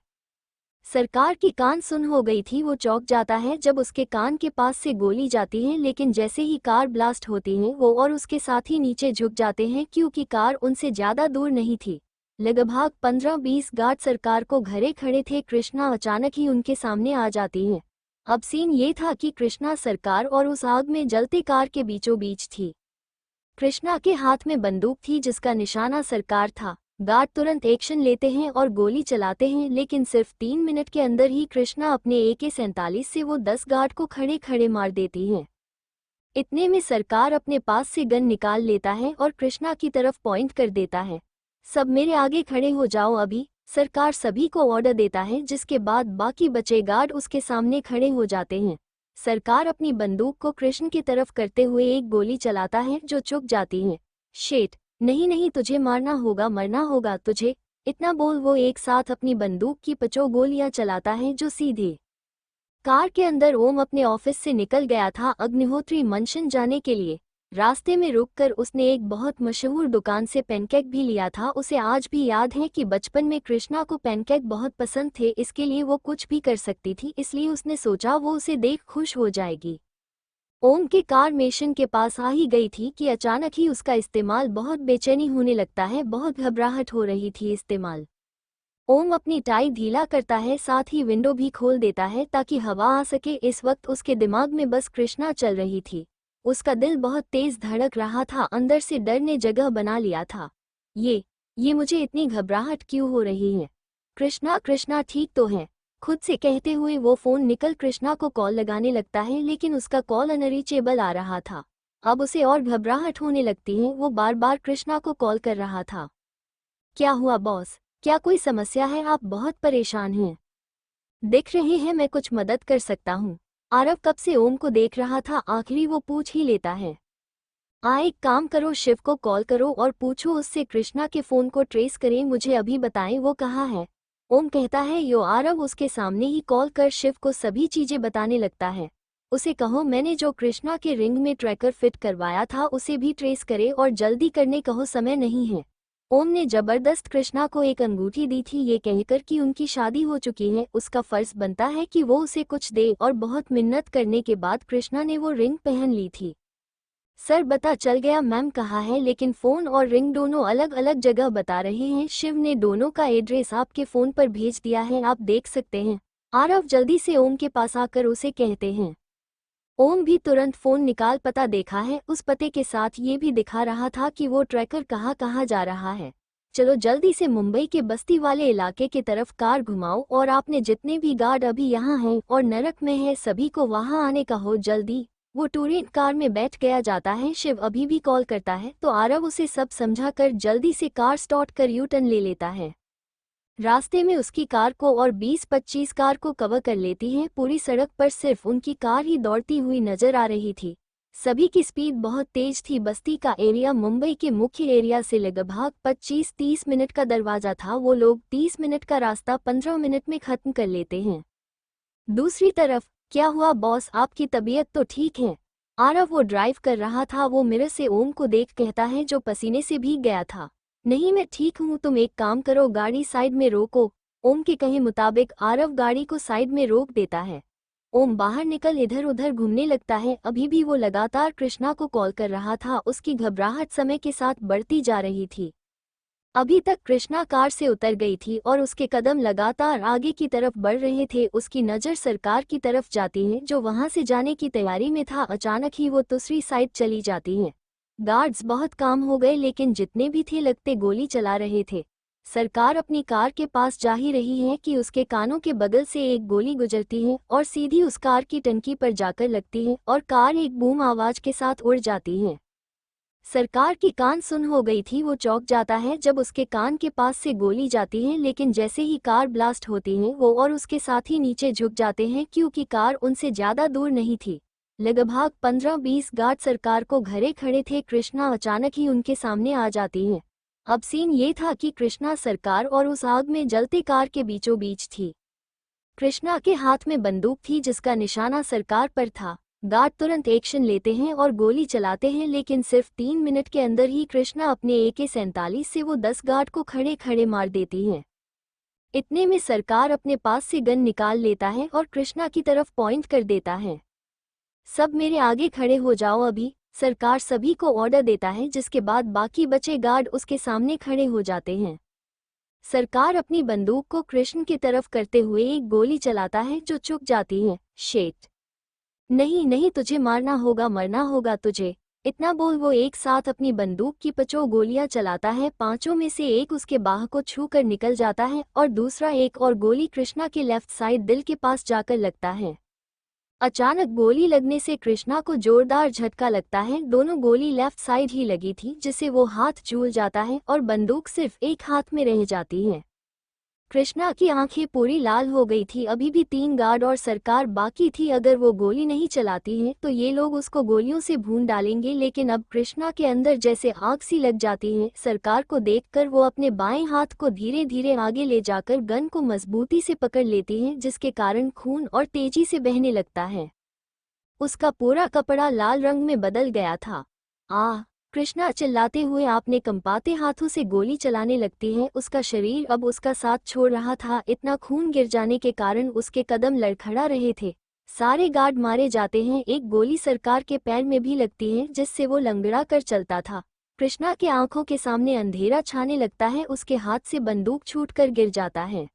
सरकार की कान सुन हो गई थी। वो चौंक जाता है जब उसके कान के पास से गोली जाती है, लेकिन जैसे ही कार ब्लास्ट होती है वो और उसके साथी नीचे झुक जाते हैं क्योंकि कार उनसे ज्यादा दूर नहीं थी। लगभग 15-20 गार्ड सरकार को घरे खड़े थे। कृष्णा अचानक ही उनके सामने आ जाती है। अब सीन ये था कि कृष्णा सरकार और उस आग में जलते कार के बीचों बीच थी। कृष्णा के हाथ में बंदूक थी जिसका निशाना सरकार था। गार्ड तुरंत एक्शन लेते हैं और गोली चलाते हैं, लेकिन सिर्फ 3 मिनट के अंदर ही कृष्णा अपने AK-47 से वो 10 गार्ड को खड़े खड़े मार देती है। इतने में सरकार अपने पास से गन निकाल लेता है और कृष्णा की तरफ पॉइंट कर देता है। सब मेरे आगे खड़े हो जाओ अभी, सरकार सभी को ऑर्डर देता है, जिसके बाद बाकी बचे गार्ड उसके सामने खड़े हो जाते हैं। सरकार अपनी बंदूक को कृष्ण की तरफ करते हुए एक गोली चलाता है जो चुक जाती है। शेट, नहीं नहीं, तुझे मारना होगा, मरना होगा तुझे, इतना बोल वो एक साथ अपनी बंदूक की 50 गोलियां चलाता है जो सीधे कार के अंदर। ओम अपने ऑफिस से निकल गया था अग्निहोत्री मंशन जाने के लिए। रास्ते में रुककर उसने एक बहुत मशहूर दुकान से पैनकेक भी लिया था। उसे आज भी याद है कि बचपन में कृष्णा को पैनकेक बहुत पसंद थे, इसके लिए वो कुछ भी कर सकती थी, इसलिए उसने सोचा वो उसे देख खुश हो जाएगी। ओम की कार मेशन के पास आ ही गई थी कि अचानक ही उसका इस्तेमाल बहुत बेचैनी होने लगता है, बहुत घबराहट हो रही थी इस्तेमाल। ओम अपनी टाई ढीला करता है, साथ ही विंडो भी खोल देता है ताकि हवा आ सके। इस वक्त उसके दिमाग में बस कृष्णा चल रही थी। उसका दिल बहुत तेज धड़क रहा था, अंदर से डर ने जगह बना लिया था। ये मुझे इतनी घबराहट क्यों हो रही है? कृष्णा कृष्णा ठीक तो है, खुद से कहते हुए वो फोन निकल कृष्णा को कॉल लगाने लगता है, लेकिन उसका कॉल अनरीचेबल आ रहा था। अब उसे और घबराहट होने लगती है। वो बार बार कृष्णा को कॉल कर रहा था। क्या हुआ बॉस, क्या कोई समस्या है? आप बहुत परेशान हैं। दिख रहे हैं मैं कुछ मदद कर सकता हूँ। आरव कब से ओम को देख रहा था, आखिरी वो पूछ ही लेता है। एक काम करो, शिव को कॉल करो और पूछो उससे कृष्णा के फोन को ट्रेस करें, मुझे अभी बताएं वो कहाँ है। ओम कहता है। यो आरव उसके सामने ही कॉल कर शिव को सभी चीजें बताने लगता है। उसे कहो मैंने जो कृष्णा के रिंग में ट्रैकर फिट करवाया था उसे भी ट्रेस करे और जल्दी करने कहो, समय नहीं है। ओम ने जबरदस्त कृष्णा को एक अंगूठी दी थी, ये कहकर कि उनकी शादी हो चुकी है, उसका फर्ज बनता है कि वो उसे कुछ दे, और बहुत मिन्नत करने के बाद कृष्णा ने वो रिंग पहन ली थी। सर बता चल गया मैम कहा है, लेकिन फोन और रिंग दोनों अलग अलग जगह बता रहे हैं। शिव ने दोनों का एड्रेस आपके फोन पर भेज दिया है, आप देख सकते हैं। आरव जल्दी से ओम के पास आकर उसे कहते हैं। ओम भी तुरंत फोन निकाल पता देखा है, उस पते के साथ ये भी दिखा रहा था कि वो ट्रैकर कहाँ कहाँ जा रहा है। चलो जल्दी से मुंबई के बस्ती वाले इलाके की तरफ कार घुमाओ और आपने जितने भी गार्ड अभी यहाँ हैं और नरक में है सभी को वहाँ आने का हो जल्दी। वो टूरिंग कार में बैठ गया जाता है। शिव अभी भी कॉल करता है तो आरव उसे सब समझाकर जल्दी से कार स्टार्ट कर यू टर्न ले लेता है। रास्ते में उसकी कार को और 20-25 कार को कवर कर लेती हैं। पूरी सड़क पर सिर्फ उनकी कार ही दौड़ती हुई नजर आ रही थी। सभी की स्पीड बहुत तेज थी। बस्ती का एरिया मुंबई के मुख्य एरिया से लगभग 25-30 मिनट का दरवाजा था। वो लोग 30 मिनट का रास्ता 15 मिनट में खत्म कर लेते हैं। दूसरी तरफ, क्या हुआ बॉस, आपकी तबीयत तो ठीक है? आरव वो ड्राइव कर रहा था, वो मिरर से ओम को देख कहता है जो पसीने से भीग गया था। नहीं मैं ठीक हूँ, तुम एक काम करो गाड़ी साइड में रोको। ओम के कहे मुताबिक आरव गाड़ी को साइड में रोक देता है। ओम बाहर निकल इधर उधर घूमने लगता है। अभी भी वो लगातार कृष्णा को कॉल कर रहा था। उसकी घबराहट समय के साथ बढ़ती जा रही थी। अभी तक कृष्णा कार से उतर गई थी और उसके कदम लगातार आगे की तरफ बढ़ रहे थे। उसकी नज़र सरकार की तरफ जाती है जो वहां से जाने की तैयारी में था। अचानक ही वो दूसरी साइड चली जाती है। गार्ड्स बहुत काम हो गए, लेकिन जितने भी थे लगते गोली चला रहे थे। सरकार अपनी कार के पास जा ही रही है कि उसके कानों के बगल से एक गोली गुजरती है और सीधी उस कार की टंकी पर जाकर लगती है और कार एक बूम आवाज के साथ उड़ जाती है। सरकार की कान सुन हो गई थी। वो चौंक जाता है जब उसके कान के पास से गोली जाती है, लेकिन जैसे ही कार ब्लास्ट होती है वो और उसके साथी नीचे झुक जाते हैं क्योंकि कार उनसे ज्यादा दूर नहीं थी। लगभग 15-20 गार्ड सरकार को घरे खड़े थे। कृष्णा अचानक ही उनके सामने आ जाती है। अब सीन ये था कि कृष्णा सरकार और उस आग में जलते कार के बीचों बीच थी। कृष्णा के हाथ में बंदूक थी जिसका निशाना सरकार पर था। गार्ड तुरंत एक्शन लेते हैं और गोली चलाते हैं, लेकिन सिर्फ 3 मिनट के अंदर ही कृष्णा अपने AK-47 से वो 10 गार्ड को खड़े खड़े मार देती है। इतने में सरकार अपने पास से गन निकाल लेता है और कृष्णा की तरफ पॉइंट कर देता है। सब मेरे आगे खड़े हो जाओ अभी, सरकार सभी को ऑर्डर देता है, जिसके बाद बाकी बचे गार्ड उसके सामने खड़े हो जाते हैं। सरकार अपनी बंदूक को कृष्ण की तरफ करते हुए एक गोली चलाता है जो चुक जाती है। शेट, नहीं नहीं तुझे मारना होगा, मरना होगा तुझे। इतना बोल वो एक साथ अपनी बंदूक की 5 गोलियां चलाता है। 5 में से एक उसके बाह को छू कर निकल जाता है और दूसरा एक और गोली कृष्णा के लेफ्ट साइड दिल के पास जाकर लगता है। अचानक गोली लगने से कृष्णा को जोरदार झटका लगता है। दोनों गोली लेफ्ट साइड ही लगी थी, जिससे वो हाथ झूल जाता है और बंदूक सिर्फ एक हाथ में रह जाती है। कृष्णा की आंखें पूरी लाल हो गई थी। अभी भी 3 गार्ड और सरकार बाकी थी। अगर वो गोली नहीं चलाती है तो ये लोग उसको गोलियों से भून डालेंगे, लेकिन अब कृष्णा के अंदर जैसे आग सी लग जाती है। सरकार को देखकर वो अपने बाएं हाथ को धीरे धीरे आगे ले जाकर गन को मजबूती से पकड़ लेती है, जिसके कारण खून और तेजी से बहने लगता है। उसका पूरा कपड़ा लाल रंग में बदल गया था। कृष्णा चिल्लाते हुए आपने कंपाते हाथों से गोली चलाने लगती है। उसका शरीर अब उसका साथ छोड़ रहा था। इतना खून गिर जाने के कारण उसके कदम लड़खड़ा रहे थे। सारे गार्ड मारे जाते हैं। एक गोली सरकार के पैर में भी लगती है, जिससे वो लंगड़ा कर चलता था। कृष्णा के आंखों के सामने अंधेरा छाने लगता है। उसके हाथ से बंदूक छूटकर गिर जाता है।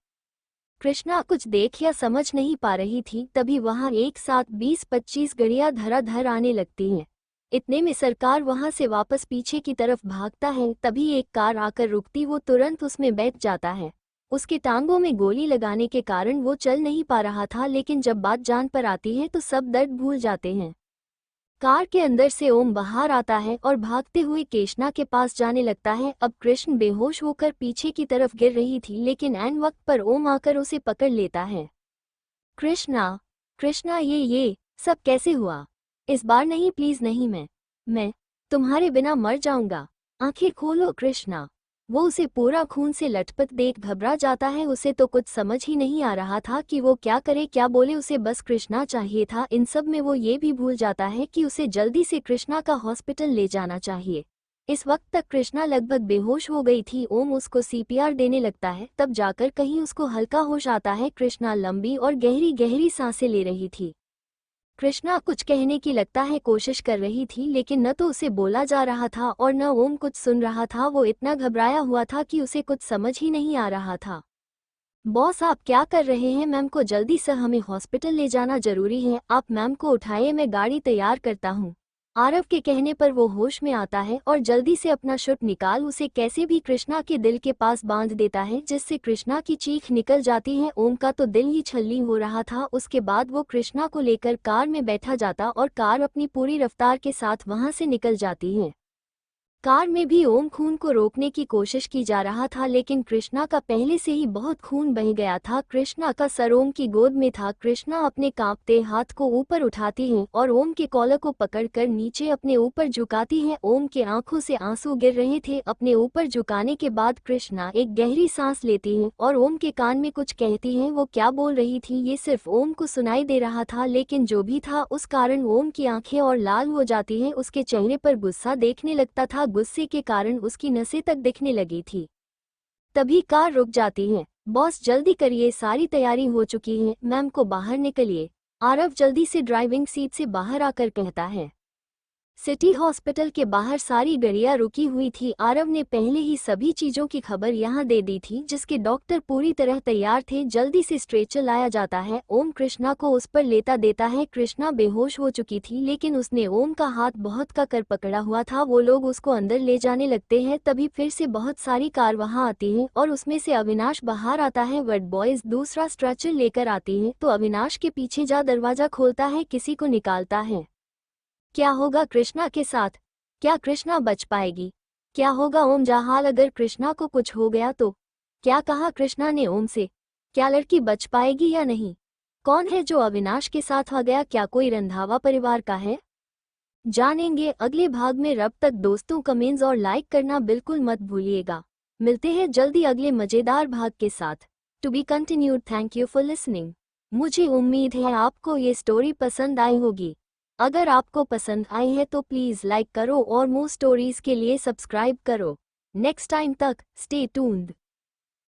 कृष्णा कुछ देख या समझ नहीं पा रही थी। तभी वहां एक साथ 20-25 गाड़ियां धड़ाधड़ आने लगती हैं। इतने में सरकार वहां से वापस पीछे की तरफ भागता है। तभी एक कार आकर रुकती, वो तुरंत उसमें बैठ जाता है। उसके टांगों में गोली लगाने के कारण वो चल नहीं पा रहा था, लेकिन जब बात जान पर आती है तो सब दर्द भूल जाते हैं। कार के अंदर से ओम बाहर आता है और भागते हुए कृष्णा के पास जाने लगता है। अब कृष्ण बेहोश होकर पीछे की तरफ गिर रही थी, लेकिन ऐन वक्त पर ओम आकर उसे पकड़ लेता है। कृष्णा, कृष्णा, ये सब कैसे हुआ? इस बार नहीं, प्लीज नहीं, मैं तुम्हारे बिना मर जाऊंगा। आंखें खोलो कृष्णा। वो उसे पूरा खून से लथपथ देख घबरा जाता है। उसे तो कुछ समझ ही नहीं आ रहा था कि वो क्या करे क्या बोले। उसे बस कृष्णा चाहिए था। इन सब में वो ये भी भूल जाता है कि उसे जल्दी से कृष्णा का हॉस्पिटल ले जाना चाहिए। इस वक्त तक कृष्णा लगभग बेहोश हो गई थी। ओम उसको सीपीआर देने लगता है, तब जाकर कहीं उसको हल्का होश आता है। कृष्णा लंबी और गहरी गहरी सांसें ले रही थी। कृष्णा कुछ कहने की लगता है कोशिश कर रही थी, लेकिन न तो उसे बोला जा रहा था और न ओम कुछ सुन रहा था। वो इतना घबराया हुआ था कि उसे कुछ समझ ही नहीं आ रहा था। बॉस, आप क्या कर रहे हैं? मैम को जल्दी से हमें हॉस्पिटल ले जाना जरूरी है। आप मैम को उठाइए, मैं गाड़ी तैयार करता हूँ। आरव के कहने पर वो होश में आता है और जल्दी से अपना शूट निकाल उसे कैसे भी कृष्णा के दिल के पास बांध देता है, जिससे कृष्णा की चीख निकल जाती है। ओम का तो दिल ही छलनी हो रहा था। उसके बाद वो कृष्णा को लेकर कार में बैठा जाता और कार अपनी पूरी रफ्तार के साथ वहां से निकल जाती है। कार में भी ओम खून को रोकने की कोशिश की जा रहा था, लेकिन कृष्णा का पहले से ही बहुत खून बह गया था। कृष्णा का सर ओम की गोद में था। कृष्णा अपने कांपते हाथ को ऊपर उठाती है और ओम के कॉलर को पकड़कर नीचे अपने ऊपर झुकाती है। ओम के आंखों से आंसू गिर रहे थे। अपने ऊपर झुकाने के बाद कृष्णा एक गहरी सांस लेती है और ओम के कान में कुछ कहती है। वो क्या बोल रही थी ये सिर्फ ओम को सुनाई दे रहा था, लेकिन जो भी था उस कारण ओम की आंखें और लाल हो जाती हैं। उसके चेहरे पर गुस्सा देखने लगता था। गुस्से के कारण उसकी नसें तक दिखने लगी थी। तभी कार रुक जाती है। बॉस जल्दी करिए, सारी तैयारी हो चुकी है, मैम को बाहर निकलिए। आरव जल्दी से ड्राइविंग सीट से बाहर आकर कहता है। सिटी हॉस्पिटल के बाहर सारी गाड़ियां रुकी हुई थी। आरव ने पहले ही सभी चीजों की खबर यहां दे दी थी, जिसके डॉक्टर पूरी तरह तैयार थे। जल्दी से स्ट्रेचर लाया जाता है। ओम कृष्णा को उस पर लेटा देता है। कृष्णा बेहोश हो चुकी थी, लेकिन उसने ओम का हाथ बहुत कर पकड़ा हुआ था। वो लोग उसको अंदर ले जाने लगते हैं, तभी फिर से बहुत सारी कार वहां आती हैं और उसमें से अविनाश बाहर आता है। वर्ड बॉयज दूसरा स्ट्रेचर लेकर आती हैं, तो अविनाश के पीछे जा दरवाजा खोलता है, किसी को निकालता है। क्या होगा कृष्णा के साथ? क्या कृष्णा बच पाएगी? क्या होगा ओम जहाल अगर कृष्णा को कुछ हो गया तो? क्या कहा कृष्णा ने ओम से? क्या लड़की बच पाएगी या नहीं? कौन है जो अविनाश के साथ आ गया? क्या कोई रंधावा परिवार का है? जानेंगे अगले भाग में। रब तक दोस्तों, कमेंट्स और लाइक करना बिल्कुल मत भूलिएगा। मिलते हैं जल्दी अगले मजेदार भाग के साथ। To be continued. Thank you for listening. मुझे उम्मीद है आपको ये स्टोरी पसंद आई होगी। अगर आपको पसंद आई है तो प्लीज़ लाइक करो और मोर स्टोरीज के लिए सब्सक्राइब करो। नेक्स्ट टाइम तक स्टे ट्यून्ड।